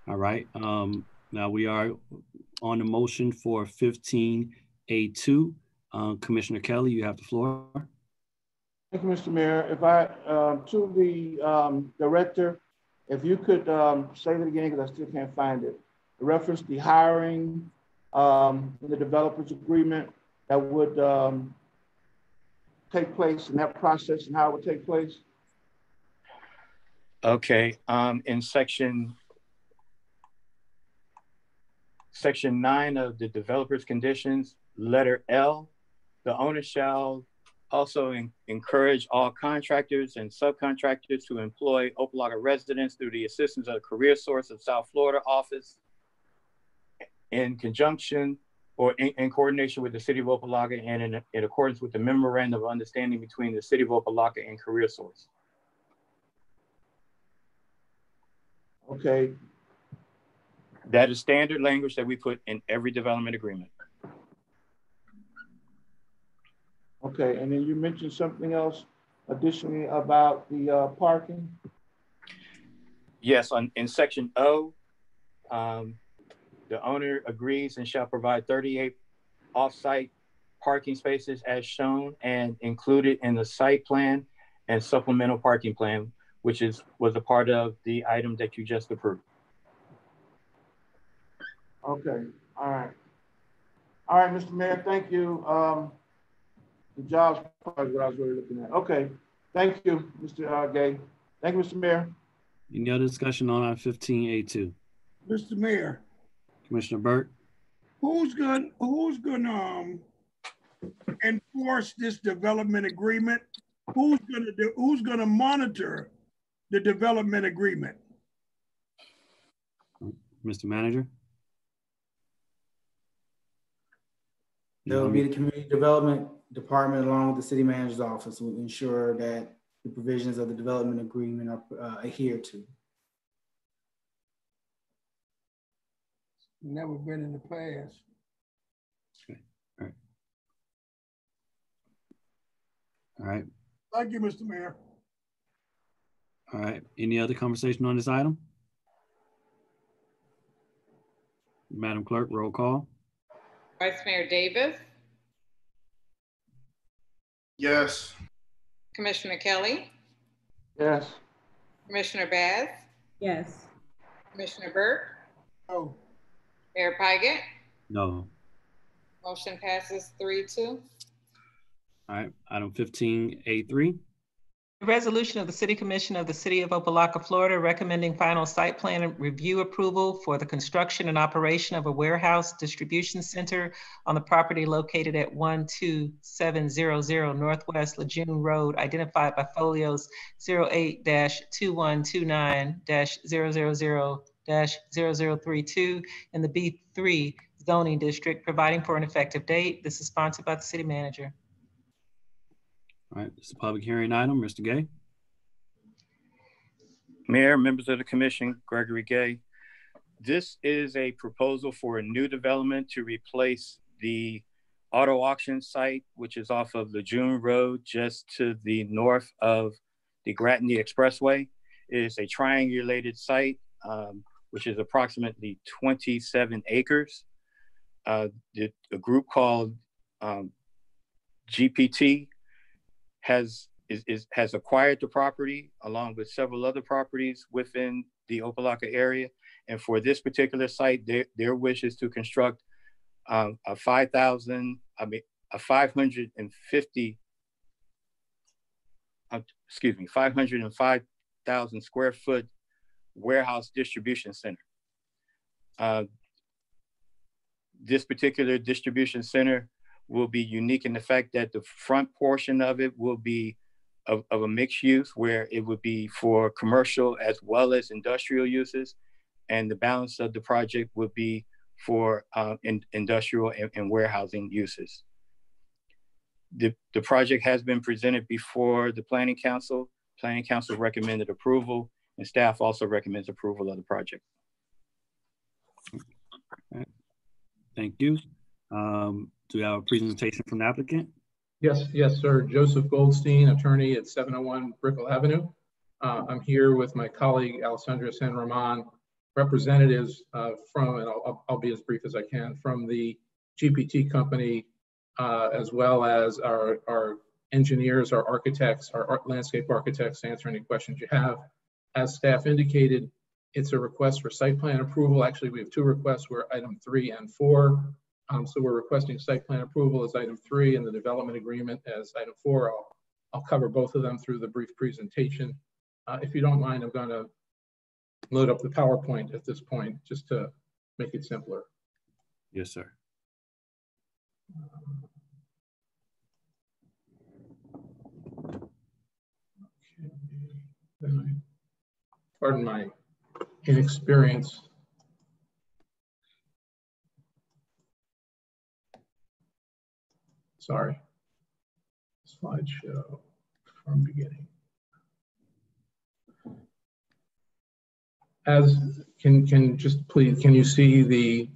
All right. Now we are on the motion for 15A2. Commissioner Kelly, you have the floor. Thank you, Mr. Mayor. If I, to the director, if you could say that again, because I still can't find it. Reference the hiring, the developers agreement that would take place in that process and how it would take place. Okay, in section 9 of the developer's conditions, letter L, the owner shall also encourage all contractors and subcontractors to employ Opa-Locka residents through the assistance of the Career Source of South Florida office in conjunction or in coordination with the City of Opa-Locka and in accordance with the memorandum of understanding between the City of Opa-Locka and CareerSource. Okay. That is standard language that we put in every development agreement. Okay, and then you mentioned something else additionally about the parking? Yes, in section O, the owner agrees and shall provide 38 off-site parking spaces as shown and included in the site plan and supplemental parking plan, which was a part of the item that you just approved. Okay, all right. All right, Mr. Mayor, thank you. The job's part is what I was really looking at. Okay, thank you, Mr. Gay. Thank you, Mr. Mayor. Any other discussion on 15A2? Mr. Mayor, Commissioner Burke? who's gonna enforce this development agreement? Who's gonna monitor the development agreement? Mr. Manager? There will be the Community Development Department along with the City Manager's Office will ensure that the provisions of the development agreement are adhered to. Never been in the past. Okay. All right. All right. Thank you, Mr. Mayor. All right. Any other conversation on this item? Madam Clerk, roll call. Vice Mayor Davis. Yes. Commissioner Kelly. Yes. Commissioner Baz. Yes. Commissioner Burke. No. Mayor Pygott. No. Motion passes 3-2. All right. Item 15A3. A resolution of the City Commission of the City of Opa-Locka, Florida, recommending final site plan review approval for the construction and operation of a warehouse distribution center on the property located at 12700 Northwest Lejeune Road, identified by folios 08-2129-000-0032 in the B3 zoning district, providing for an effective date. This is sponsored by the City Manager. All right, this is a public hearing item. Mr. Gay. Mayor, members of the commission, Gregory Gay. This is a proposal for a new development to replace the auto auction site, which is off of Lejeune Road, just to the north of the Grattandy Expressway. It is a triangulated site, which is approximately 27 acres. A group called GPT has acquired the property along with several other properties within the Opa-Locka area. And for this particular site, their wish is to construct a 505,000 square foot warehouse distribution center. This particular distribution center will be unique in the fact that the front portion of it will be of a mixed use, where it would be for commercial as well as industrial uses. And the balance of the project would be for industrial and warehousing uses. The project has been presented before the Planning Council. Planning Council recommended approval, and staff also recommends approval of the project. Thank you. Do we have a presentation from the applicant? Yes, sir. Joseph Goldstein, attorney at 701 Brickell Avenue. I'm here with my colleague, Alessandra San Roman, representatives from, and I'll be as brief as I can, from the GPT company, as well as our engineers, our architects, our landscape architects, to answer any questions you have. As staff indicated, it's a request for site plan approval. Actually, we have two requests. We're item 3 and 4. So we're requesting site plan approval as item 3 and the development agreement as item 4. I'll cover both of them through the brief presentation. If you don't mind, I'm going to load up the PowerPoint at this point just to make it simpler. Yes, sir. Okay. Pardon my inexperience. Sorry. Slideshow from beginning. Can just please, can you see the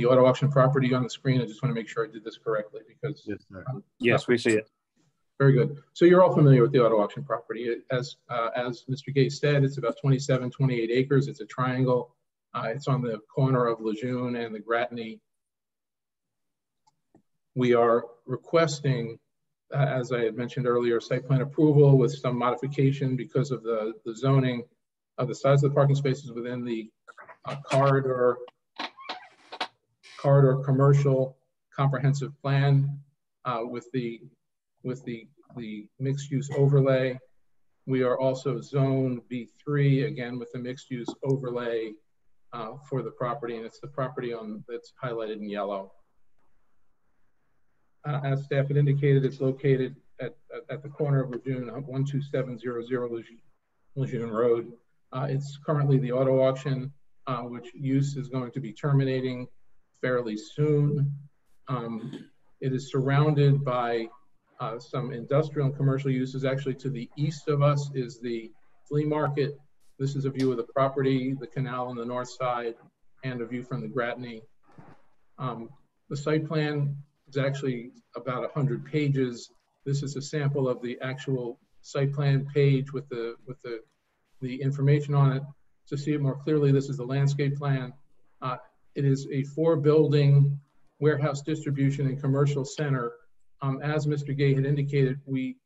auto auction property on the screen? I just want to make sure I did this correctly because. Yes, sir. Yes, we see it. Very good. So you're all familiar with the auto auction property. As Mr. Gates said, it's about 27, 28 acres. It's a triangle. It's on the corner of Lejeune and the Gratney. We are requesting, as I had mentioned earlier, site plan approval with some modification because of the zoning of the size of the parking spaces within the corridor commercial comprehensive plan with the mixed use overlay. We are also zone B3, again, with the mixed use overlay for the property, and it's the property that's highlighted in yellow. As staff had indicated, it's located at the corner of Lejeune, 12700 Lejeune Road. It's currently the auto auction, which use is going to be terminating fairly soon. It is surrounded by some industrial and commercial uses. Actually, to the east of us is the flea market. This is a view of the property, the canal on the north side, and a view from the Gratney. The site plan is actually about 100 pages. This is a sample of the actual site plan page with the information on it. To see it more clearly, this is the landscape plan. It is a 4-building warehouse distribution and commercial center. As Mr. Gay had indicated, we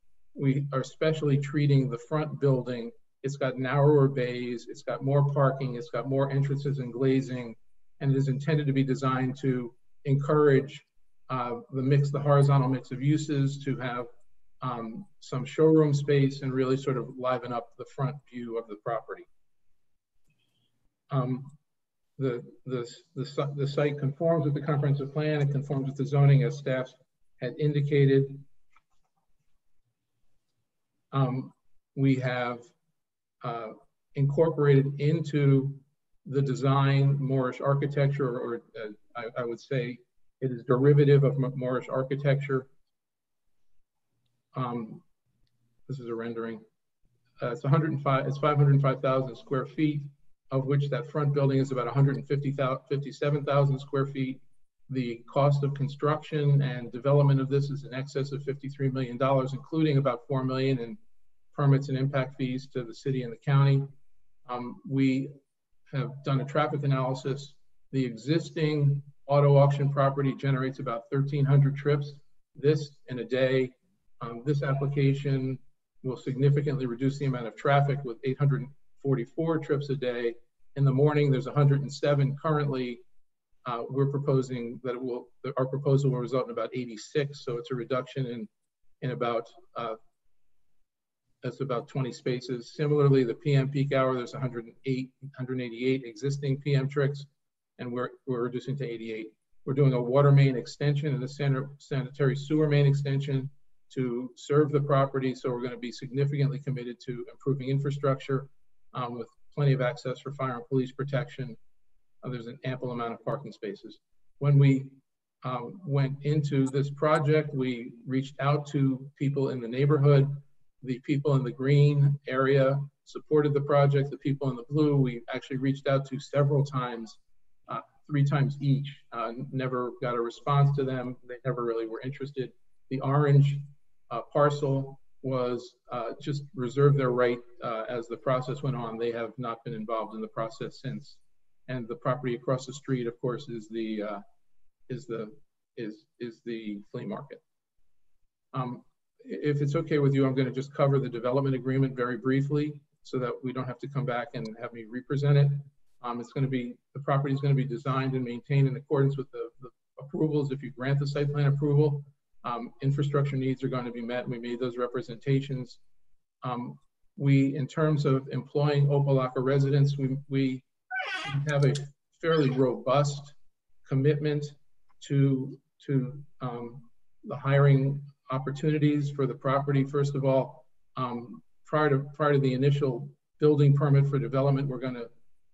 are specially treating the front building. It's got narrower bays, it's got more parking, it's got more entrances and glazing, and it is intended to be designed to encourage the horizontal mix of uses, to have some showroom space and really sort of liven up the front view of the property. The site conforms with the comprehensive plan. It conforms with the zoning as staff had indicated. We have incorporated into the design Moorish architecture, or I would say it is derivative of Moorish architecture. This is a rendering. It's 505,000 square feet, of which that front building is about 157,000 square feet. The cost of construction and development of this is in excess of $53 million, including about $4 million in permits and impact fees to the city and the county. We have done a traffic analysis. The existing auto auction property generates about 1,300 trips in a day. This application will significantly reduce the amount of traffic with 844 trips a day. In the morning, there's 107 currently. We're proposing that our proposal will result in about 86. So it's a reduction in about, that's about 20 spaces. Similarly, the PM peak hour, there's 188 existing PM trips, and we're reducing to 88. We're doing a water main extension and a sanitary sewer main extension to serve the property. So we're going to be significantly committed to improving infrastructure with plenty of access for fire and police protection. There's an ample amount of parking spaces. When we went into this project, we reached out to people in the neighborhood. The people in the green area supported the project. The people in the blue, we actually reached out to several times, 3 times each. Never got a response to them. They never really were interested. The orange Parcel was just reserved their right as the process went on. They have not been involved in the process since. And the property across the street, of course, is the flea market. If it's okay with you, I'm going to just cover the development agreement very briefly so that we don't have to come back and have me represent it. The property is going to be designed and maintained in accordance with the approvals. If you grant the site plan approval, infrastructure needs are going to be met, and we made those representations. In terms of employing Opa-Locka residents, we have a fairly robust commitment to the hiring opportunities for the property. First of all, prior to the initial building permit for development, we're going to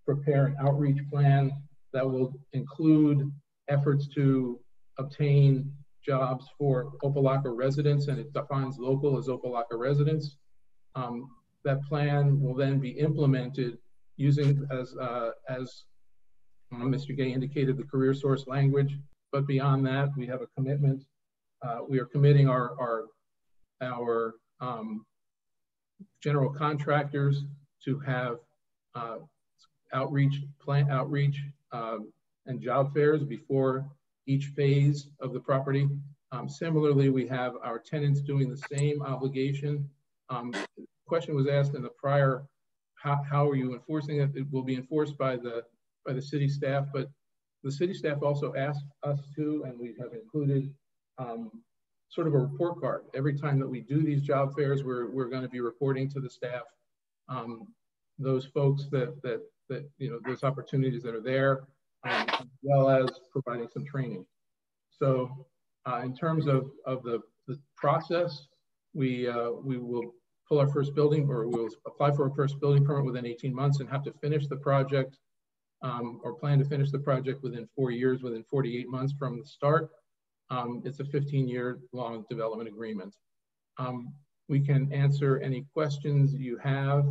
prepare an outreach plan that will include efforts to obtain jobs for Opa-Locka residents, and it defines local as Opa-Locka residents. That plan will then be implemented using, as Mr. Gay indicated, the career source language. But beyond that, we have a commitment. We are committing our general contractors to have outreach and job fairs before each phase of the property. Similarly, we have our tenants doing the same obligation. The question was asked in the prior, how are you enforcing it? It will be enforced by the city staff, but the city staff also asked us to, and we have included sort of a report card. Every time that we do these job fairs, we're going to be reporting to the staff those folks that those opportunities that are there, as well as providing some training. So in terms of the process, we will pull our first building, or we'll apply for a first building permit within 18 months and have to finish the project or plan to finish the project within 4 years, within 48 months from the start. It's a 15-year long development agreement. We can answer any questions you have.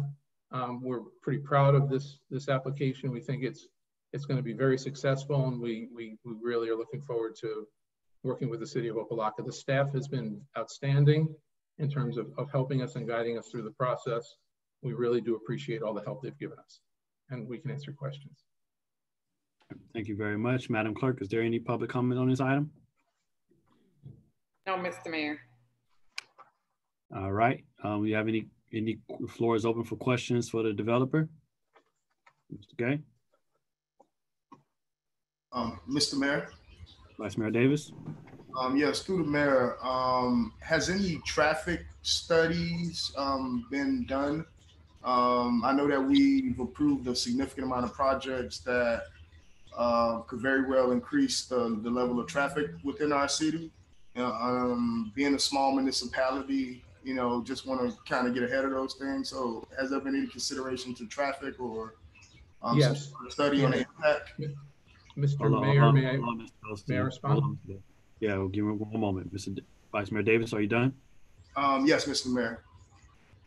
We're pretty proud of this application. We think it's going to be very successful, and we really are looking forward to working with the city of Opa-Locka. The staff has been outstanding in terms of helping us and guiding us through the process. We really do appreciate all the help they've given us, and we can answer questions. Thank you very much. Madam Clerk, is there any public comment on this item? No, Mr. Mayor. All right. We have any floor is open for questions for the developer? Mr. Gay? Mr. Mayor? Vice Mayor Davis? Yes, through the mayor, has any traffic studies been done? I know that we've approved a significant amount of projects that could very well increase the level of traffic within our city. Being a small municipality, just want to kind of get ahead of those things. So has there been any consideration to traffic or yes, study on the impact? Mr. Mayor, may I respond? Yeah, we'll give me one moment. Mr. Vice Mayor Davis, are you done? Yes, Mr. Mayor.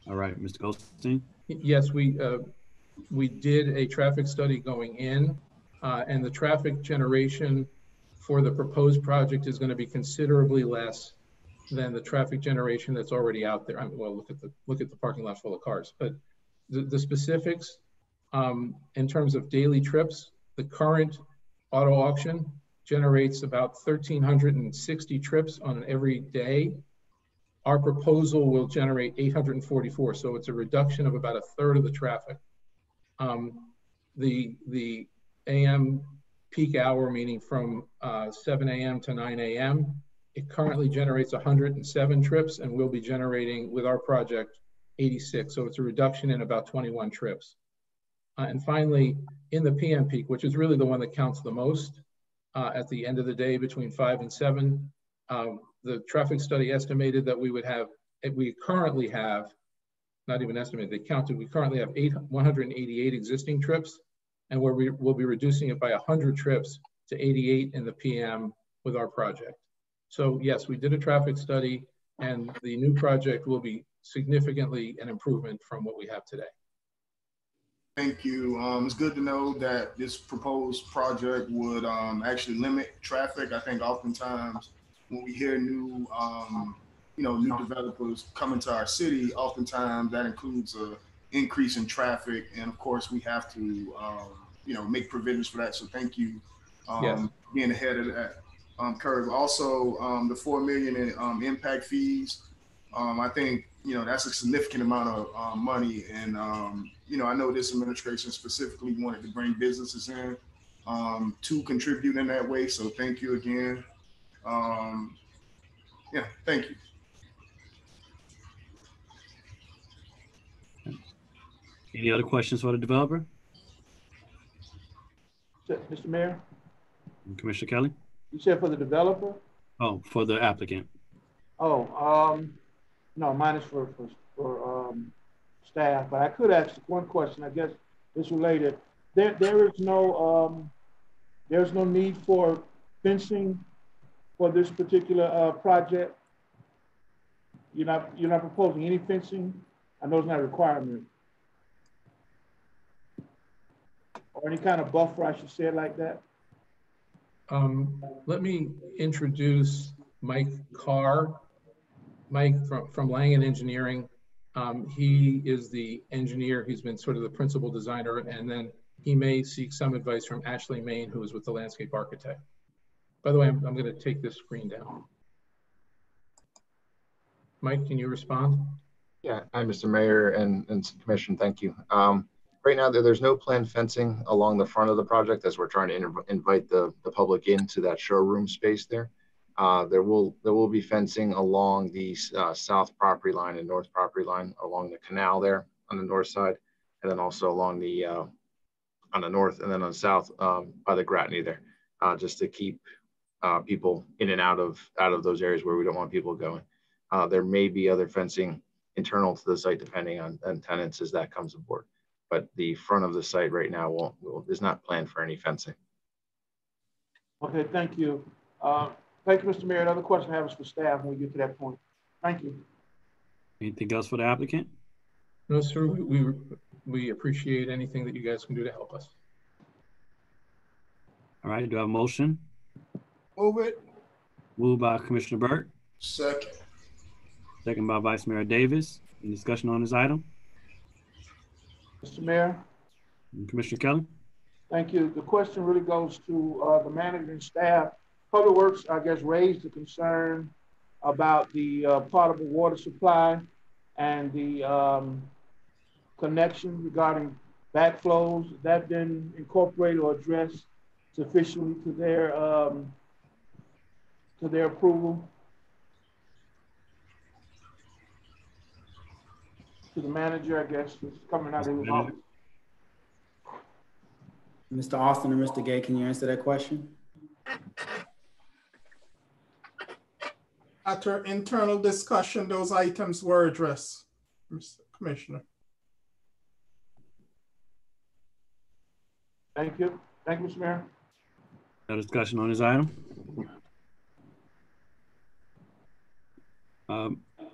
All right, Mr. Goldstein? Yes, we did a traffic study going in, and the traffic generation for the proposed project is going to be considerably less than the traffic generation that's already out there. Well, look at the parking lot full of cars. But the specifics in terms of daily trips, the current auto auction generates about 1,360 trips on every day. Our proposal will generate 844, so it's a reduction of about a third of the traffic. The AM peak hour, meaning from 7 a.m. to 9 a.m., it currently generates 107 trips, and we'll be generating, with our project, 86. So it's a reduction in about 21 trips. And finally, in the PM peak, which is really the one that counts the most, at the end of the day between 5 and 7, the traffic study estimated that we currently have, not even estimated, they counted, we currently have 188 existing trips, and we'll be reducing it by 100 trips to 88 in the PM with our project. So yes, we did a traffic study, and the new project will be significantly an improvement from what we have today. Thank you. It's good to know that this proposed project would actually limit traffic. I think oftentimes when we hear new developers coming to our city, oftentimes that includes a increase in traffic, and of course we have to make provisions for that. So thank you yes. being ahead of that curve. Also, the $4 million in impact fees. I think that's a significant amount of money, and I know this administration specifically wanted to bring businesses in to contribute in that way. So thank you again. Yeah, thank you. Any other questions for the developer? Mr. Mayor? Commissioner Kelly? You said for the developer? Oh, for the applicant. Oh, no, mine is for staff, but I could ask one question. I guess it's related. There's no need for fencing for this particular project? You're not proposing any fencing? I know it's not a requirement. Or any kind of buffer, I should say it like that? Let me introduce Mike Carr. Mike from Langen Engineering. He is the engineer. He's been sort of the principal designer, and then he may seek some advice from Ashley Main, who is with the landscape architect. By the way, I'm going to take this screen down. Mike, can you respond? Yeah, hi, Mr. Mayor and Commission, thank you. Right now, there's no planned fencing along the front of the project as we're trying to invite the public into that showroom space there. There will be fencing along the south property line and north property line along the canal there on the north side, and then also along the on the north and then on the south by the Gratney there, just to keep people in and out of those areas where we don't want people going. There may be other fencing internal to the site depending on tenants as that comes aboard, but the front of the site right now is not planned for any fencing. Okay, thank you. Thank you, Mr. Mayor. Another question I have is for staff when we get to that point. Thank you. Anything else for the applicant? No, sir. We appreciate anything that you guys can do to help us. All right, do I have a motion? Move it. Moved by Commissioner Burke. Second. Second by Vice Mayor Davis. Any discussion on this item? Mr. Mayor. And Commissioner Kelly. Thank you. The question really goes to the manager and staff. Public Works, I guess, raised the concern about the potable water supply and the connection regarding backflows. Has that been incorporated or addressed sufficiently to their approval? To the manager, I guess, is coming out of his office. Mr. Austin or Mr. Gay, can you answer that question? After internal discussion, those items were addressed, Mr. Commissioner. Thank you. Thank you, Mr. Mayor. No discussion on this item.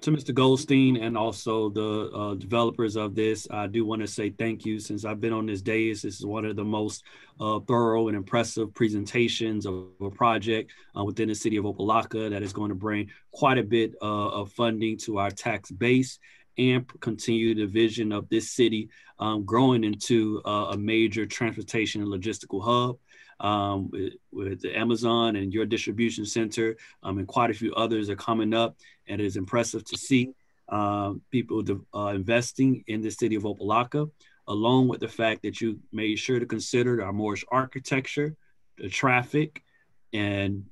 To Mr. Goldstein and also the developers of this, I do want to say thank you. Since I've been on this dais, this is one of the most thorough and impressive presentations of a project within the city of Opa-Locka that is going to bring quite a bit of funding to our tax base and continue the vision of this city growing into a major transportation and logistical hub. With the Amazon and your distribution center and quite a few others are coming up, and it is impressive to see people investing in the city of Opa-Locka, along with the fact that you made sure to consider our Moorish architecture, the traffic, and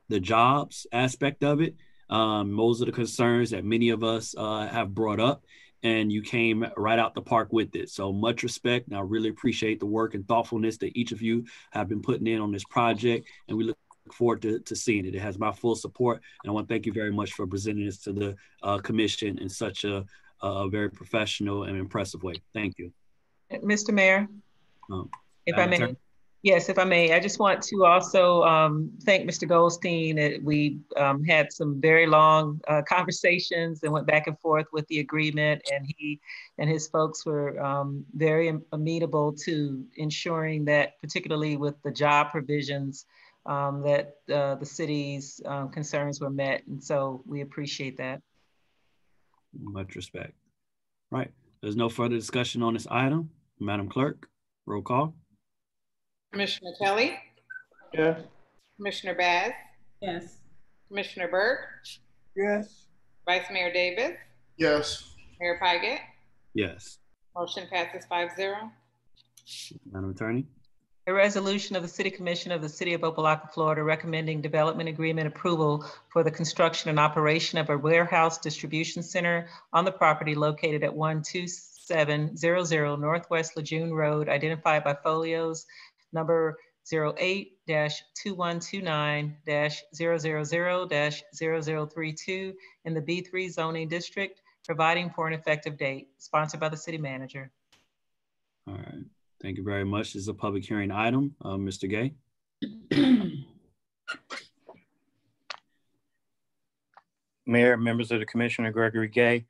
the jobs aspect of it. Those are the concerns that many of us have brought up, and you came right out the park with it. So much respect. And I really appreciate the work and thoughtfulness that each of you have been putting in on this project. And we look forward to seeing it. It has my full support. And I want to thank you very much for presenting this to the commission in such a very professional and impressive way. Thank you. Mr. Mayor, if I may. Yes, if I may, I just want to also thank Mr. Goldstein. We had some very long conversations and went back and forth with the agreement, and he and his folks were very amenable to ensuring that, particularly with the job provisions, that the city's concerns were met. And so we appreciate that. Much respect. Right. There's no further discussion on this item. Madam Clerk, roll call. Commissioner Kelly? Yes. Commissioner Baz? Yes. Commissioner Burke? Yes. Vice Mayor Davis? Yes. Mayor Pygott? Yes. Motion passes 5-0. Madam Attorney. A resolution of the City Commission of the City of Opa-Locka, Florida, recommending development agreement approval for the construction and operation of a warehouse distribution center on the property located at 12700 Northwest Lejeune Road, identified by folios number 08-2129-000-0032 in the B3 zoning district, providing for an effective date, sponsored by the city manager. All right. Thank you very much. This is a public hearing item. Mr. Gay. Mayor, members of the Commissioner, Gregory Gay.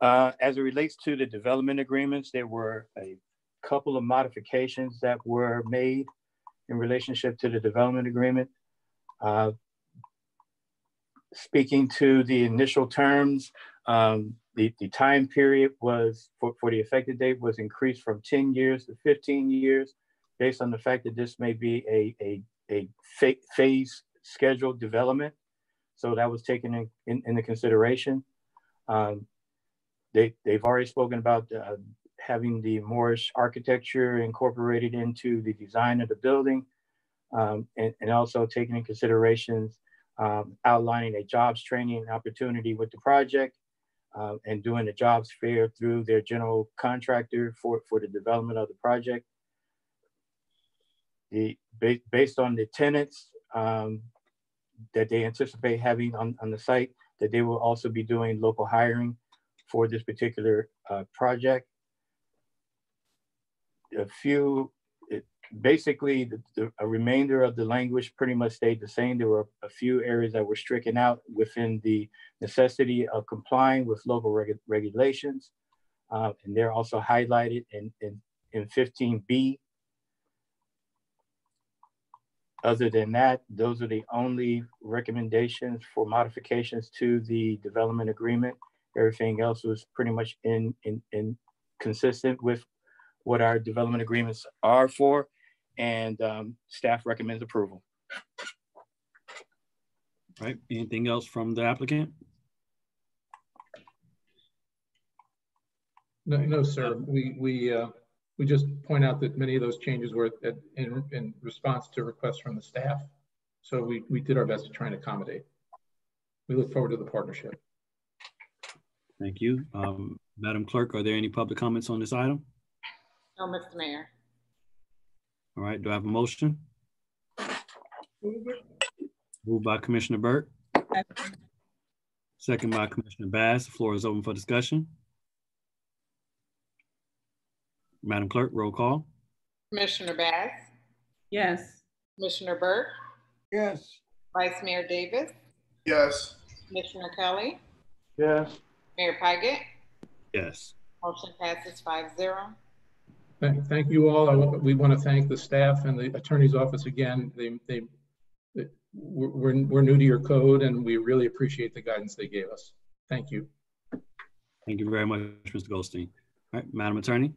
As it relates to the development agreements, there were a couple of modifications that were made in relationship to the development agreement. Speaking to the initial terms, the time period was for the effective date was increased from 10 years to 15 years, based on the fact that this may be a phase scheduled development. So that was taken into consideration. They've already spoken about having the Moorish architecture incorporated into the design of the building, and also taking in considerations outlining a jobs training opportunity with the project, and doing a jobs fair through their general contractor for the development of the project. Based on the tenants that they anticipate having on the site, that they will also be doing local hiring for this particular project. Basically, a remainder of the language pretty much stayed the same. There were a few areas that were stricken out within the necessity of complying with local regulations. And they're also highlighted in 15B. Other than that, those are the only recommendations for modifications to the development agreement. Everything else was pretty much in consistent with what our development agreements are for, and staff recommends approval. All right, anything else from the applicant? No, sir. We just point out that many of those changes were in response to requests from the staff. So we did our best to try and accommodate. We look forward to the partnership. Thank you. Madam Clerk, are there any public comments on this item? No, Mr. Mayor. All right, do I have a motion? Moved by Commissioner Burt. Second by Commissioner Bass. The floor is open for discussion. Madam Clerk, roll call. Commissioner Bass? Yes. Commissioner Burt? Yes. Vice Mayor Davis? Yes. Commissioner Kelly? Yes. Mayor Paget? Yes. Motion passes 5-0. Thank you all. We want to thank the staff and the attorney's office again. We're new to your code, and we really appreciate the guidance they gave us. Thank you. Thank you very much, Mr. Goldstein. All right, Madam Attorney.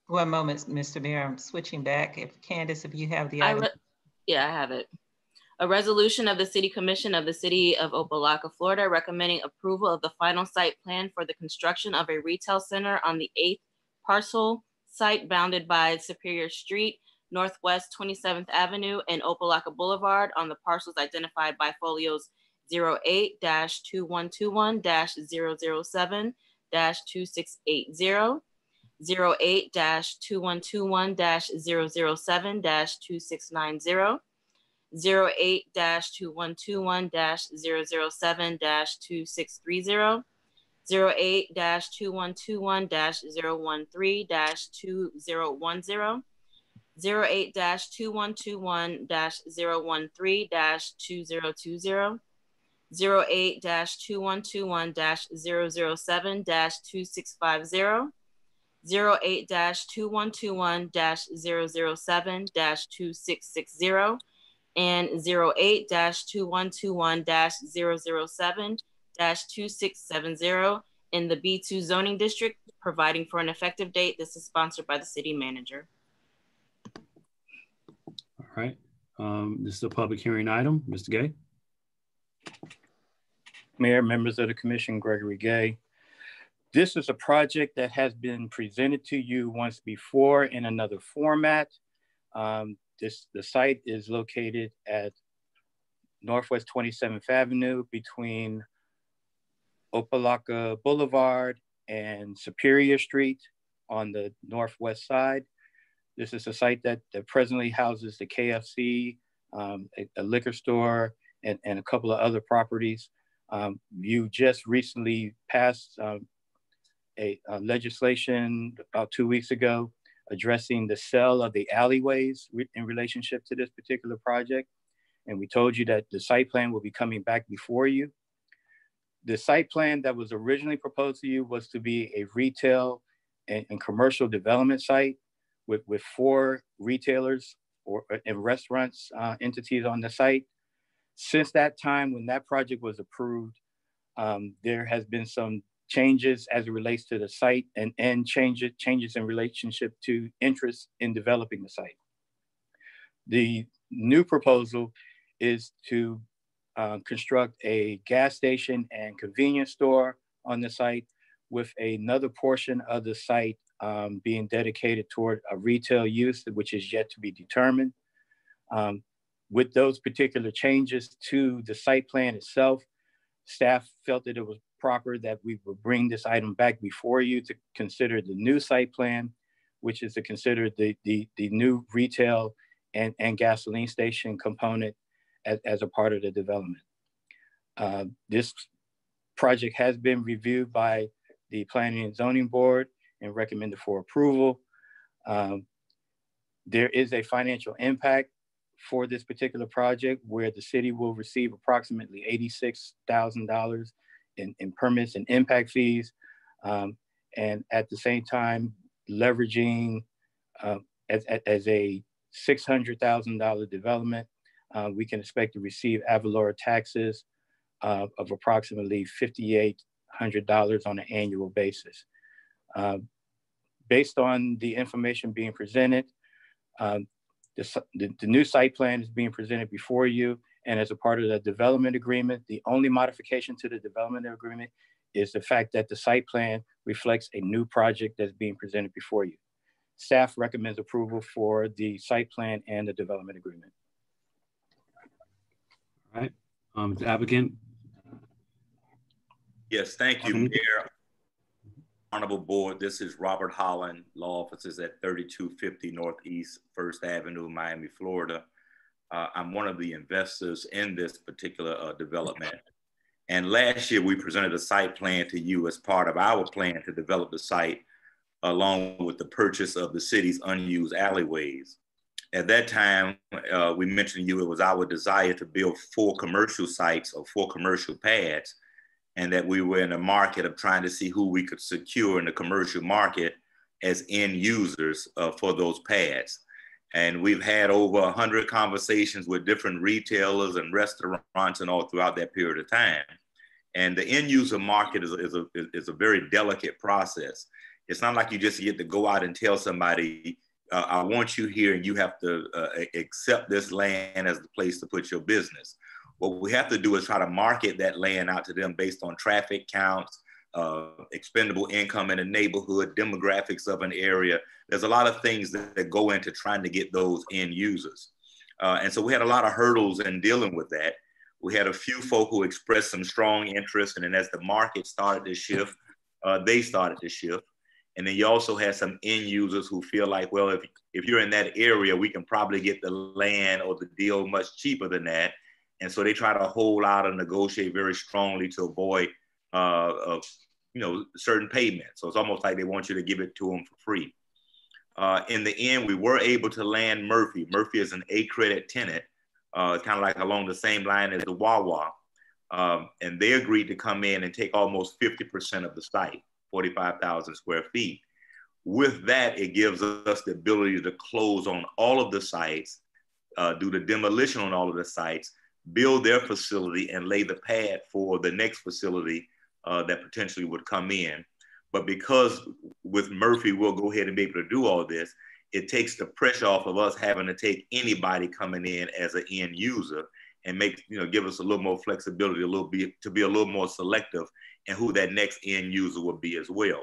One moment, Mr. Mayor, I'm switching back. If Candace, if you have the item. Yeah, I have it. A resolution of the City Commission of the City of Opa-Locka, Florida, recommending approval of the final site plan for the construction of a retail center on the 8th Parcel site bounded by Superior Street, Northwest 27th Avenue and Opa-Locka Boulevard on the parcels identified by folios 08-2121-007-2680, 08-2121-007-2690, 08-2121-007-2630, 08-2121-013-2010, 08-2121-013-2020, 08-2121-007-2650, 08-2121-007-2660, and 08-2121-007-2670 in the B2 zoning district, providing for an effective date. This is sponsored by the city manager. All right, this is a public hearing item. Mr. Gay. Mayor, members of the commission, Gregory Gay. This is a project that has been presented to you once before in another format. The site is located at Northwest 27th Avenue between Opa-Locka Boulevard and Superior Street on the northwest side. This is a site that presently houses the KFC, a liquor store, and a couple of other properties. You just recently passed legislation about 2 weeks ago addressing the sale of the alleyways in relationship to this particular project. And we told you that the site plan will be coming back before you. The site plan that was originally proposed to you was to be a retail and commercial development site with 4 retailers and restaurants entities on the site. Since that time, when that project was approved, there has been some changes as it relates to the site and changes in relationship to interest in developing the site. The new proposal is to construct a gas station and convenience store on the site, with another portion of the site being dedicated toward a retail use, which is yet to be determined. With those particular changes to the site plan itself, staff felt that it was proper that we would bring this item back before you to consider the new site plan, which is to consider the new retail and gasoline station component as a part of the development. This project has been reviewed by the Planning and Zoning Board and recommended for approval. There is a financial impact for this particular project where the city will receive approximately $86,000 in permits and impact fees. And at the same time, leveraging as a $600,000 development, we can expect to receive ad valorem taxes of approximately $5,800 on an annual basis. Based on the information being presented, the new site plan is being presented before you, and as a part of the development agreement, the only modification to the development agreement is the fact that the site plan reflects a new project that's being presented before you. Staff recommends approval for the site plan and the development agreement. All right, the applicant. Yes, thank you, Mayor. Honorable Board, this is Robert Holland, law offices at 3250 Northeast 1st Avenue, Miami, Florida. I'm one of the investors in this particular development. And last year we presented a site plan to you as part of our plan to develop the site, along with the purchase of the city's unused alleyways. At that time, we mentioned to you it was our desire to build 4 commercial sites or 4 commercial pads, and that we were in a market of trying to see who we could secure in the commercial market as end users for those pads. And we've had over 100 conversations with different retailers and restaurants and all throughout that period of time. And the end user market is a very delicate process. It's not like you just get to go out and tell somebody, I want you here and you have to accept this land as the place to put your business. What we have to do is try to market that land out to them based on traffic counts, expendable income in a neighborhood, demographics of an area. There's a lot of things that go into trying to get those end users. And so we had a lot of hurdles in dealing with that. We had a few folk who expressed some strong interest, and then as the market started to shift, they started to shift. And then you also had some end users who feel like, well, if you're in that area, we can probably get the land or the deal much cheaper than that. And so they try to hold out and negotiate very strongly to avoid, certain payments. So it's almost like they want you to give it to them for free. In the end, we were able to land Murphy. Murphy is an A-credit tenant, kind of like along the same line as the Wawa. And they agreed to come in and take almost 50% of the site, 45,000 square feet. With that, it gives us the ability to close on all of the sites, do the demolition on all of the sites, build their facility and lay the pad for the next facility that potentially would come in. But because with Murphy, we'll go ahead and be able to do all this, it takes the pressure off of us having to take anybody coming in as an end user and give us a little more flexibility, to be a little more selective in who that next end user will be as well.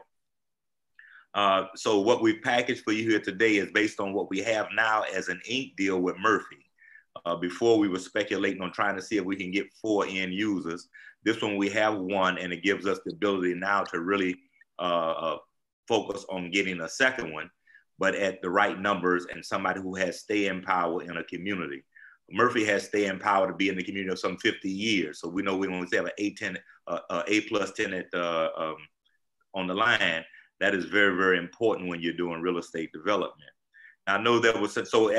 So what we've packaged for you here today is based on what we have now as an ink deal with Murphy. Before we were speculating on trying to see if we can get 4 end users. This one we have 1, and it gives us the ability now to really focus on getting a second one, but at the right numbers and somebody who has staying power in a community. Murphy has staying power to be in the community of some 50 years. So we know we only have an A plus tenant on the line. That is very, very important when you're doing real estate development. I know that was, so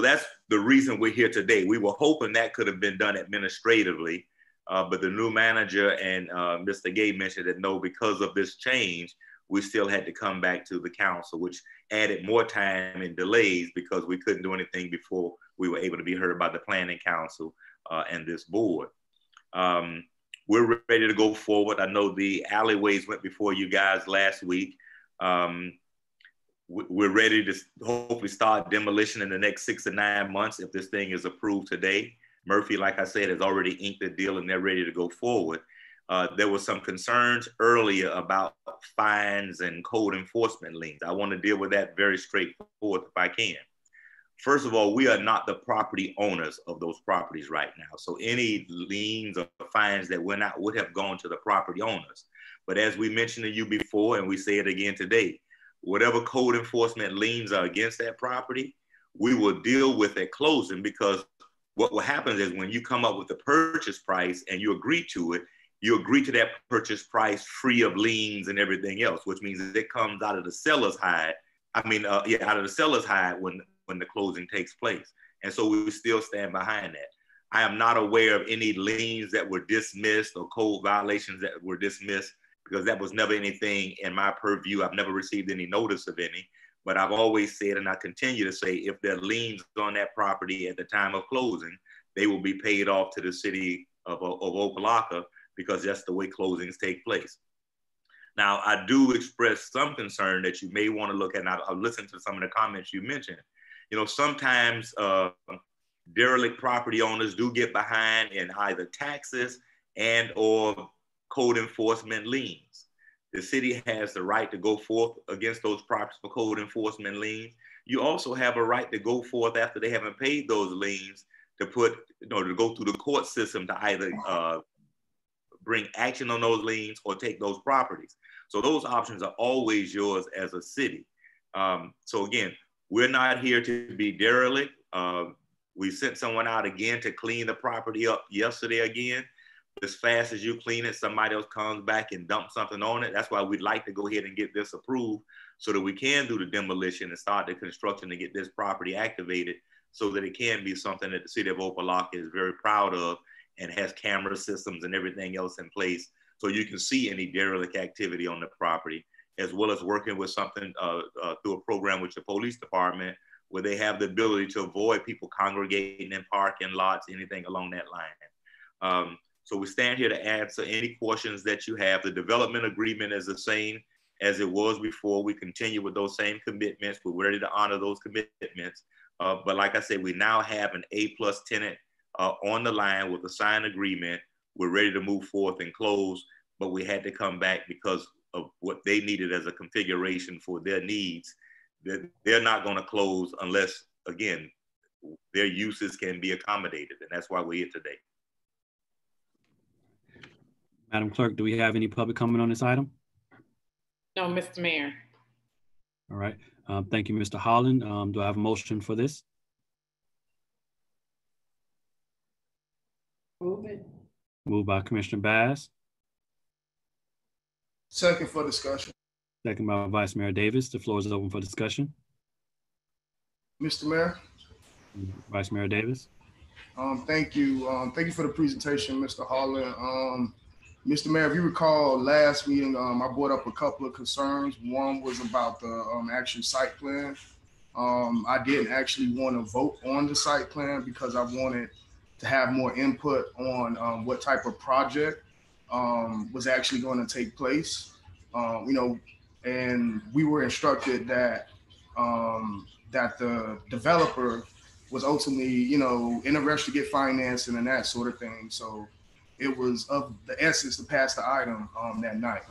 that's the reason we're here today. We were hoping that could have been done administratively, but the new manager and Mr. Gay mentioned that no, because of this change, we still had to come back to the council, which added more time and delays because we couldn't do anything before we were able to be heard by the planning council and this board. We're ready to go forward. I know the alleyways went before you guys last week. We're ready to hopefully start demolition in the next 6 to 9 months if this thing is approved today. Murphy, like I said, has already inked the deal and they're ready to go forward. There were some concerns earlier about fines and code enforcement liens. I want to deal with that very straightforward if I can. First of all, we are not the property owners of those properties right now. So any liens or fines that went out would have gone to the property owners. But as we mentioned to you before, and we say it again today, whatever code enforcement liens are against that property, we will deal with at closing, because what will happen is when you come up with the purchase price and you agree to it, you agree to that purchase price free of liens and everything else, which means that it comes out of the seller's hide. Out of the seller's hide when the closing takes place. And so we still stand behind that. I am not aware of any liens that were dismissed or code violations that were dismissed, because that was never anything in my purview. I've never received any notice of any, but I've always said, and I continue to say, if there are liens on that property at the time of closing, they will be paid off to the city of Opa-Locka, because that's the way closings take place. Now, I do express some concern that you may want to look at, and I've listened to some of the comments you mentioned. You know, sometimes derelict property owners do get behind in either taxes and or code enforcement liens. The city has the right to go forth against those properties for code enforcement liens. You also have a right to go forth after they haven't paid those liens to to go through the court system to either bring action on those liens or take those properties. So those options are always yours as a city. So again, we're not here to be derelict. We sent someone out again to clean the property up yesterday again. As fast as you clean it, somebody else comes back and dumps something on it. That's why we'd like to go ahead and get this approved so that we can do the demolition and start the construction to get this property activated so that it can be something that the city of Opa-Locka is very proud of and has camera systems and everything else in place so you can see any derelict activity on the property, as well as working with something through a program with your police department where they have the ability to avoid people congregating in parking lots, anything along that line. So we stand here to answer any questions that you have. The development agreement is the same as it was before. We continue with those same commitments. We're ready to honor those commitments. But like I said, we now have an A+ tenant on the line with a signed agreement. We're ready to move forth and close, but we had to come back because of what they needed as a configuration for their needs. They're not going to close unless, again, their uses can be accommodated. And that's why we're here today. Madam Clerk, do we have any public comment on this item? No, Mr. Mayor. All right. Thank you, Mr. Holland. Do I have a motion for this? Move it. Moved by Commissioner Bass. Second for discussion. Second by Vice Mayor Davis. The floor is open for discussion. Mr. Mayor. Vice Mayor Davis. Thank you. Thank you for the presentation, Mr. Holland. Mr. Mayor, if you recall last meeting, I brought up a couple of concerns. One was about the actual site plan. I didn't actually want to vote on the site plan because I wanted to have more input on what type of project was actually going to take place. And we were instructed that that the developer was ultimately, in a rush to get financing and that sort of thing. So it was of the essence to pass the item that night.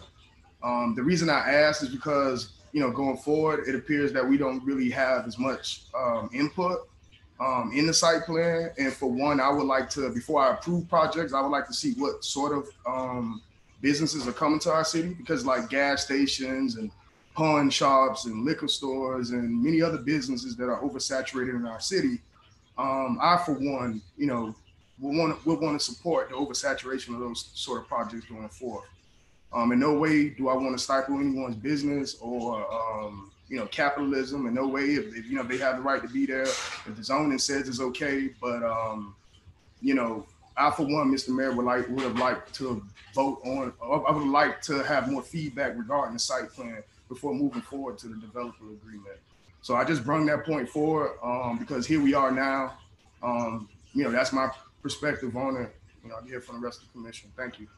The reason I asked is because, going forward, it appears that we don't really have as much input in the site plan. And for one, I would like to, before I approve projects, I would like to see what sort of businesses are coming to our city, because like gas stations and pawn shops and liquor stores and many other businesses that are oversaturated in our city, I, for one, we'll want to support the oversaturation of those sort of projects going forward. In no way do I want to stifle anyone's business or, capitalism. In no way, if they have the right to be there, if the zoning says it's okay. But, I, for one, Mr. Mayor, would have liked to vote on, I would like to have more feedback regarding the site plan before moving forward to the developer agreement. So I just brought that point forward because here we are now. That's my perspective on it. I'll hear from the rest of the commission. Thank you.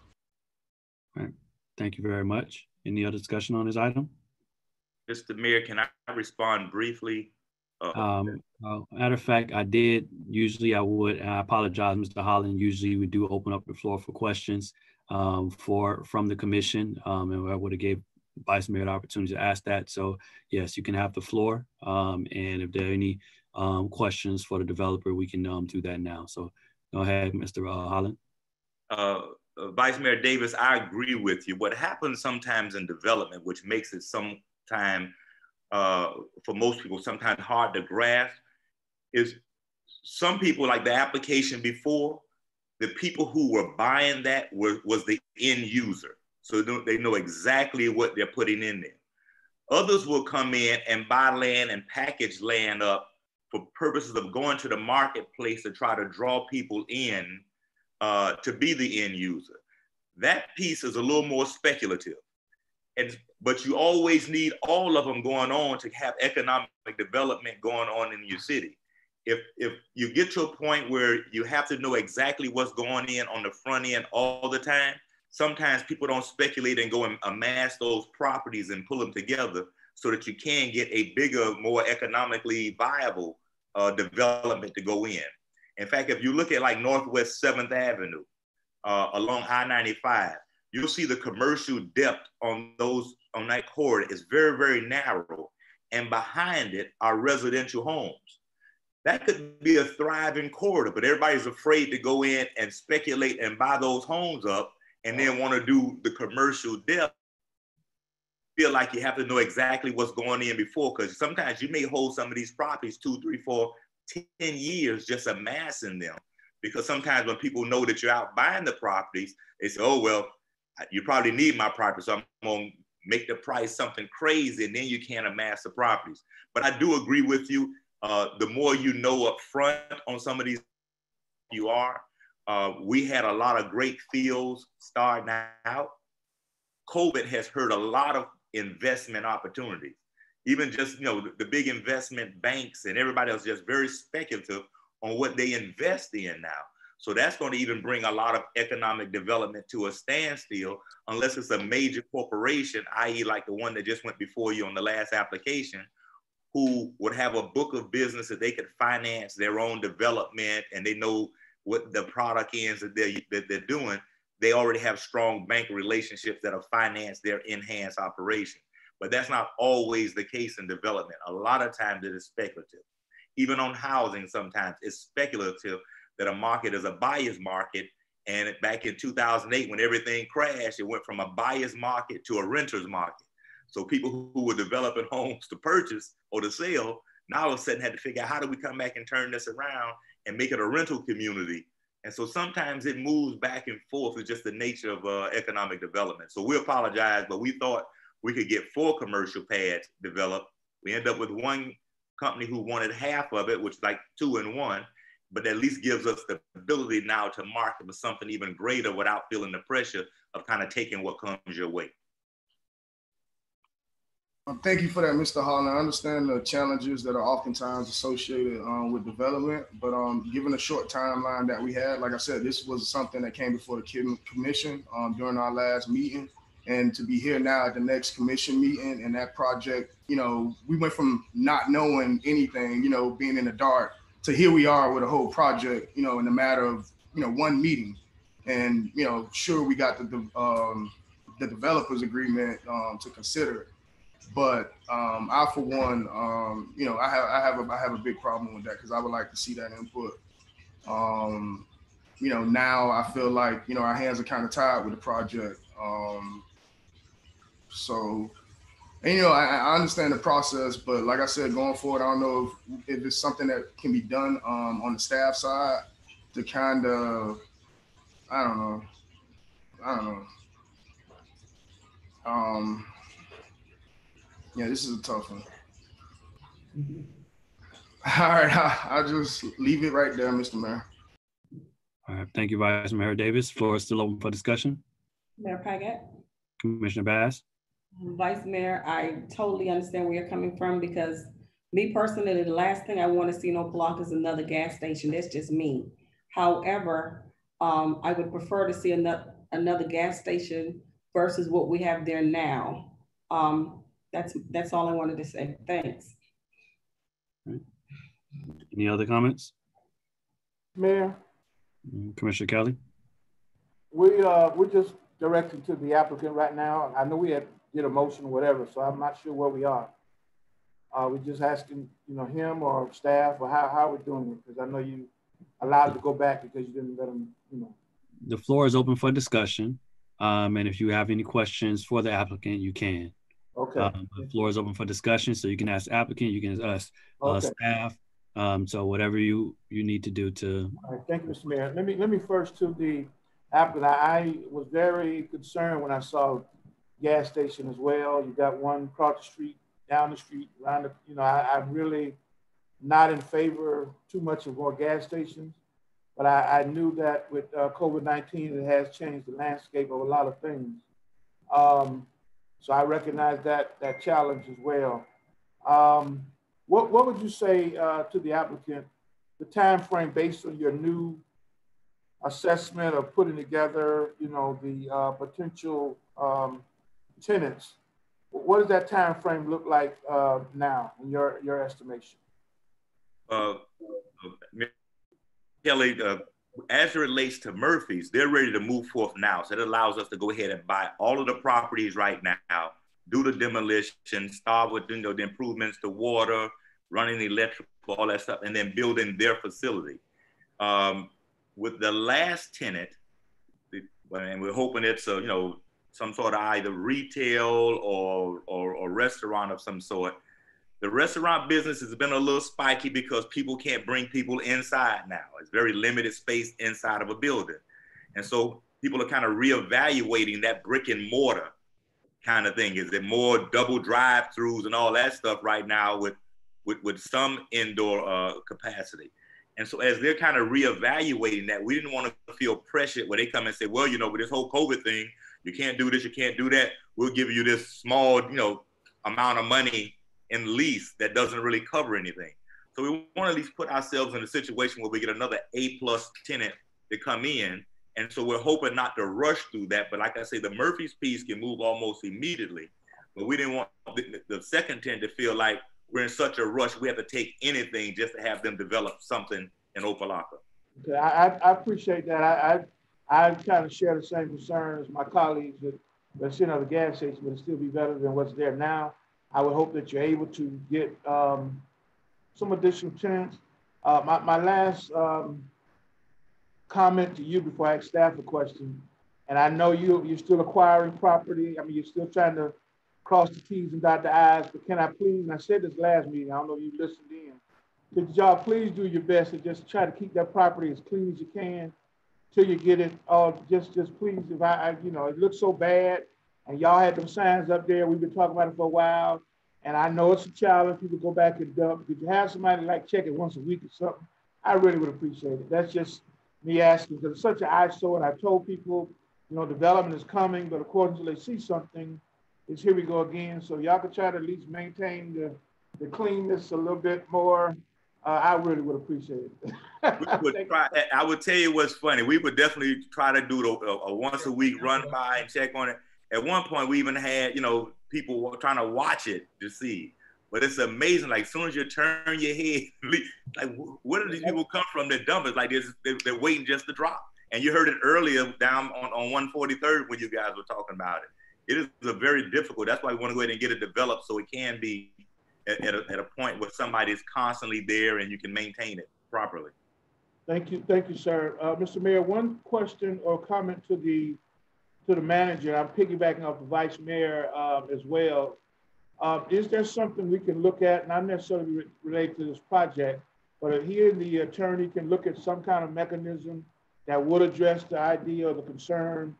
All right. Thank you very much. Any other discussion on this item? Mr. Mayor, can I respond briefly? Matter of fact, I did. Usually I would, and I apologize, Mr. Holland. Usually we do open up the floor for questions from the commission, and I would have gave Vice Mayor the opportunity to ask that. So yes, you can have the floor. And if there are any questions for the developer, we can do that now. So go ahead, Mr. Holland. Vice Mayor Davis, I agree with you. What happens sometimes in development, which makes it sometimes for most people sometimes hard to grasp, is some people, like the application before, the people who were buying that was the end user. So they know exactly what they're putting in there. Others will come in and buy land and package land up for purposes of going to the marketplace to try to draw people in to be the end user. That piece is a little more speculative. But you always need all of them going on to have economic development going on in your city. If you get to a point where you have to know exactly what's going on the front end all the time, sometimes people don't speculate and go and amass those properties and pull them together so that you can get a bigger, more economically viable development to go in. In fact, if you look at like Northwest 7th Avenue along I-95, you'll see the commercial depth on that corridor is very, very narrow. And behind it are residential homes. That could be a thriving corridor, but everybody's afraid to go in and speculate and buy those homes up and then want to do the commercial depth. Feel like you have to know exactly what's going in before, because sometimes you may hold some of these properties 2, 3, 4, 10 years just amassing them. Because sometimes when people know that you're out buying the properties, they say, oh, well, you probably need my property, so I'm going to make the price something crazy, and then you can't amass the properties. But I do agree with you. The more you know up front on some of these, you are. We had a lot of great fields starting out. COVID has hurt a lot of investment opportunities. Even just, the big investment banks and everybody else just very speculative on what they invest in now. So that's going to even bring a lot of economic development to a standstill unless it's a major corporation, i.e. like the one that just went before you on the last application, who would have a book of business that they could finance their own development and they know what the product is that they're doing. They already have strong bank relationships that'll finance their enhanced operation. But that's not always the case in development. A lot of times it is speculative. Even on housing, sometimes it's speculative that a market is a buyer's market. And back in 2008, when everything crashed, it went from a buyer's market to a renter's market. So people who were developing homes to purchase or to sell, now all of a sudden had to figure out how do we come back and turn this around and make it a rental community. And so sometimes it moves back and forth. It's just the nature of economic development. So we apologize, but we thought we could get 4 commercial pads developed. We end up with one company who wanted half of it, which is like 2 in 1, but at least gives us the ability now to market with something even greater without feeling the pressure of kind of taking what comes your way. Thank you for that, Mr. Holland. I understand the challenges that are oftentimes associated with development, but given the short timeline that we had, like I said, this was something that came before the commission during our last meeting. And to be here now at the next commission meeting and that project, we went from not knowing anything, being in the dark, to here we are with a whole project, in a matter of, 1 meeting. And, sure, we got the developers agreement to consider. But I, for one, I have a big problem with that because I would like to see that input. Now I feel like, our hands are kind of tied with the project. And, I understand the process, but like I said, going forward, I don't know if it's something that can be done on the staff side to kind of, I don't know. Yeah, this is a tough one. All right, I'll just leave it right there, Mr. Mayor. All right, thank you, Vice Mayor Davis. Floor is still open for discussion. Mayor Paget. Commissioner Bass. Vice Mayor, I totally understand where you're coming from, because me personally, the last thing I want to see in Opa-Locka is another gas station. That's just me. However, I would prefer to see another gas station versus what we have there now. That's all I wanted to say. Thanks. Right. Any other comments? Mayor? Commissioner Kelly? We're just directed to the applicant right now. I know we did a motion or whatever, so I'm not sure where we are. We're just asking, him or staff, or how we're doing it, because I know you allowed to go back because you didn't let them, The floor is open for discussion. And if you have any questions for the applicant, you can. Okay. The floor is open for discussion, so you can ask the applicant, you can ask staff. So whatever you need to do to. All right, thank you, Mr. Mayor. Let me first to the applicant. I was very concerned when I saw gas station as well. You got one across the street, down the street, around the, I'm really not in favor too much of more gas stations, but I knew that with COVID-19, it has changed the landscape of a lot of things. So I recognize that challenge as well. What would you say to the applicant, the time frame based on your new assessment of putting together, the potential tenants? What does that time frame look like now in your estimation? Kelly, as it relates to Murphy's, they're ready to move forth now. So it allows us to go ahead and buy all of the properties right now, do the demolition, start with the improvements to water, running electrical, all that stuff, and then building their facility. With the last tenant, and we're hoping it's some sort of either retail or restaurant of some sort. The restaurant business has been a little spiky because people can't bring people inside now. It's very limited space inside of a building. And so people are kind of reevaluating that brick and mortar kind of thing. Is it more double drive-throughs and all that stuff right now with some indoor capacity? And so as they're kind of reevaluating that, we didn't want to feel pressured where they come and say, well, with this whole COVID thing, you can't do this, you can't do that. We'll give you this small, amount of money in lease that doesn't really cover anything. So we want to at least put ourselves in a situation where we get another A+ tenant to come in. And so we're hoping not to rush through that. But like I say, the Murphy's piece can move almost immediately. But we didn't want the second tenant to feel like we're in such a rush, we have to take anything just to have them develop something in Opa-Locka. Okay, I appreciate that. I kind of share the same concern as my colleagues that sitting at the gas station, but it'll still be better than what's there now. I would hope that you're able to get some additional tenants. My last comment to you before I ask staff a question, and I know you're still acquiring property. I mean, you're still trying to cross the T's and dot the I's, but can I please, and I said this last meeting, I don't know if you listened in, could y'all please do your best to just try to keep that property as clean as you can till you get it all, just please, if it looks so bad, and y'all had them signs up there, we've been talking about it for a while, and I know it's a challenge, people go back and dump. Could you have somebody check it once a week or something? I really would appreciate it. That's just me asking, because it's such an eyesore, and I told people, development is coming, but of course, until they see something, it's here we go again. So y'all could try to at least maintain the cleanness a little bit more. I really would appreciate it. I would tell you what's funny. We would definitely try to do a once a week run by and check on it. At one point, we even had, people trying to watch it to see. But it's amazing. Like, as soon as you turn your head, like, where do these people come from that dump it? Like, they're waiting just to drop. And you heard it earlier down on 143rd when you guys were talking about it. It is very difficult. That's why we want to go ahead and get it developed so it can be at a point where somebody is constantly there and you can maintain it properly. Thank you, sir. Mr. Mayor, one question or comment to the manager. I'm piggybacking off the vice mayor as well. Is there something we can look at, not necessarily related to this project, but if he and the attorney can look at some kind of mechanism that would address the idea or the concern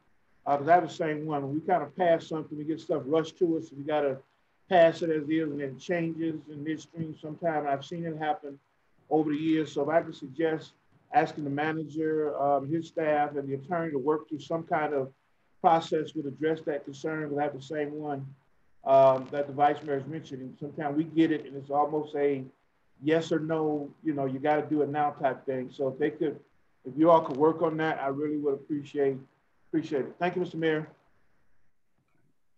because I have the same one. When we kind of pass something, we get stuff rushed to us, we got to pass it as is, and then changes in midstream. Sometimes I've seen it happen over the years. So if I could suggest asking the manager, his staff, and the attorney to work through some kind of process would address that concern, because I have the same one that the vice mayor is mentioning. Sometimes we get it and it's almost a yes or no, you know, you got to do it now type thing. So if they could, if you all could work on that, I really would appreciate it. Thank you, Mr. Mayor.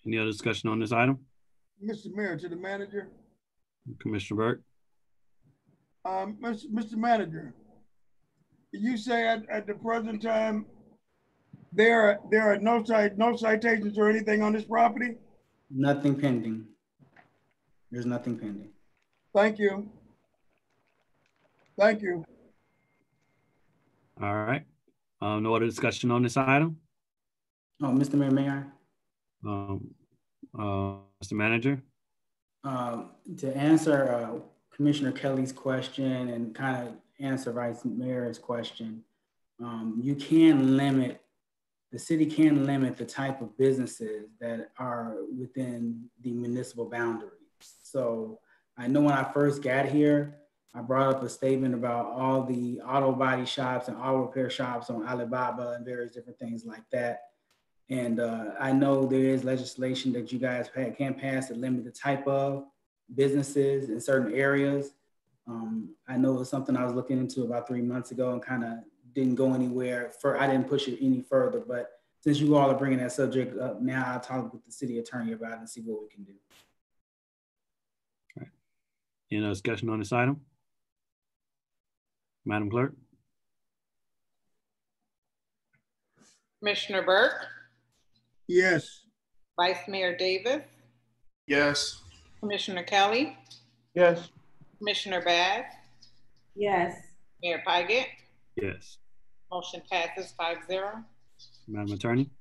Any other discussion on this item? Mr. Mayor, to the manager. Commissioner Burke. Mr. Manager, you say at the present time, there are no citations or anything on this property? Nothing pending. There's nothing pending. Thank you. Thank you. All right. No other discussion on this item? Oh, Mr. Mayor, may I? Mr. Manager? To answer Commissioner Kelly's question and kind of answer Vice Mayor's question, you can limit, the city can limit the type of businesses that are within the municipal boundaries. So I know when I first got here, I brought up a statement about all the auto body shops and auto repair shops on Alibaba and various different things like that. And I know there is legislation that you guys can pass to limit the type of businesses in certain areas. I know it was something I was looking into about 3 months ago and kind of didn't go anywhere. I didn't push it any further, but since you all are bringing that subject up now, I'll talk with the city attorney about it and see what we can do. All right. Any other discussion on this item? Madam Clerk? Commissioner Burke? Yes. Vice Mayor Davis? Yes. Commissioner Kelly? Yes. Commissioner Bass? Yes. Mayor Pygott? Yes. Motion passes 5-0. Madam Attorney?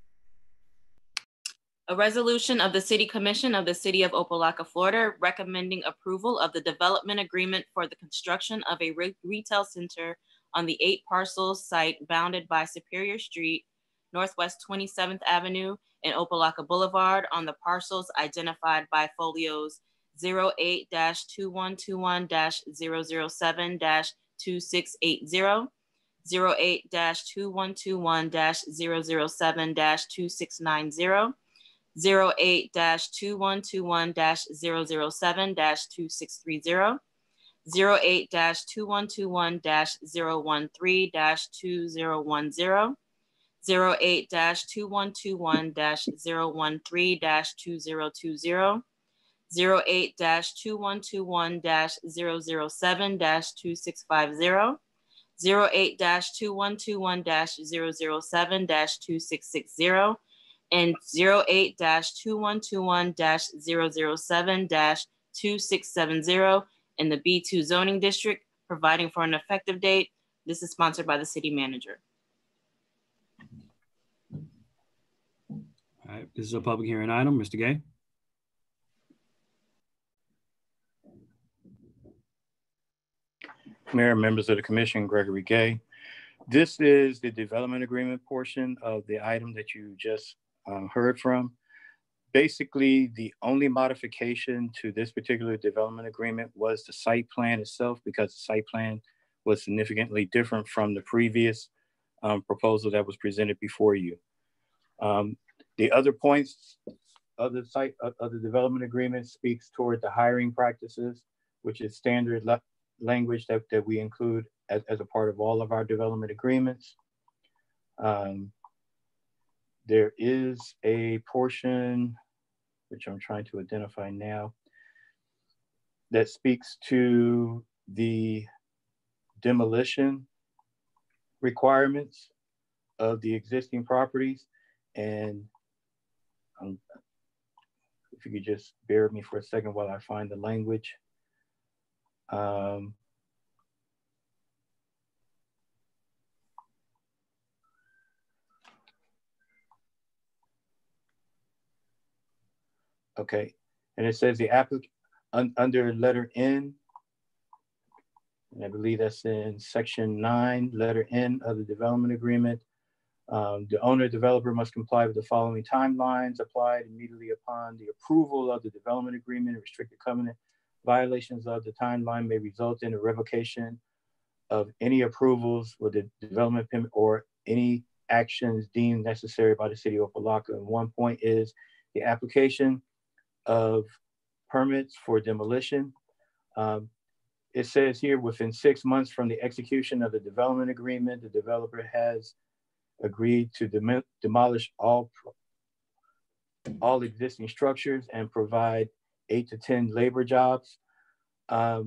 A resolution of the City Commission of the City of Opa-Locka, Florida, recommending approval of the development agreement for the construction of a retail center on the 8 Parcels site bounded by Superior Street, Northwest 27th Avenue and Opa-Locka Boulevard on the parcels identified by folios 08-2121-007-2680, 08-2121-007-2690, 08-2121-007-2630, 08-2121-013-2010, 08-2121-013-2020, 08-2121-007-2650, 08-2121-007-2660, and 08-2121-007-2670 in the B2 zoning district, providing for an effective date. This is sponsored by the city manager. All right, this is a public hearing item. Mr. Gay. Mayor, members of the commission, Gregory Gay. This is the development agreement portion of the item that you just heard from. Basically, the only modification to this particular development agreement was the site plan itself, because the site plan was significantly different from the previous proposal that was presented before you. The other points of the development agreement speaks toward the hiring practices, which is standard language that we include as a part of all of our development agreements. There is a portion, which I'm trying to identify now, that speaks to the demolition requirements of the existing properties. And if you could just bear with me for a second while I find the language. Okay, and it says the applicant under letter N, and I believe that's in section 9, letter N of the development agreement. The owner developer must comply with the following timelines applied immediately upon the approval of the development agreement and restricted covenant. Violations of the timeline may result in a revocation of any approvals with the development permit or any actions deemed necessary by the city of Opa-Locka. And one point is the application of permits for demolition. It says here within 6 months from the execution of the development agreement, the developer has agreed to demolish all existing structures and provide 8 to 10 labor jobs. There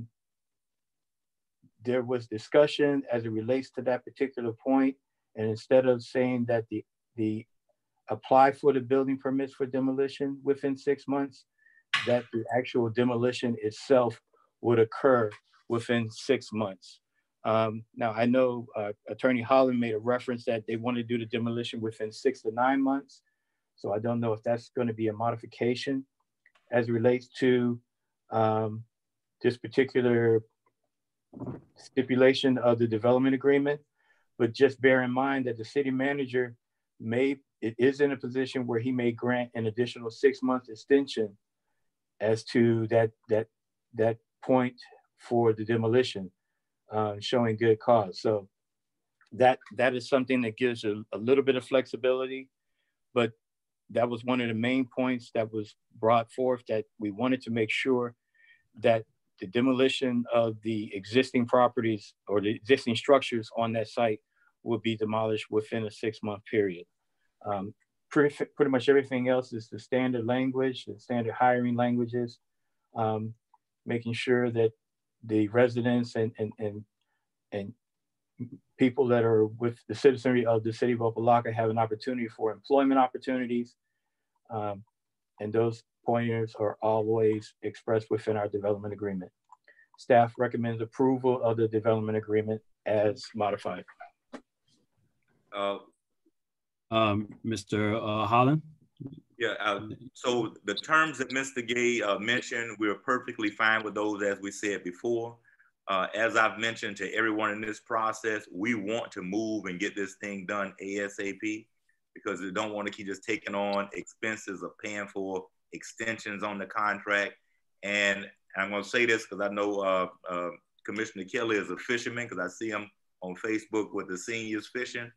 was discussion as it relates to that particular point, and instead of saying that the apply for the building permits for demolition within 6 months, that the actual demolition itself would occur within 6 months. Now I know Attorney Holland made a reference that they want to do the demolition within 6 to 9 months. So I don't know if that's going to be a modification as it relates to this particular stipulation of the development agreement. But just bear in mind that the city manager is in a position where he may grant an additional 6 month extension as to that point for the demolition, showing good cause. So that is something that gives a little bit of flexibility, but that was one of the main points that was brought forth, that we wanted to make sure that the demolition of the existing properties or the existing structures on that site will be demolished within a 6 month period. Pretty much everything else is the standard language, the standard hiring languages, making sure that the residents and people that are with the citizenry of the city of Opa-Locka have an opportunity for employment opportunities. And those pointers are always expressed within our development agreement. Staff recommends approval of the development agreement as modified. Mr. Holland? Yeah, so the terms that Mr. Gay mentioned, we're perfectly fine with those, as we said before. As I've mentioned to everyone in this process, we want to move and get this thing done ASAP, because we don't want to keep just taking on expenses of paying for extensions on the contract. And I'm going to say this because I know Commissioner Kelly is a fisherman, because I see him on Facebook with the seniors fishing.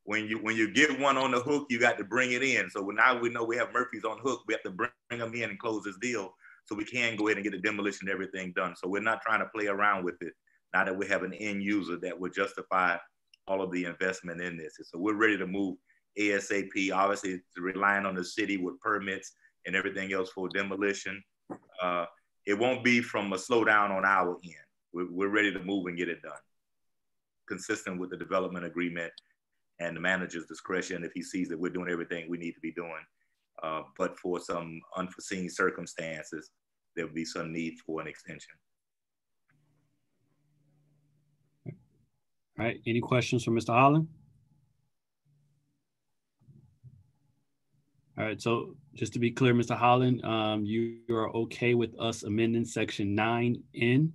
When you get one on the hook, you got to bring it in. So now we know we have Murphy's on hook. We have to bring them in and close this deal so we can go ahead and get the demolition and everything done. So we're not trying to play around with it now that we have an end user that would justify all of the investment in this. So we're ready to move ASAP. Obviously, it's relying on the city with permits and everything else for demolition. It won't be from a slowdown on our end. We're ready to move and get it done, consistent with the development agreement and the manager's discretion if he sees that we're doing everything we need to be doing. But for some unforeseen circumstances, there'll be some need for an extension. All right, any questions for Mr. Holland? All right, so just to be clear, Mr. Holland, you are okay with us amending section 9N,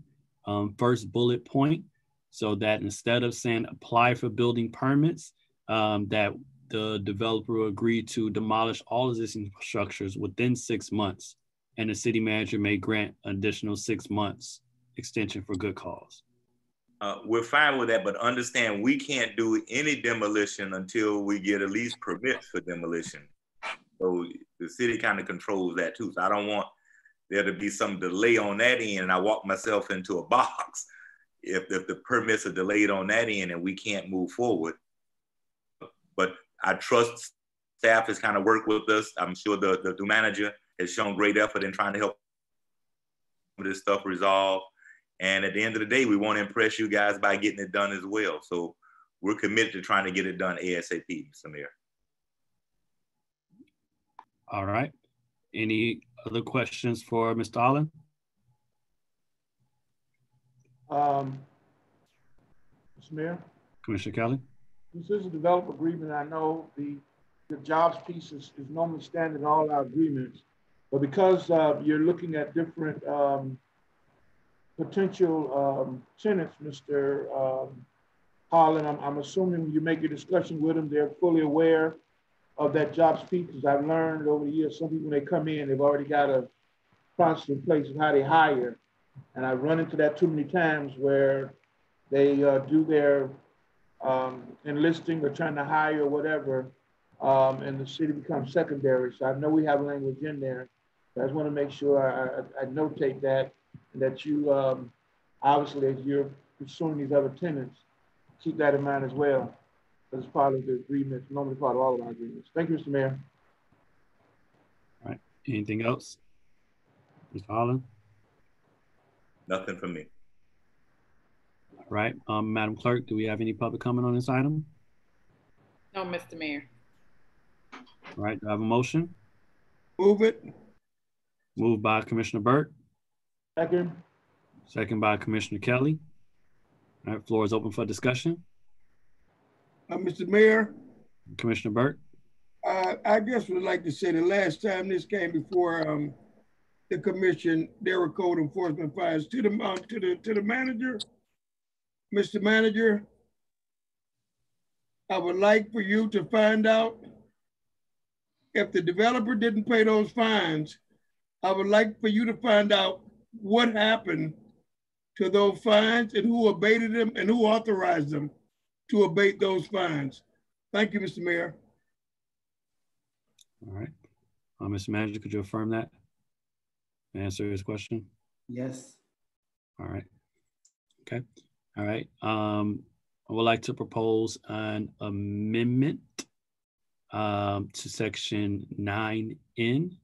first bullet point, so that instead of saying apply for building permits, that the developer will agree to demolish all existing structures within 6 months, and the city manager may grant additional 6 months extension for good cause. We're fine with that, but understand we can't do any demolition until we get at least permits for demolition. So the city kind of controls that too. So I don't want there to be some delay on that end and I walk myself into a box if the permits are delayed on that end and we can't move forward. But I trust staff has kind of worked with us. I'm sure the manager has shown great effort in trying to help this stuff resolve. And at the end of the day, we want to impress you guys by getting it done as well. So we're committed to trying to get it done ASAP, Mr. Mayor. All right. Any other questions for Mr. Holland? Mr. Mayor? Commissioner Kelly? This is a developer agreement. I know the jobs piece is normally standard in all our agreements, but because you're looking at different potential tenants, Mr. Holland, I'm assuming when you make your discussion with them, they're fully aware of that job speak, because I've learned over the years, some people, when they come in, they've already got a process in place of how they hire. And I've run into that too many times where they do their enlisting or trying to hire or whatever, and the city becomes secondary. So I know we have language in there. I just want to make sure I notate that, and that you, obviously, as you're pursuing these other tenants, keep that in mind as well. As part of the agreement, normally part of all of our agreements. Thank you, Mr. Mayor. All right. Anything else? Mr. Holland? Nothing from me. All right. Madam Clerk, do we have any public comment on this item? No, Mr. Mayor. All right. Do I have a motion? Move it. Moved by Commissioner Burke. Second. Second by Commissioner Kelly. All right. Floor is open for discussion. Mr. Mayor. Commissioner Burke. I just would like to say the last time this came before the commission, there were code enforcement fines to the manager. Mr. Manager, I would like for you to find out if the developer didn't pay those fines. I would like for you to find out what happened to those fines and who abated them and who authorized them to abate those fines. Thank you, Mr. Mayor. All right. Mr. Manager, could you affirm that? Answer his question? Yes. All right. Okay. All right. I would like to propose an amendment to section 9N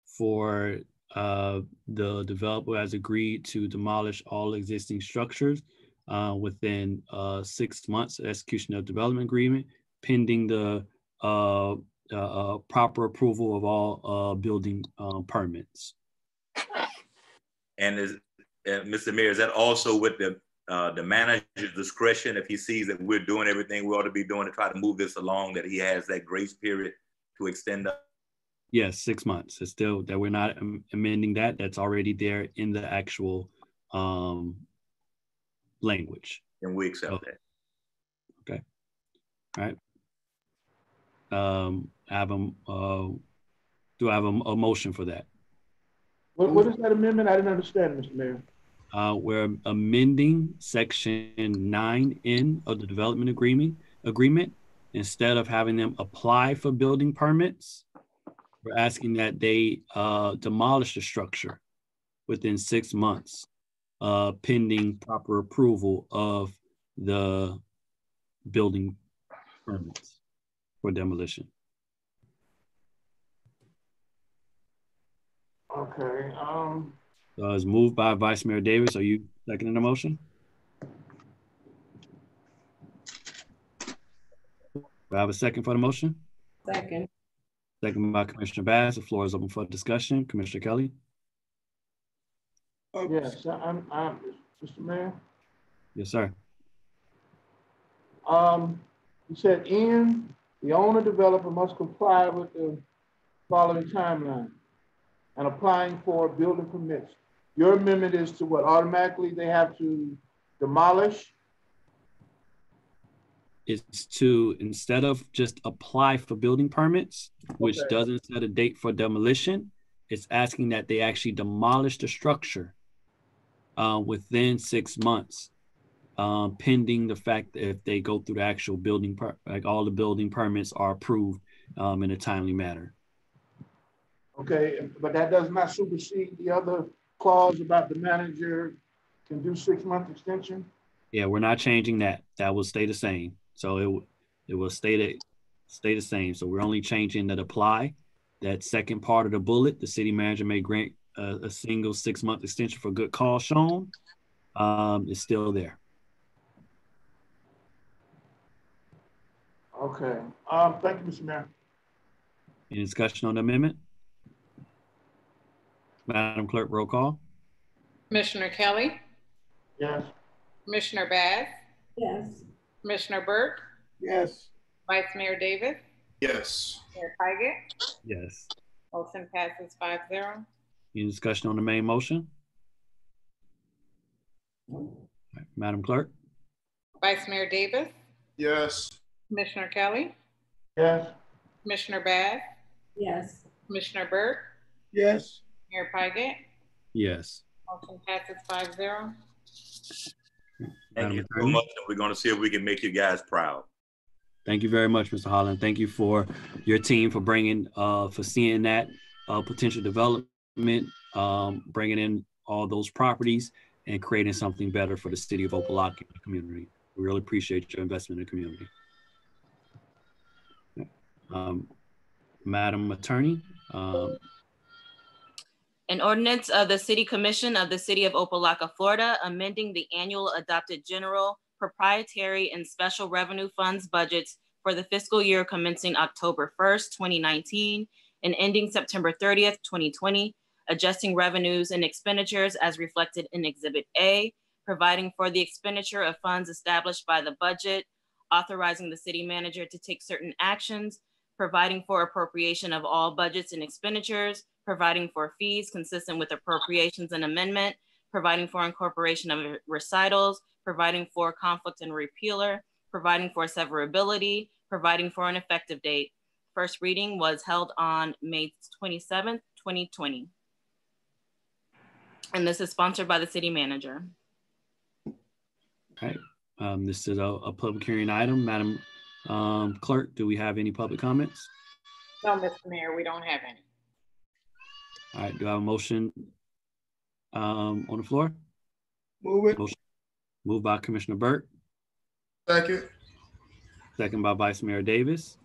for the developer has agreed to demolish all existing structures within 6 months of execution of development agreement, pending the proper approval of all building permits. And Mr. Mayor, is that also with the manager's discretion, if he sees that we're doing everything we ought to be doing to try to move this along, that he has that grace period to extend up? Yes, 6 months. It's still that we're not amending that. That's already there in the actual language. And we accept that. Okay. All right. Do I have a motion for that? What is that amendment? I didn't understand, Mr. Mayor. We're amending section 9N of the development agreement. Instead of having them apply for building permits, we're asking that they demolish the structure within 6 months, pending proper approval of the building permits for demolition. Okay. It's moved by Vice Mayor Davis. Are you seconding the motion? Do I have a second for the motion? Second. Second by Commissioner Bass. The floor is open for discussion. Commissioner Kelly. Yes, I'm Mr. Mayor. Yes, sir. You said the owner developer must comply with the following timeline and applying for building permits. Your amendment is to what? Automatically they have to demolish? It's to, instead of just apply for building permits, which doesn't set a date for demolition, it's asking that they actually demolish the structure within 6 months, pending the fact that if they go through the actual building, like all the building permits are approved in a timely manner. Okay, but that does not supersede the other clause about the manager can do 6 month extension? Yeah, we're not changing that. That will stay the same. So it will stay the same. So we're only changing that apply. That second part of the bullet, the city manager may grant a single 6 month extension for good cause shown, is still there. Okay. Thank you, Mr. Mayor. Any discussion on the amendment? Madam Clerk, roll call. Commissioner Kelly? Yes. Commissioner Bass? Yes. Commissioner Burke? Yes. Vice Mayor Davis? Yes. Mayor Pygott? Yes. Motion passes 5-0. Any discussion on the main motion? Right, Madam Clerk. Vice Mayor Davis, Yes. Commissioner Kelly, Yes. Commissioner Bass, Yes. Commissioner Burke, Yes. Mayor Paget. Yes. Motion passes 5-0. Thank you so much. And we're going to see if we can make you guys proud. Thank you very much, Mr. Holland. Thank you for your team for bringing, for seeing that potential development, bringing in all those properties and creating something better for the city of Opa-Locka and the community. We really appreciate your investment in the community. Madam Attorney. An ordinance of the City Commission of the City of Opa-Locka, Florida, amending the annual adopted general, proprietary, and special revenue funds budgets for the fiscal year commencing October 1st, 2019, and ending September 30th, 2020, adjusting revenues and expenditures as reflected in Exhibit A, providing for the expenditure of funds established by the budget, authorizing the city manager to take certain actions, providing for appropriation of all budgets and expenditures, providing for fees consistent with appropriations and amendment, providing for incorporation of recitals, providing for conflict and repealer, providing for severability, providing for an effective date. First reading was held on May 27th, 2020. And this is sponsored by the city manager. Okay, this is a public hearing item. Madam Clerk, do we have any public comments? No, Mr. Mayor, we don't have any. All right, do I have a motion on the floor? Move it. Motion moved by Commissioner Burke. Second. Second by Vice Mayor Davis.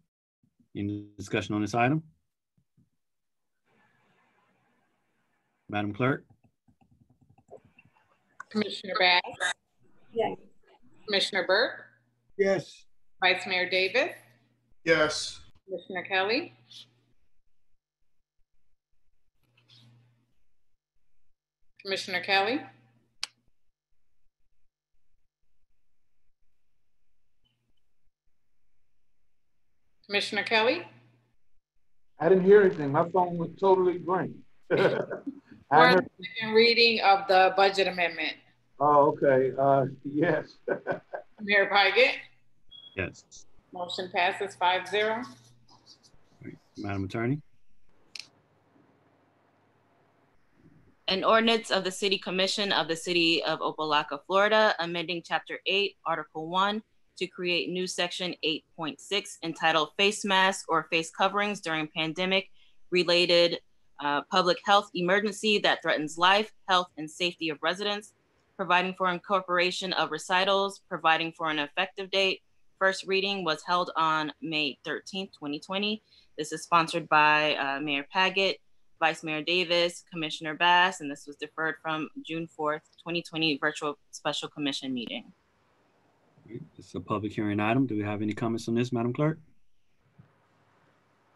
Any discussion on this item? Madam Clerk? Commissioner Bass? Yes. Commissioner Burke? Yes. Vice Mayor Davis? Yes. Commissioner Kelly? Commissioner Kelly? Commissioner Kelly? I didn't hear anything. My phone was totally blank. We're on the second reading of the budget amendment. Oh, okay. Yes. Mayor Paget? Yes. Motion passes 5-0. Madam Attorney? An ordinance of the City Commission of the City of Opa-Locka, Florida, amending Chapter 8, Article 1 to create new Section 8.6 entitled Face Masks or Face Coverings During Pandemic-Related Public Health Emergency that Threatens Life, Health, and Safety of Residents, providing for incorporation of recitals, providing for an effective date. First reading was held on May 13th, 2020. This is sponsored by Mayor Paget, Vice Mayor Davis, Commissioner Bass, and this was deferred from June 4th, 2020 virtual special commission meeting. It's a public hearing item. Do we have any comments on this, Madam Clerk?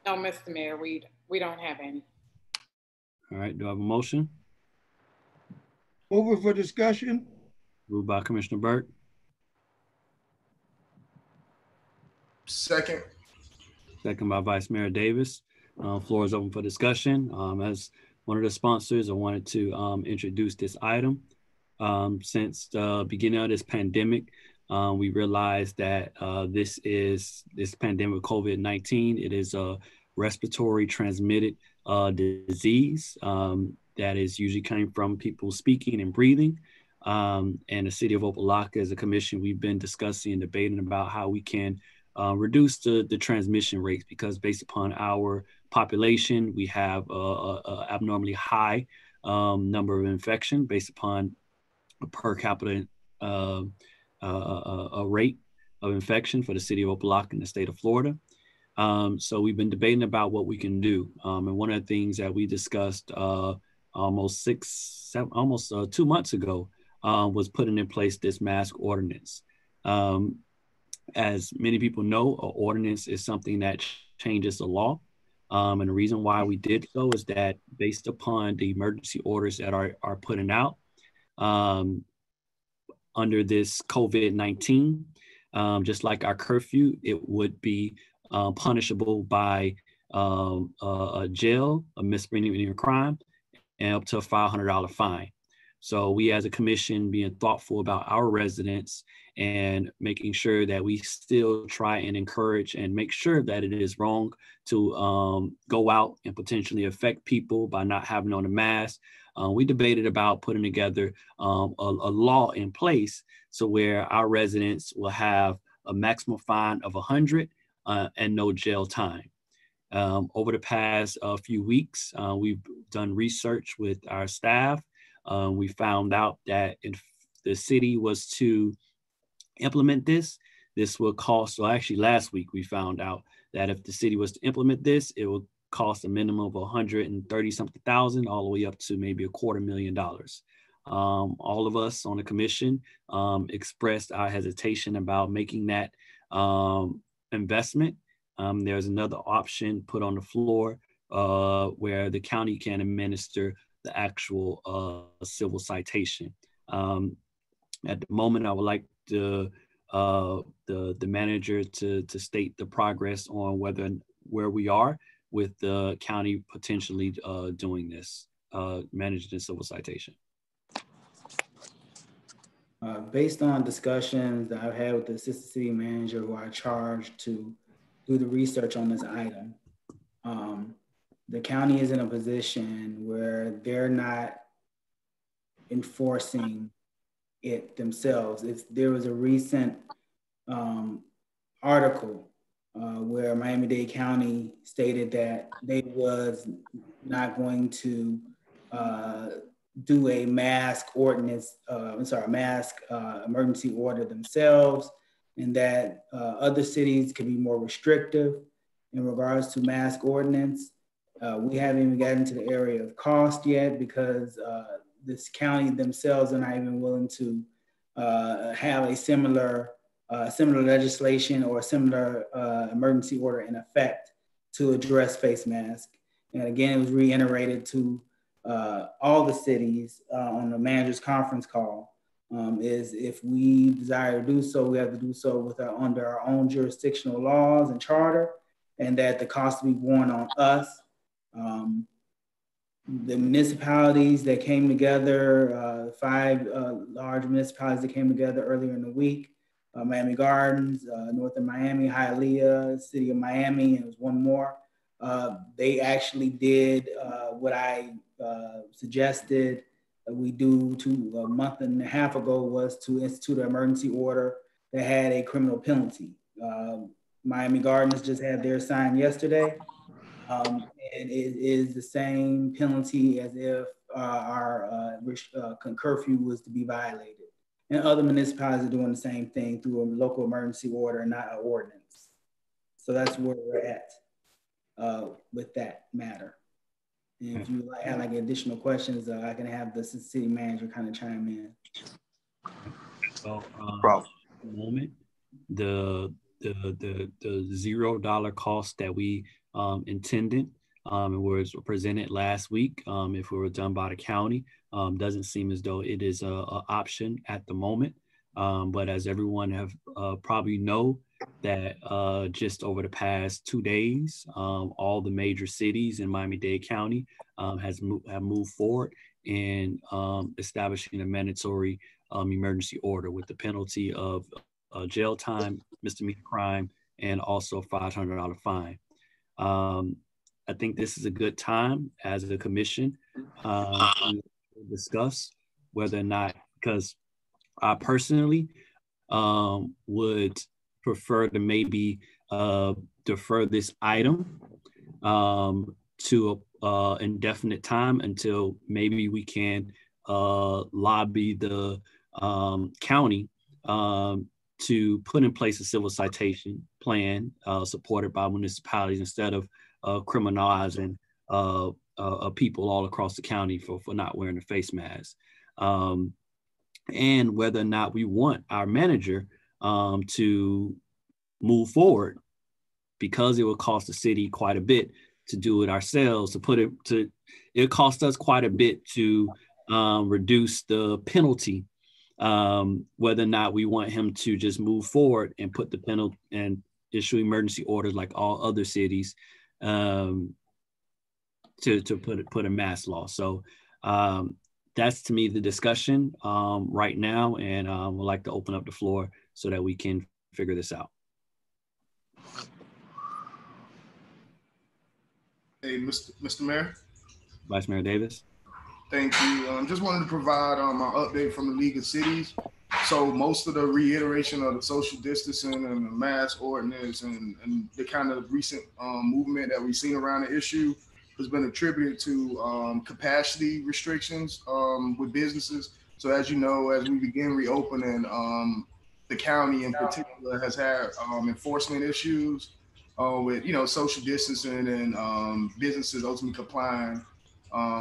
No, Mr. Mayor, we don't have any. All right, do I have a motion? Move it for discussion. Moved by Commissioner Burke. Second. Second by Vice Mayor Davis. Floor is open for discussion. As one of the sponsors, I wanted to introduce this item. Since the beginning of this pandemic, we realized that this pandemic, COVID-19, it is a respiratory transmitted disease that is usually coming from people speaking and breathing. And the City of Opa-Locka, as a commission, we've been discussing and debating about how we can reduce the transmission rates, because based upon our population, we have a abnormally high number of infection based upon a per capita a rate of infection for the city of Opa-Locka in the state of Florida. So we've been debating about what we can do. And one of the things that we discussed almost 2 months ago was putting in place this mask ordinance. As many people know, an ordinance is something that changes the law. And the reason why we did so is that based upon the emergency orders that are putting out under this COVID-19, just like our curfew, it would be punishable by a jail, a misdemeanor crime, and up to a $500 fine. So we as a commission being thoughtful about our residents and making sure that we still try and encourage and make sure that it is wrong to go out and potentially affect people by not having on a mask. We debated about putting together a law in place so where our residents will have a maximum fine of 100 and no jail time. Over the past few weeks, we've done research with our staff. We found out that if the city was to implement this will cost, well, actually last week we found out that if the city was to implement this, it would cost a minimum of 130 something thousand all the way up to maybe $250,000. All of us on the commission expressed our hesitation about making that investment. There's another option put on the floor where the county can administer the actual civil citation. At the moment, I would like the manager to state the progress on where we are with the county potentially doing this, managing the civil citation. Based on discussions that I've had with the assistant city manager who are charged to do the research on this item, the county is in a position where they're not enforcing it themselves. There was a recent article where Miami-Dade County stated that they was not going to do a mask ordinance, emergency order themselves, and that other cities could be more restrictive in regards to mask ordinance. We haven't even gotten to the area of cost yet because this county themselves are not even willing to have a similar legislation or a similar emergency order in effect to address face mask. And again, it was reiterated to all the cities on the manager's conference call, is if we desire to do so, we have to do so under our own jurisdictional laws and charter, and that the cost will be borne on us. The municipalities that came together, 5 large municipalities that came together earlier in the week, Miami Gardens, North of Miami, Hialeah, City of Miami, and there was one more. They actually did what I suggested we do a month and a half ago, was to institute an emergency order that had a criminal penalty. Miami Gardens just had their sign yesterday. And it is the same penalty as if our curfew was to be violated. And other municipalities are doing the same thing through a local emergency order, not an ordinance. So that's where we're at with that matter. And if you have like additional questions, I can have the city manager kind of chime in. So, at the moment, the $0 cost that we intended and was presented last week, if it were done by the county, doesn't seem as though it is an option at the moment. But as everyone have probably know, that just over the past 2 days, all the major cities in Miami-Dade County have moved forward in establishing a mandatory emergency order with the penalty of jail time, misdemeanor crime, and also $500 fine. I think this is a good time as a commission to discuss whether or not, because I personally would prefer to maybe defer this item to indefinite time until maybe we can lobby the county to put in place a civil citation plan supported by municipalities instead of criminalizing people all across the county for not wearing a face mask. And whether or not we want our manager to move forward, because it will cost the city quite a bit to do it ourselves, it cost us quite a bit to reduce the penalty, whether or not we want him to just move forward and put the penalty and issue emergency orders like all other cities to put a mask law. So that's to me the discussion right now, and would like to open up the floor so that we can figure this out. Hey, Mr. Mayor. Vice Mayor Davis. Thank you. Just wanted to provide my update from the League of Cities. So most of the reiteration of the social distancing and the mask ordinance and the kind of recent movement that we've seen around the issue has been attributed to capacity restrictions with businesses. So as you know, as we begin reopening, the county in particular has had enforcement issues with, you know, social distancing and businesses ultimately complying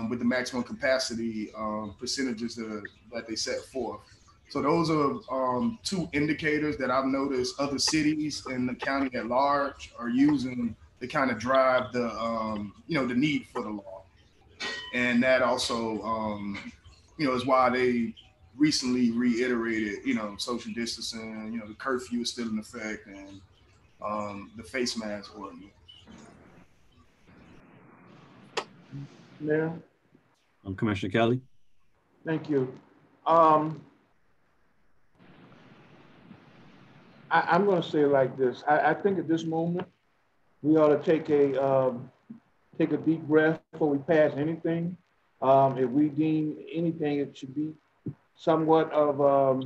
with the maximum capacity percentages that they set forth. So those are two indicators that I've noticed other cities in the county at large are using to kind of drive the, you know, the need for the law. And that also, you know, is why they recently reiterated, you know, social distancing, you know, the curfew is still in effect and the face mask ordinance. Mayor? Commissioner Kelly. Thank you. I'm going to say it like this. I think at this moment, we ought to take a deep breath before we pass anything. If we deem anything, it should be somewhat of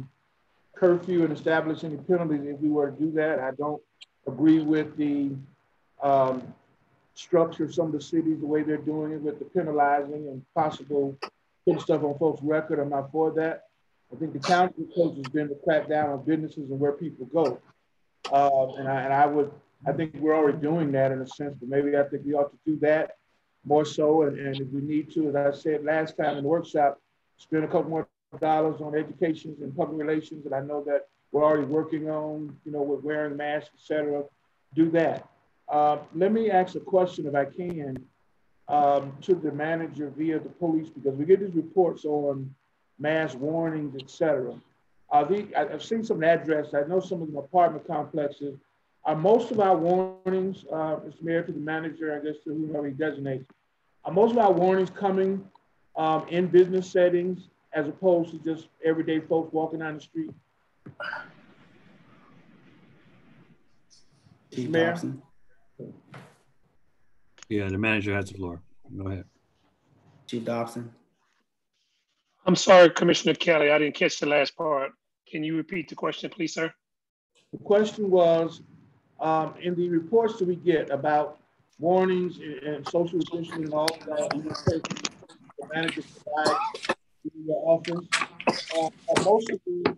curfew and establishing the penalties if we were to do that. I don't agree with the structure of some of the cities, the way they're doing it with the penalizing and possible putting stuff on folks' record. I'm not for that. I think the county approach has been to crack down on businesses and where people go. I think we're already doing that in a sense, but maybe I think we ought to do that more so. And if we need to, as I said last time in the workshop, spend a couple more dollars on education and public relations that I know that we're already working on, you know, with wearing masks, et cetera. Do that. Let me ask a question, if I can, to the manager via the police, because we get these reports on mass warnings, et cetera. I've seen some address. I know some of the apartment complexes. Are most of our warnings, Mr. Mayor, to the manager, I guess to whoever he designates, are most of our warnings coming in business settings as opposed to just everyday folks walking down the street? Chief Mayor? Dobson. Yeah, the manager has the floor. Go ahead. Chief Dobson. I'm sorry, Commissioner Kelly, I didn't catch the last part. Can you repeat the question, please, sir? The question was, in the reports that we get about warnings and social distancing and all that, the manager provides in your office, are most of the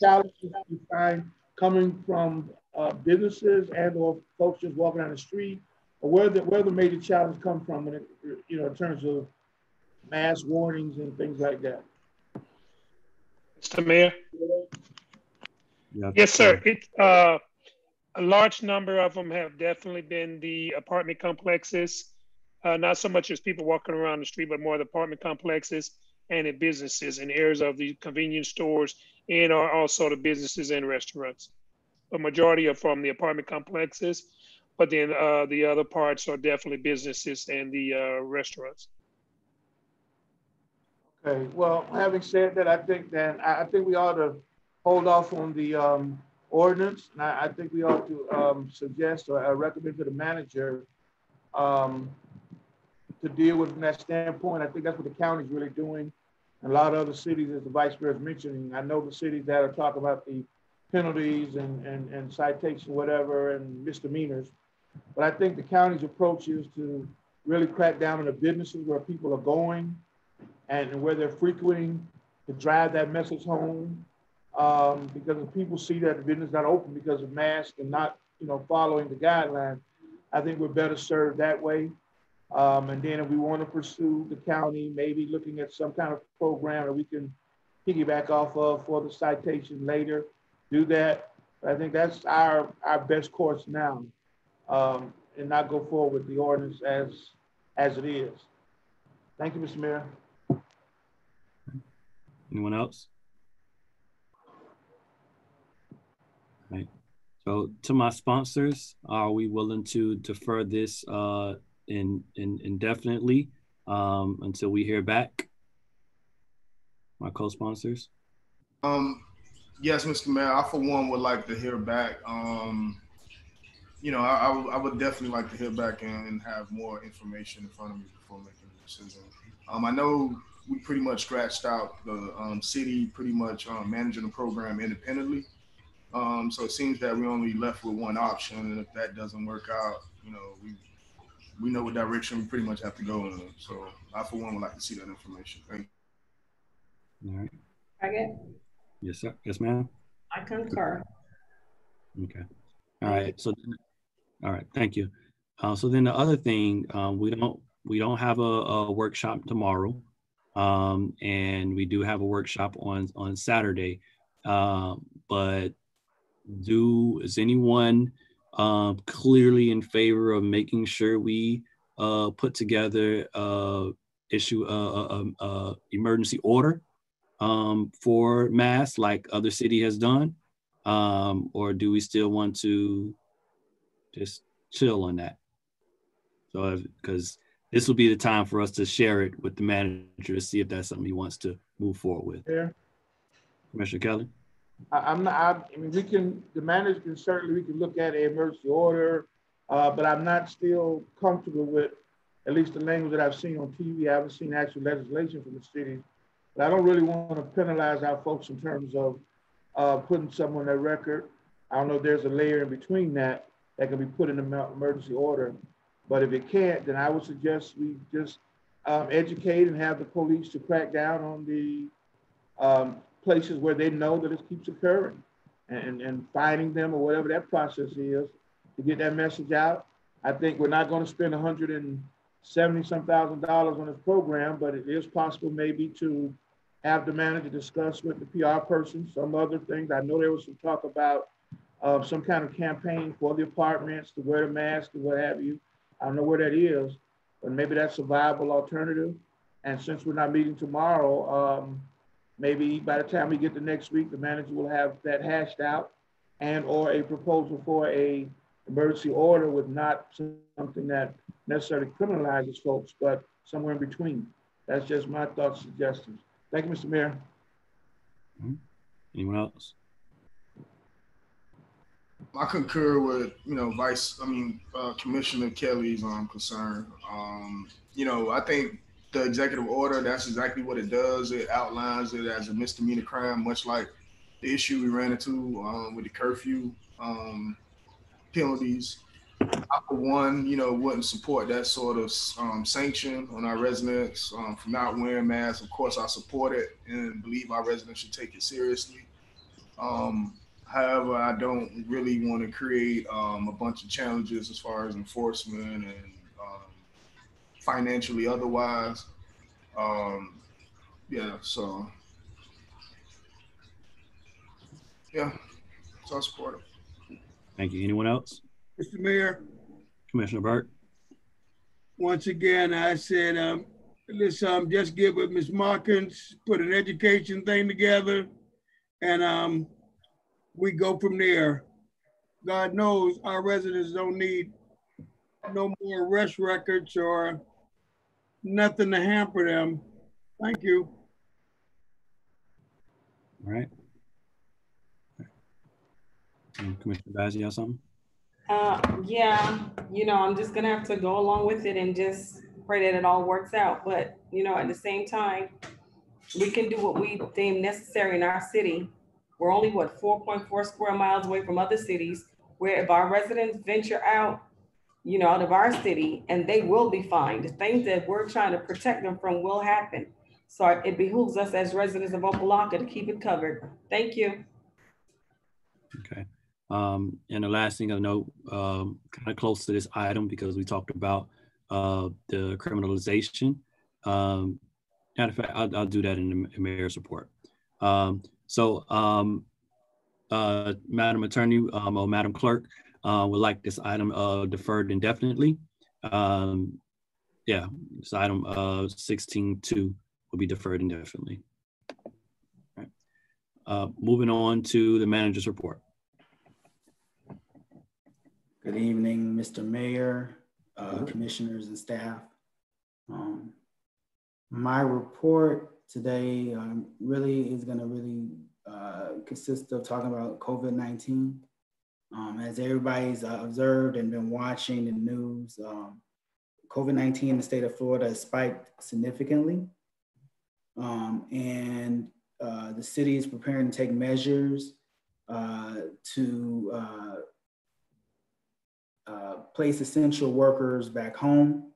challenges you find coming from businesses and or folks just walking down the street, or where the major challenges come from when it, you know, in terms of mass warnings and things like that? Mr. Mayor? Yeah. Yes, sir. A large number of them have definitely been the apartment complexes, not so much as people walking around the street, but more the apartment complexes and the businesses in areas of the convenience stores and are also the businesses and restaurants. A majority are from the apartment complexes, but then the other parts are definitely businesses and the restaurants. Okay, well, having said that, I think we ought to hold off on the ordinance. And I think we ought to suggest or recommend to the manager to deal with from that standpoint. I think that's what the county's really doing. And a lot of other cities, as the vice mayor is mentioning, I know the cities that are talking about the penalties and citation, whatever, and misdemeanors. But I think the county's approach is to really crack down on the businesses where people are going and where they're frequenting to drive that message home. Because if people see that the business is not open because of masks and not, you know, following the guidelines, I think we're better served that way. And then if we want to pursue the county, maybe looking at some kind of program that we can piggyback off of for the citation later, do that. But I think that's our best course now, and not go forward with the ordinance as it is. Thank you, Mr. Mayor. Anyone else? All right. So to my sponsors, are we willing to defer this indefinitely until we hear back? my co-sponsors? Yes, Mr. Mayor, I for one would like to hear back. You know, I would definitely like to hear back and have more information in front of me before making a decision. I know we pretty much scratched out the city pretty much managing the program independently. So it seems that we're only left with one option, and if that doesn't work out, you know, we know what direction we pretty much have to go in. So I for one would like to see that information. Thank you. All right. Second. Yes, sir. Yes, ma'am. I concur. Okay. All right. So, all right. Thank you. So then the other thing, we don't have a workshop tomorrow, and we do have a workshop on Saturday. But is anyone clearly in favor of making sure we put together issue a emergency order for masks like other city has done, or do we still want to just chill on that? So because this will be the time for us to share it with the manager to see if that's something he wants to move forward with. Yeah. Commissioner Kelly? I mean, the manager can certainly, we can look at an emergency order, but I'm not still comfortable with at least the language that I've seen on TV. I haven't seen actual legislation from the city, but I don't really want to penalize our folks in terms of putting someone on their record. I don't know if there's a layer in between that can be put in an emergency order, but if it can't, then I would suggest we just educate and have the police to crack down on the places where they know that it keeps occurring and finding them or whatever that process is to get that message out. I think we're not going to spend $170,000 on this program, but it is possible maybe to have the manager discuss with the PR person some other things. I know there was some talk about some kind of campaign for the apartments to wear the mask or what have you. I don't know where that is, but maybe that's a viable alternative. And since we're not meeting tomorrow, maybe by the time we get to next week, the manager will have that hashed out and or a proposal for a emergency order with not something that necessarily criminalizes folks, but somewhere in between. That's just my thoughts, suggestions. Thank you, Mr. Mayor. Anyone else? I concur with, you know, Commissioner Kelly's concern. You know, I think the executive order, that's exactly what it does. It outlines it as a misdemeanor crime, much like the issue we ran into with the curfew penalties. I, for one, you know, wouldn't support that sort of sanction on our residents for not wearing masks. Of course, I support it and believe our residents should take it seriously. However, I don't really want to create a bunch of challenges as far as enforcement and financially otherwise. Yeah, so yeah, so I support it. Thank you. Anyone else? Mr. Mayor. Commissioner Burke. Once again, I said, let's just get with Ms. Markins, put an education thing together, and we go from there. God knows our residents don't need no more arrest records or nothing to hamper them. Thank you. All right. Commissioner Bazzi, you have something? Yeah, you know, I'm just gonna have to go along with it and just pray that it all works out. But, you know, at the same time, we can do what we deem necessary in our city. We're only, what, 4.4 square miles away from other cities, where if our residents venture out, you know, out of our city, and they will be fined. The things that we're trying to protect them from will happen. So it behooves us as residents of Opa-Locka to keep it covered. Thank you. Okay. And the last thing I know, kind of close to this item, because we talked about the criminalization. Matter of fact, I'll do that in the mayor's report. Madam Attorney or Madam Clerk would like this item deferred indefinitely. Yeah, this item 16.2 will be deferred indefinitely. All right. Moving on to the manager's report. Good evening, Mr. Mayor, commissioners and staff. My report today really is going to consist of talking about COVID-19. As everybody's observed and been watching the news, COVID-19 in the state of Florida has spiked significantly. And the city is preparing to take measures to place essential workers back home.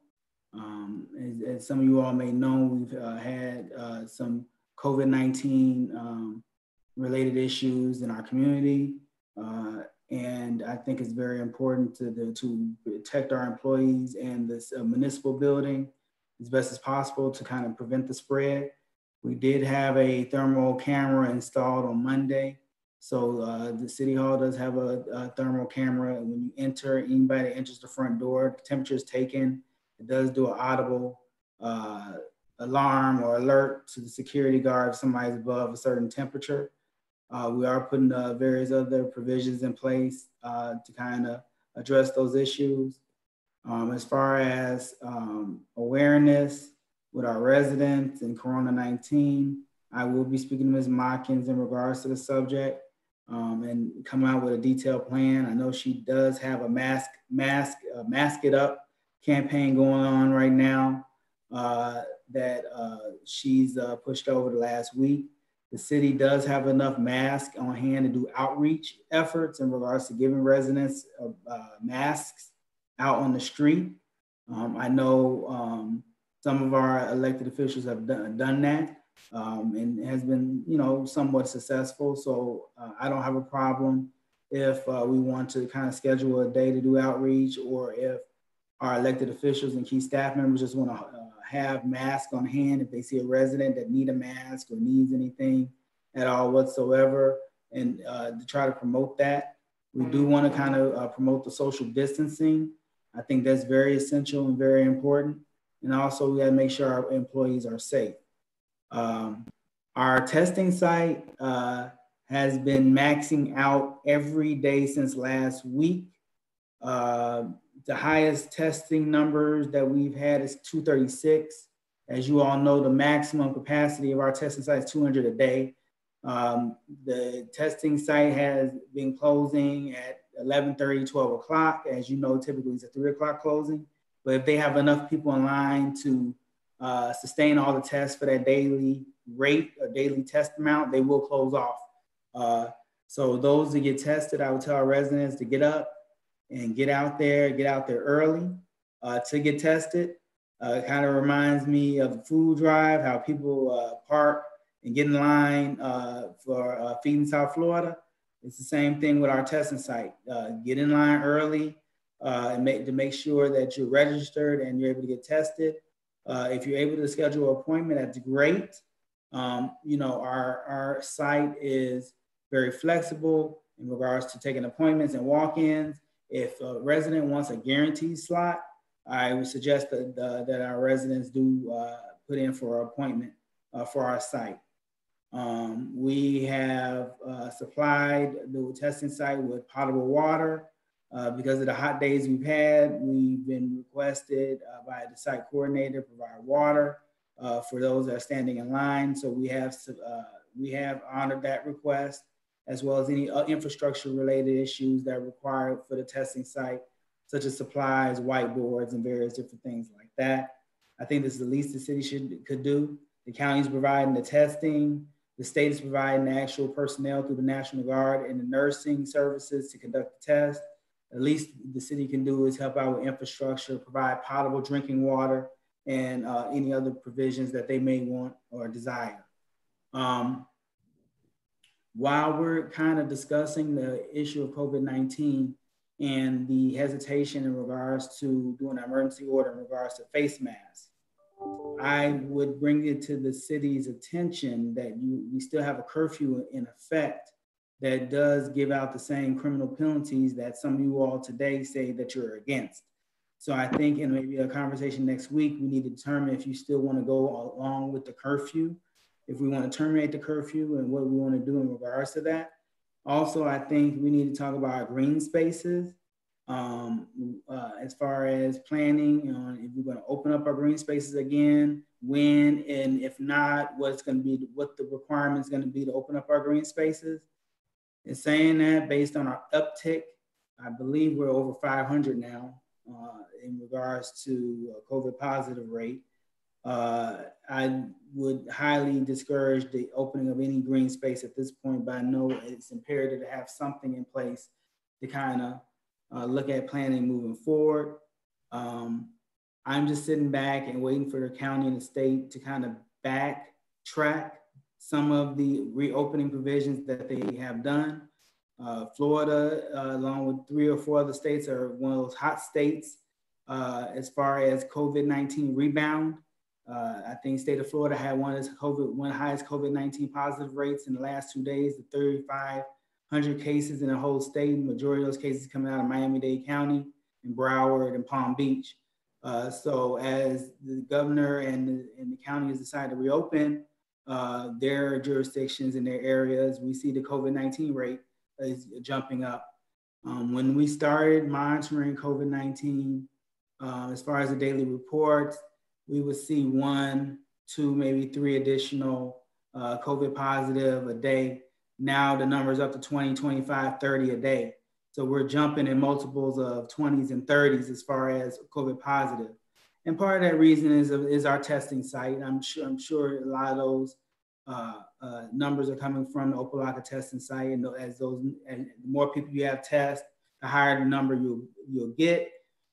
As some of you all may know, we've had some COVID-19 related issues in our community. And I think it's very important to protect our employees and this municipal building as best as possible to kind of prevent the spread. We did have a thermal camera installed on Monday. So the City Hall does have a thermal camera. When you enter, anybody that enters the front door, the temperature is taken. It does do an audible alarm or alert to the security guard if somebody's above a certain temperature. We are putting various other provisions in place to kind of address those issues. As far as awareness with our residents and Corona-19, I will be speaking to Ms. Motkins in regards to the subject and come out with a detailed plan. I know she does have a mask it up campaign going on right now that she's pushed over the last week. The city does have enough masks on hand to do outreach efforts in regards to giving residents masks out on the street. I know some of our elected officials have done that and has been, somewhat successful. So I don't have a problem if we want to kind of schedule a day to do outreach, or if our elected officials and key staff members just want to have masks on hand if they see a resident that need a mask or needs anything at all whatsoever, and to try to promote that. We do want to kind of promote the social distancing. I think that's very essential and very important. And also we got to make sure our employees are safe. Our testing site has been maxing out every day since last week. The highest testing numbers that we've had is 236. As you all know, the maximum capacity of our testing site is 200 a day. The testing site has been closing at 11:30, 12 o'clock. As you know, typically it's a 3 o'clock closing. But if they have enough people in line to sustain all the tests for that daily rate or daily test amount, they will close off. So those that get tested, I would tell our residents to get up and get out there early to get tested. It kind of reminds me of the food drive, how people park and get in line for Feeding South Florida. It's the same thing with our testing site. Get in line early and make sure that you're registered and you're able to get tested. If you're able to schedule an appointment, that's great. Our site is very flexible in regards to taking appointments and walk-ins. If a resident wants a guaranteed slot, I would suggest that our residents do put in for an appointment for our site. We have supplied the testing site with potable water. Because of the hot days we've had, we've been requested by the site coordinator to provide water for those that are standing in line. So we have honored that request, as well as any infrastructure related issues that are required for the testing site, such as supplies, whiteboards, and various different things like that. I think this is the least the city could do. The county is providing the testing. The state is providing the actual personnel through the National Guard and the nursing services to conduct the test. At least the city can do is help out with infrastructure, provide potable drinking water, and any other provisions that they may want or desire. While we're kind of discussing the issue of COVID-19 and the hesitation in regards to doing an emergency order in regards to face masks, I would bring it to the city's attention that we still have a curfew in effect that does give out the same criminal penalties that some of you all today say that you're against. So I think in maybe a conversation next week, we need to determine if you still want to go along with the curfew, if we want to terminate the curfew, and what we want to do in regards to that. Also, I think we need to talk about our green spaces. As far as planning on if we're going to open up our green spaces again, when, and if not, what the requirements going to be to open up our green spaces. And saying that, based on our uptick, I believe we're over 500 now in regards to COVID positive rate. I would highly discourage the opening of any green space at this point, but I know it's imperative to have something in place to kind of look at planning moving forward. I'm just sitting back and waiting for the county and the state to kind of backtrack some of the reopening provisions that they have done. Florida, along with 3 or 4 other states, are one of those hot states as far as COVID-19 rebound. I think state of Florida had one of the highest COVID-19 positive rates in the last 2 days, the 3,500 cases in the whole state. Majority of those cases coming out of Miami-Dade County and Broward and Palm Beach. So as the governor and the county has decided to reopen their jurisdictions and their areas, we see the COVID-19 rate is jumping up. When we started monitoring COVID-19, as far as the daily reports, we would see 1, 2, maybe 3 additional COVID positive a day. Now the number's up to 20, 25, 30 a day. So we're jumping in multiples of 20s and 30s as far as COVID positive. And part of that reason is our testing site. I'm sure a lot of those numbers are coming from the Opa-Locka testing site. And the more people you have test, the higher the number you'll get.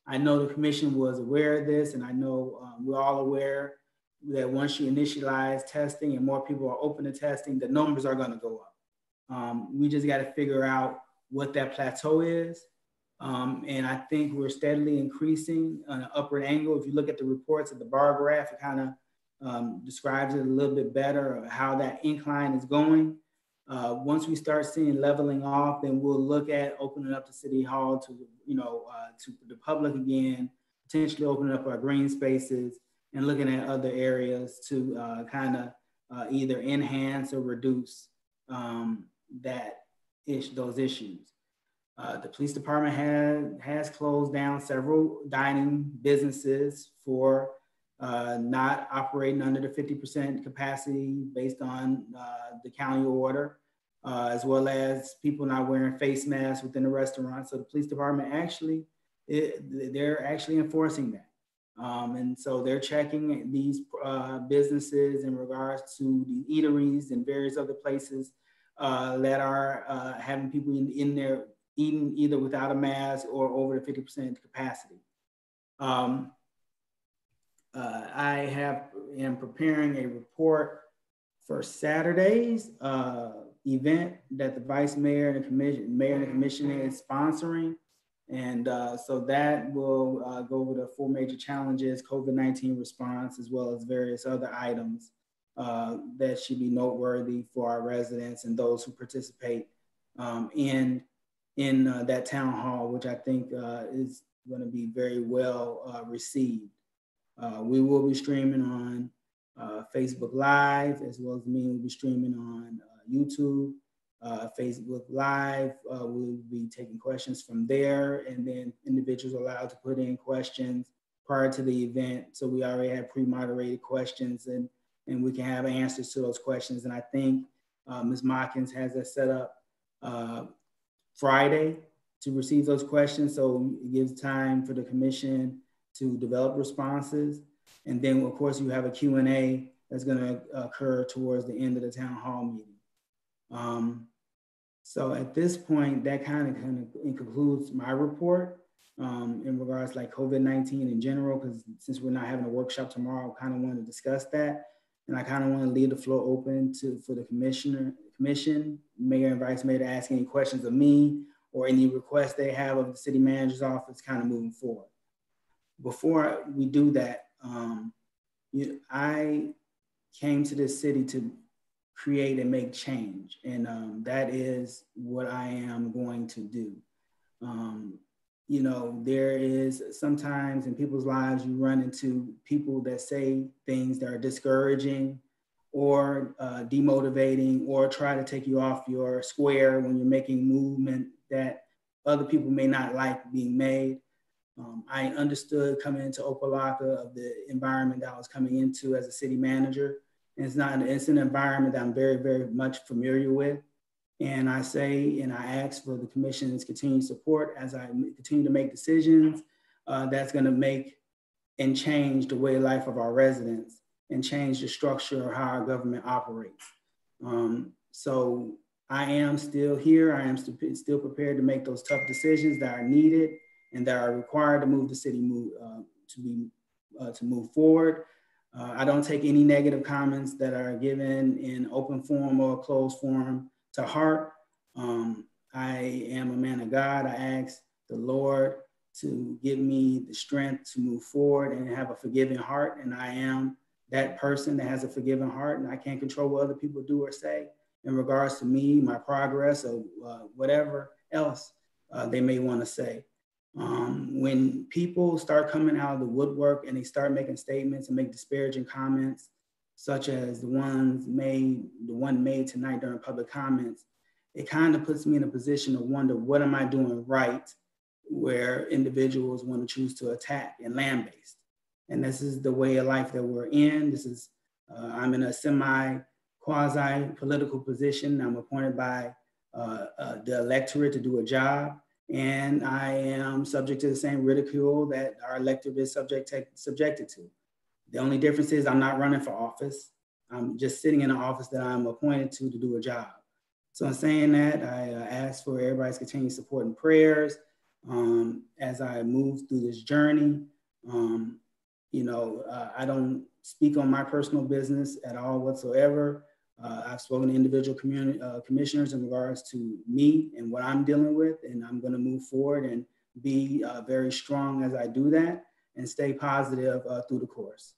I know the commission was aware of this, and I know we're all aware that once you initialize testing and more people are open to testing, the numbers are going to go up. We just got to figure out what that plateau is. And I think we're steadily increasing on an upward angle. If you look at the reports of the bar graph, it kind of describes it a little bit better of how that incline is going. Once we start seeing leveling off, then we'll look at opening up the city hall to the public again, potentially opening up our green spaces and looking at other areas to either enhance or reduce those issues. The police department has closed down several dining businesses for not operating under the 50% capacity based on the county order, as well as people not wearing face masks within the restaurant. So the police department they're actually enforcing that. And so they're checking these businesses in regards to the eateries and various other places that are having people in there eating either without a mask or over the 50% capacity. I am preparing a report for Saturday's event that the vice mayor and the commissioner is sponsoring. And so that will go over the 4 major challenges, COVID-19 response, as well as various other items that should be noteworthy for our residents and those who participate in that town hall, which I think is going to be very well received. We will be streaming on Facebook Live, as well as me will be streaming on YouTube. Facebook Live, we'll be taking questions from there, and then individuals are allowed to put in questions prior to the event. So we already have pre-moderated questions, and we can have answers to those questions. And I think Ms. Mockins has that set up Friday to receive those questions. So it gives time for the commission to develop responses. And then of course you have a Q&A that's gonna occur towards the end of the town hall meeting. So at this point, that kind of concludes my report in regards to like COVID-19 in general, because since we're not having a workshop tomorrow, I kind of want to discuss that. And I kind of want to leave the floor open for the commission, mayor and vice mayor to ask any questions of me or any requests they have of the city manager's office kind of moving forward. Before we do that, I came to this city to create and make change. And that is what I am going to do. You know, there is sometimes in people's lives, you run into people that say things that are discouraging or demotivating or try to take you off your square when you're making movement that other people may not like being made. I understood coming into Opa-Locka of the environment that I was coming into as a city manager. And it's an environment that I'm very, very much familiar with. And I say, and I ask for the commission's continued support as I continue to make decisions that's gonna make and change the way of life of our residents and change the structure of how our government operates. So I am still here. I am still prepared to make those tough decisions that are needed and that are required to move the city to move forward. I don't take any negative comments that are given in open forum or closed forum to heart. I am a man of God. I ask the Lord to give me the strength to move forward and have a forgiving heart. And I am that person that has a forgiving heart, and I can't control what other people do or say in regards to me, my progress, or whatever else they may want to say. When people start coming out of the woodwork and they start making statements and make disparaging comments, such as the one made tonight during public comments, it kind of puts me in a position to wonder, what am I doing right, where individuals want to choose to attack and land-based. And this is the way of life that we're in. This is, I'm in a semi-quasi-political position. I'm appointed by the electorate to do a job. And I am subject to the same ridicule that our electorate is subjected to. The only difference is I'm not running for office. I'm just sitting in an office that I'm appointed to do a job. So in saying that, I ask for everybody's continued support and prayers as I move through this journey. I don't speak on my personal business at all whatsoever. I've spoken to individual commissioners in regards to me and what I'm dealing with, and I'm going to move forward and be very strong as I do that and stay positive through the course.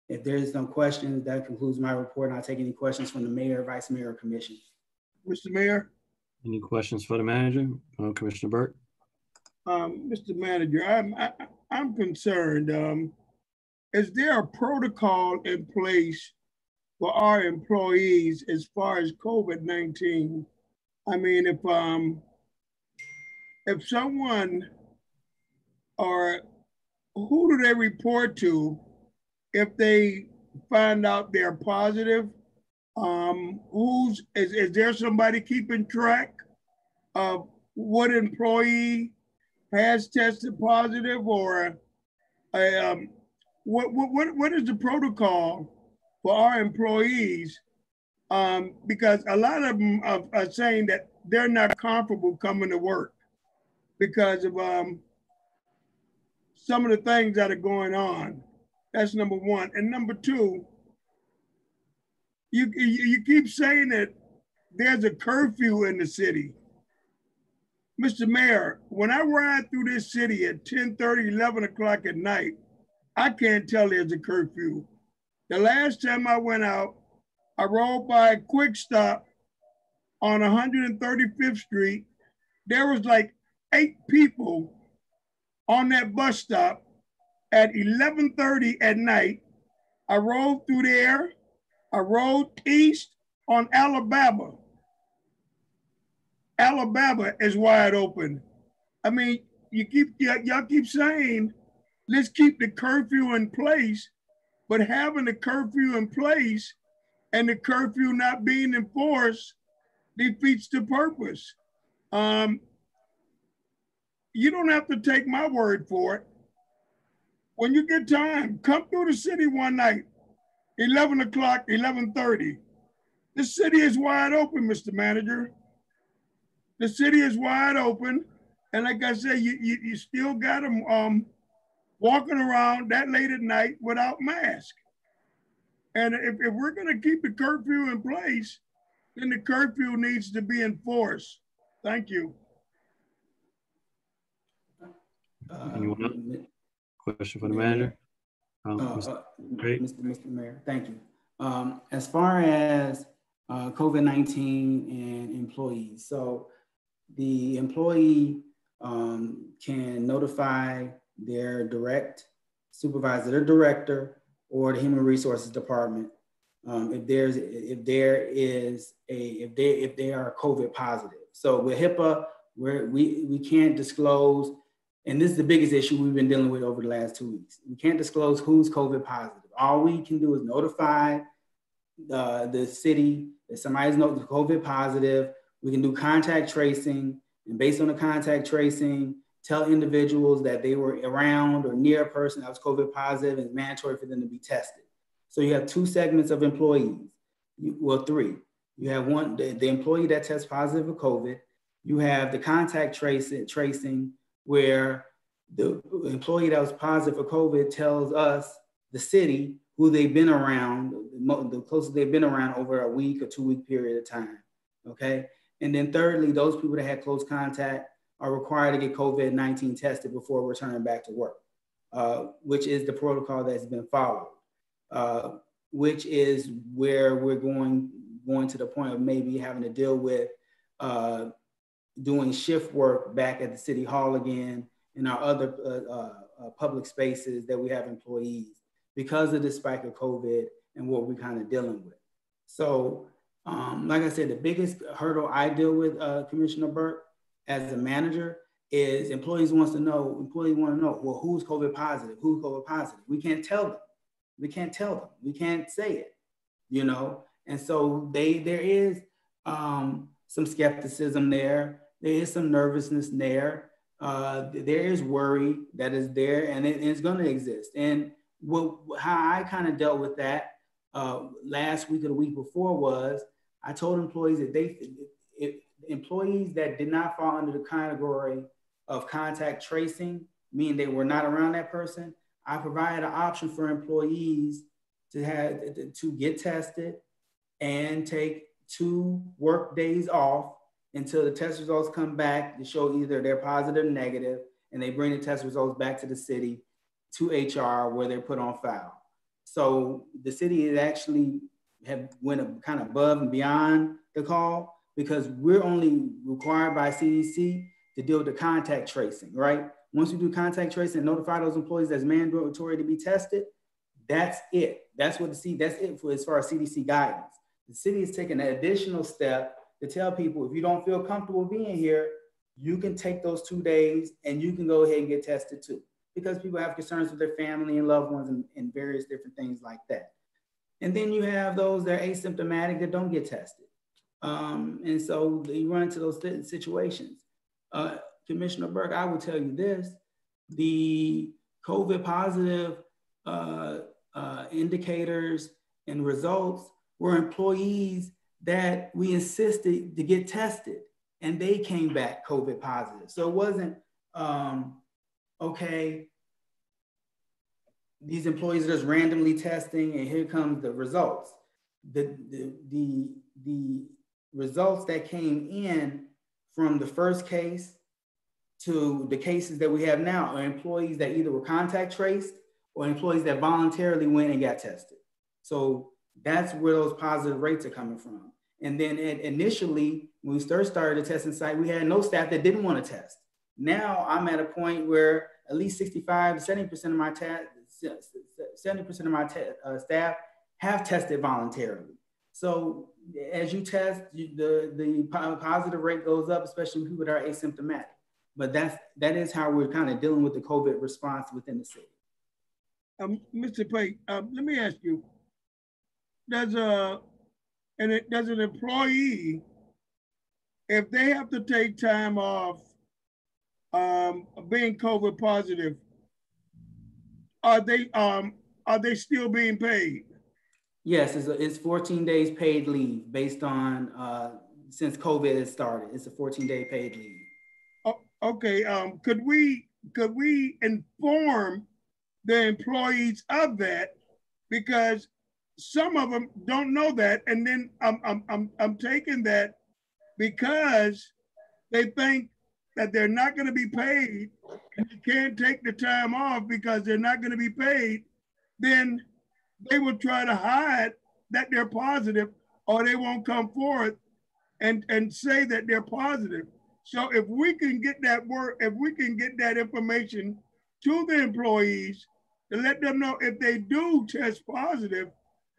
If there's no questions, that concludes my report, and I'll take any questions from the mayor, vice mayor, or commission. Mr. Mayor? Any questions for the manager? Commissioner Burke? Mr. Manager, I'm concerned. Is there a protocol in place for our employees as far as COVID-19? I mean, if someone, or who do they report to if they find out they're positive? Is there somebody keeping track of what employee has tested positive, or what is the protocol for our employees? Because a lot of them are saying that they're not comfortable coming to work because of some of the things that are going on. That's number one. And number two, you keep saying that there's a curfew in the city. Mr. Mayor, when I ride through this city at 10:30, 11 o'clock at night, I can't tell there's a curfew. The last time I went out, I rode by a Quick Stop on 135th Street. There was like 8 people on that bus stop at 11:30 at night. I rode through there. I rode east on Alabama. Alabama is wide open. I mean, y'all keep saying, let's keep the curfew in place, but having the curfew in place and the curfew not being enforced defeats the purpose. You don't have to take my word for it. When you get time, come through the city one night, 11 o'clock, 11:30. The city is wide open, Mr. Manager. The city is wide open. And like I said, you still got them walking around that late at night without masks. And if we're gonna keep the curfew in place, then the curfew needs to be enforced. Thank you. Anyone else? Question for the manager? Mr. Mayor, thank you. As far as COVID-19 and employees, so the employee can notify their direct supervisor, their director, or the human resources department if they are COVID positive. So with HIPAA, We can't disclose, and this is the biggest issue we've been dealing with over the last 2 weeks. We can't disclose who's COVID positive. All we can do is notify the city that somebody's COVID positive. We can do contact tracing, and based on the contact tracing, tell individuals that they were around or near a person that was COVID positive, and it's mandatory for them to be tested. So you have two segments of employees, well, three. You have one, the employee that tests positive for COVID. You have the contact tracing where the employee that was positive for COVID tells us, the city, who they've been around, the closest they've been around over a week or 2 week period of time, okay? And then thirdly, those people that had close contact are required to get COVID-19 tested before returning back to work, which is the protocol that's been followed, which is where we're going to the point of maybe having to deal with doing shift work back at the city hall again and our other public spaces that we have employees because of the spike of COVID and what we're kind of dealing with. So like I said, the biggest hurdle I deal with, Commissioner Burke, as a manager, is employees want to know, well, who's COVID positive? Who's COVID positive? We can't tell them. We can't tell them. We can't say it, you know? And so there is some skepticism there. There is some nervousness there. There is worry that is there, and it's going to exist. And how I kind of dealt with that last week or the week before was, I told employees that employees that did not fall under the category of contact tracing, meaning they were not around that person, I provided an option for employees to get tested and take 2 work days off until the test results come back to show either they're positive or negative, and they bring the test results back to the city, to HR, where they're put on file. So the city actually went kind of above and beyond the call, because we're only required by CDC to deal with the contact tracing, right? Once we do contact tracing and notify those employees that's mandatory to be tested, that's it. That's it for as far as CDC guidance. The city is taking an additional step to tell people, if you don't feel comfortable being here, you can take those 2 days and you can go ahead and get tested too, because people have concerns with their family and loved ones and various different things like that. And then you have those that are asymptomatic that don't get tested. And so you run into those situations. Commissioner Burke, I will tell you this, the COVID positive indicators and results were employees that we insisted to get tested, and they came back COVID positive. So it wasn't, okay, these employees are just randomly testing and here comes the results. The results that came in from the first case to the cases that we have now are employees that either were contact traced or employees that voluntarily went and got tested. So that's where those positive rates are coming from. And then initially, when we first started the testing site, we had no staff that didn't want to test. Now I'm at a point where at least 65 to 70% of my staff have tested voluntarily. So as you test, the positive rate goes up, especially with people that are asymptomatic. But that is how we're kind of dealing with the COVID response within the city. Mr. Pate, let me ask you, does an employee, if they have to take time off being COVID positive, are they still being paid? Yes, it's 14 days paid leave based on since COVID has started. It's a 14-day paid leave. Okay, could we inform the employees of that, because some of them don't know that, and then I'm taking that because they think that they're not going to be paid and they can't take the time off because they're not going to be paid. Then they will try to hide that they're positive, or they won't come forth and say that they're positive. So if we can get that information to the employees to let them know if they do test positive,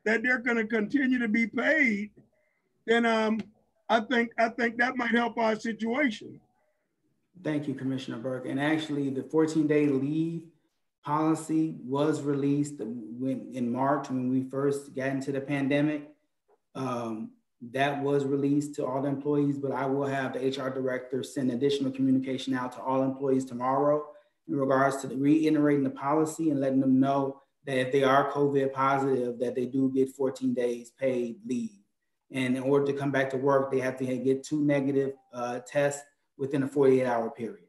that they're going to continue to be paid, then I think that might help our situation. Thank you, Commissioner Burke. And actually, the 14-day leave policy was released in March when we first got into the pandemic. That was released to all the employees, but I will have the HR director send additional communication out to all employees tomorrow in regards to reiterating the policy and letting them know that if they are COVID positive, that they do get 14 days paid leave. And in order to come back to work, they have to get 2 negative tests within a 48-hour period.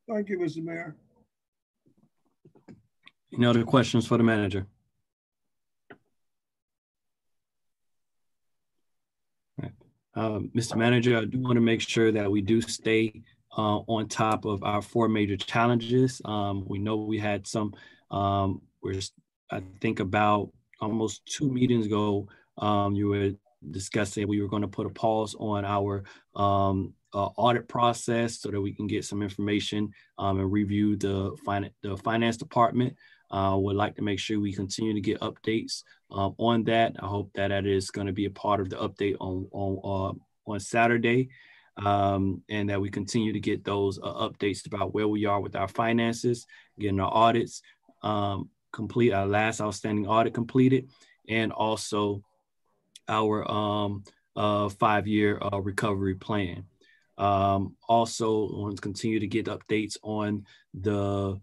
Thank you, Mr. Mayor. Any other questions for the manager? Mr. Manager, I do want to make sure that we do stay on top of our 4 major challenges. We know we had some, I think about almost 2 meetings ago, you were discussing we were going to put a pause on our audit process so that we can get some information and review the finance department. Would like to make sure we continue to get updates on that. I hope that that is going to be a part of the update on Saturday, and that we continue to get those updates about where we are with our finances, getting our audits complete, our last outstanding audit completed, and also our 5-year recovery plan. Also, I want to continue to get updates on the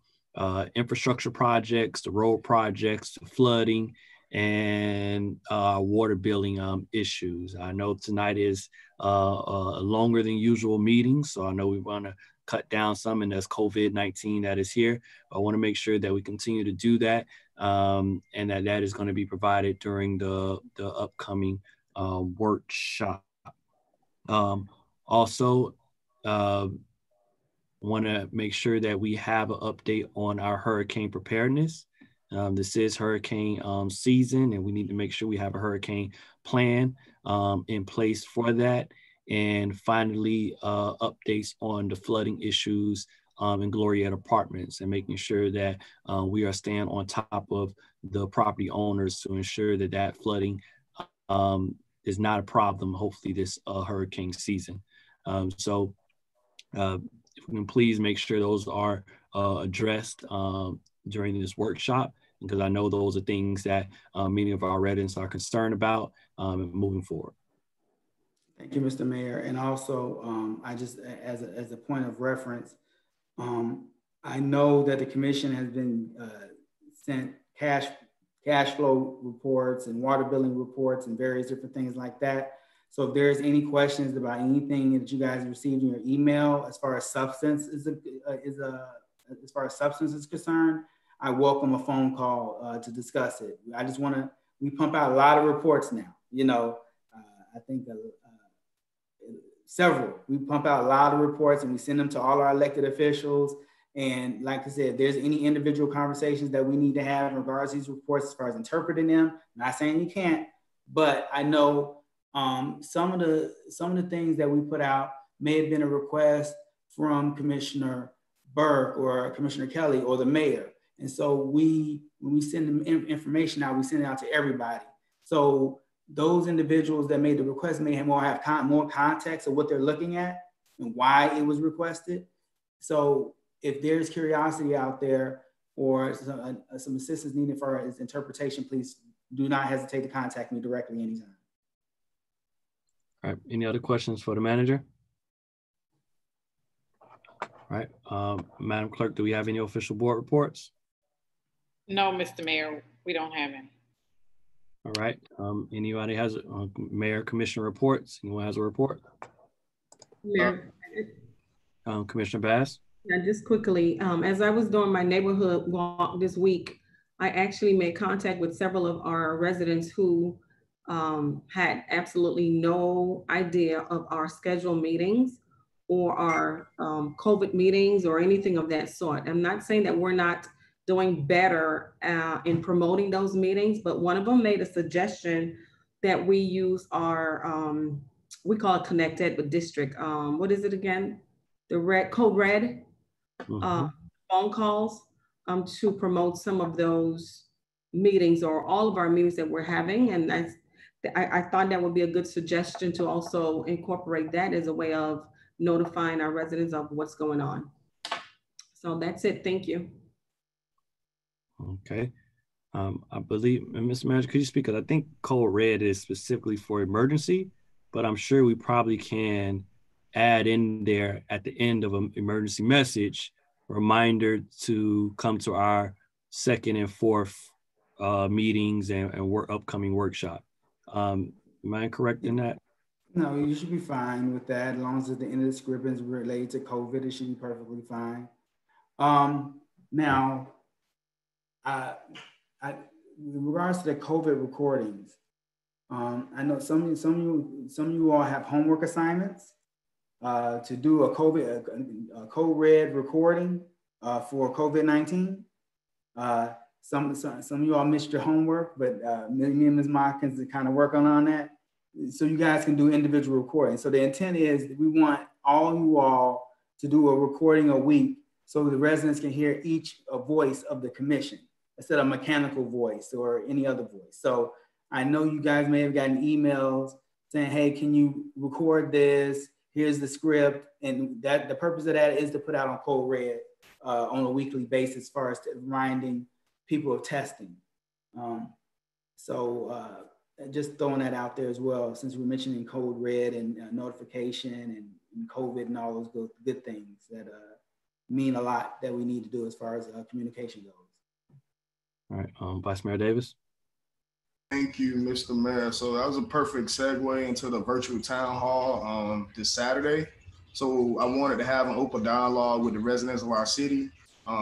infrastructure projects, the road projects, the flooding, and water billing issues. I know tonight is a longer than usual meeting, so I know we want to cut down some, and that's COVID-19 that is here. I want to make sure that we continue to do that, and that is going to be provided during the upcoming workshop. Also, want to make sure that we have an update on our hurricane preparedness. This is hurricane season, and we need to make sure we have a hurricane plan in place for that. And finally, updates on the flooding issues in Glorietta Apartments, and making sure that we are staying on top of the property owners to ensure that that flooding is not a problem, hopefully this hurricane season. So if we can please make sure those are addressed during this workshop, because I know those are things that many of our residents are concerned about moving forward. Thank you, Mr. Mayor. And also, I just, as a point of reference, I know that the commission has been sent cash flow reports and water billing reports and various different things like that. So if there's any questions about anything that you guys received in your email as far as substance is concerned, I welcome a phone call to discuss it. I just want to, we pump out a lot of reports now, you know, I think several. We pump out a lot of reports and we send them to all our elected officials. And like I said, if there's any individual conversations that we need to have in regards to these reports as far as interpreting them, I'm not saying you can't, but I know some of the things that we put out may have been a request from Commissioner Burke or Commissioner Kelly or the mayor. And so when we send them information out, we send it out to everybody. So those individuals that made the request may have more context of what they're looking at and why it was requested. So if there's curiosity out there or some assistance needed for its interpretation, please do not hesitate to contact me directly anytime. All right, any other questions for the manager? All right, Madam Clerk, do we have any official board reports? No, Mr. Mayor, we don't have any. All right, anybody has Mayor Commissioner reports? Anyone has a report? Mayor. Commissioner Bass? Yeah, just quickly, as I was doing my neighborhood walk this week, I actually made contact with several of our residents who had absolutely no idea of our scheduled meetings or our COVID meetings or anything of that sort. I'm not saying that we're not doing better in promoting those meetings, but one of them made a suggestion that we use our, we call it Connect Ed with District. What is it again? The Code Red phone calls to promote some of those meetings or all of our meetings that we're having. And I thought that would be a good suggestion to also incorporate that as a way of notifying our residents of what's going on. So that's it. Thank you. Okay. I believe, Mr. Manager, could you speak? Because I think code red is specifically for emergency, but I'm sure we probably can add in there at the end of an emergency message, reminder to come to our second and fourth meetings and upcoming workshop. Am I correct in that? No, you should be fine with that. As long as at the end of the script is related to COVID, it should be perfectly fine. Now, in regards to the COVID recordings, I know some of you all have homework assignments to do a code red recording for COVID-19. Some of you all missed your homework, but me and Ms. Mockins are kind of working on that, so you guys can do individual recordings. So the intent is that we want all you all to do a recording a week so the residents can hear each voice of the commission instead of mechanical voice or any other voice. So I know you guys may have gotten emails saying, hey, can you record this? Here's the script. And that the purpose of that is to put out on code red on a weekly basis as far as reminding people of testing. Just throwing that out there as well, since we're mentioning code red and notification and COVID and all those good things that mean a lot that we need to do as far as communication goes. All right, Vice Mayor Davis. Thank you, Mr. Mayor. So that was a perfect segue into the virtual town hall this Saturday. So I wanted to have an open dialogue with the residents of our city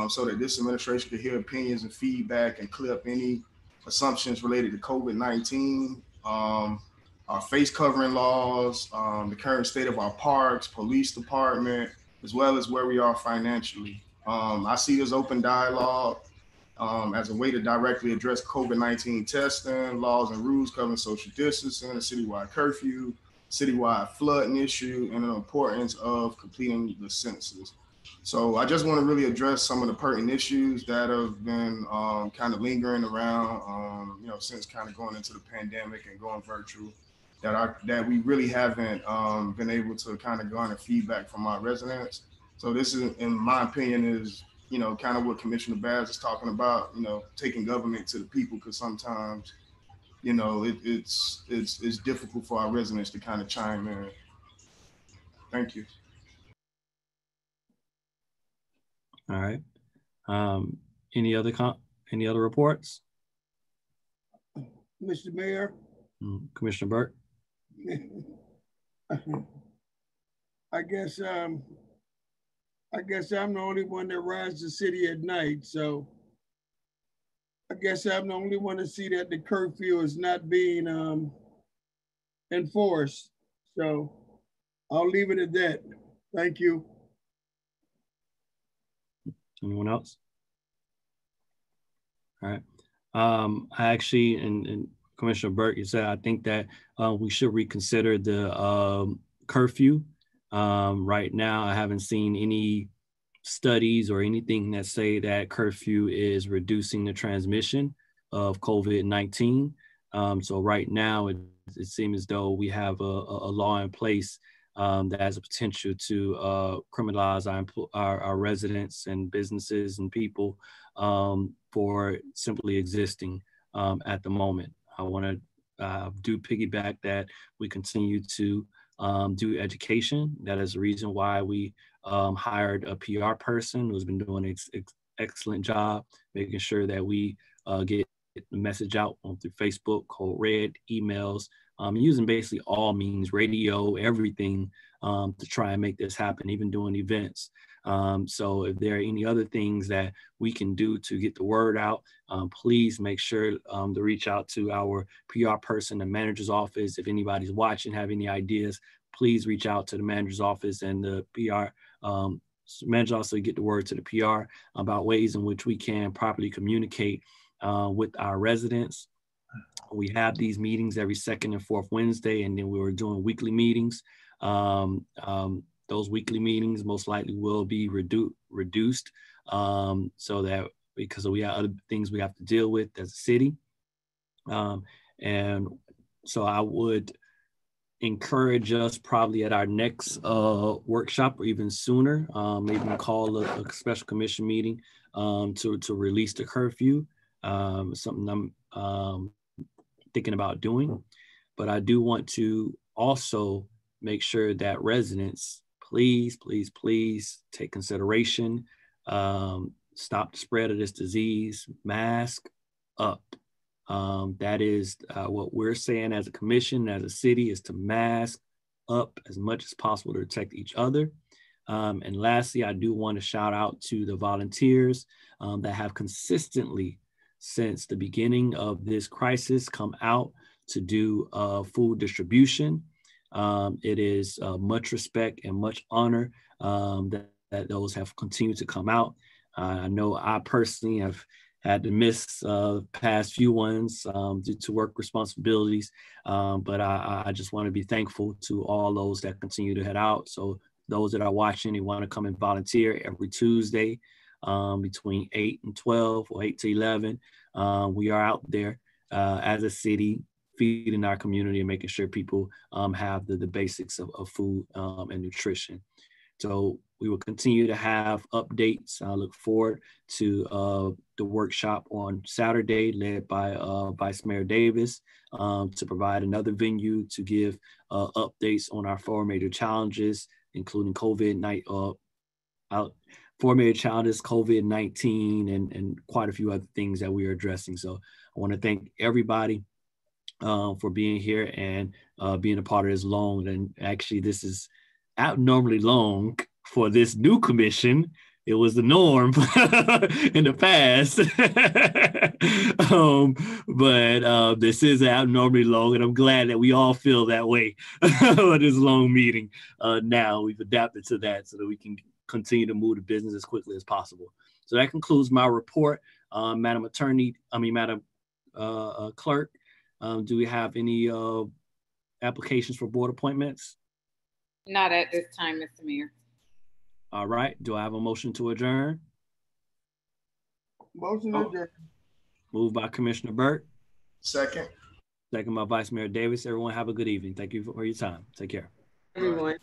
so that this administration could hear opinions and feedback and clear up any assumptions related to COVID-19, our face covering laws, the current state of our parks, police department, as well as where we are financially. I see this open dialogue as a way to directly address COVID-19 testing, laws and rules covering social distancing, a citywide curfew, citywide flooding issue, and the importance of completing the census. So I just want to really address some of the pertinent issues that have been kind of lingering around, since kind of going into the pandemic and going virtual, that we really haven't been able to kind of garner feedback from our residents. So this is, in my opinion, is kind of what Commissioner Baz is talking about, taking government to the people, because sometimes, it's difficult for our residents to kind of chime in. Thank you. All right. Any other reports? Mr. Mayor. Commissioner Burke. I guess I'm the only one that rides the city at night, so I guess I'm the only one to see that the curfew is not being enforced. So I'll leave it at that. Thank you. Anyone else? All right. I actually, and Commissioner Burke, you said, I think that we should reconsider the curfew. Right now, I haven't seen any studies or anything that say that curfew is reducing the transmission of COVID-19. So right now, it seems as though we have a law in place that has a potential to criminalize our residents and businesses and people for simply existing at the moment. I want to do piggyback that we continue to do education. That is the reason why we hired a PR person who's been doing an excellent job, making sure that we get the message out through Facebook, code red, emails, using basically all means, radio, everything to try and make this happen, even doing events. So if there are any other things that we can do to get the word out, please make sure to reach out to our PR person, the manager's office. If anybody's watching, have any ideas, please reach out to the manager's office and the PR manager, also get the word to the PR about ways in which we can properly communicate with our residents. We have these meetings every second and fourth Wednesday, and then we were doing weekly meetings. Those weekly meetings most likely will be reduced so that because we have other things we have to deal with as a city. And so I would encourage us probably at our next workshop or even sooner, maybe call a special commission meeting to release the curfew. Something I'm thinking about doing, but I do want to also make sure that residents, please take consideration, stop the spread of this disease, mask up. That is what we're saying as a commission, as a city, is to mask up as much as possible to protect each other. And lastly, I do want to shout out to the volunteers that have consistently, since the beginning of this crisis, come out to do food distribution. It is much respect and much honor that those have continued to come out. I know I personally have had to miss past few ones due to work responsibilities, but I just want to be thankful to all those that continue to head out. So those that are watching, you want to come and volunteer every Tuesday between 8 and 12 or 8 to 11. We are out there as a city feeding our community and making sure people have the basics of food and nutrition. So we will continue to have updates. I look forward to the workshop on Saturday led by Vice Mayor Davis to provide another venue to give updates on our 4 major challenges, including COVID-19, 4 major challenges, COVID-19, and quite a few other things that we are addressing. So I want to thank everybody for being here and being a part of this long. And actually, this is abnormally long for this new commission. It was the norm in the past, but this is abnormally long, and I'm glad that we all feel that way for this long meeting. Now we've adapted to that so that we can continue to move the business as quickly as possible. So that concludes my report, Madam Clerk. Do we have any applications for board appointments? Not at this time, Mr. Mayor. All right. Do I have a motion to adjourn? Motion to adjourn. Moved by Commissioner Burt. Second. Second by Vice Mayor Davis. Everyone have a good evening. Thank you for your time. Take care. Everyone.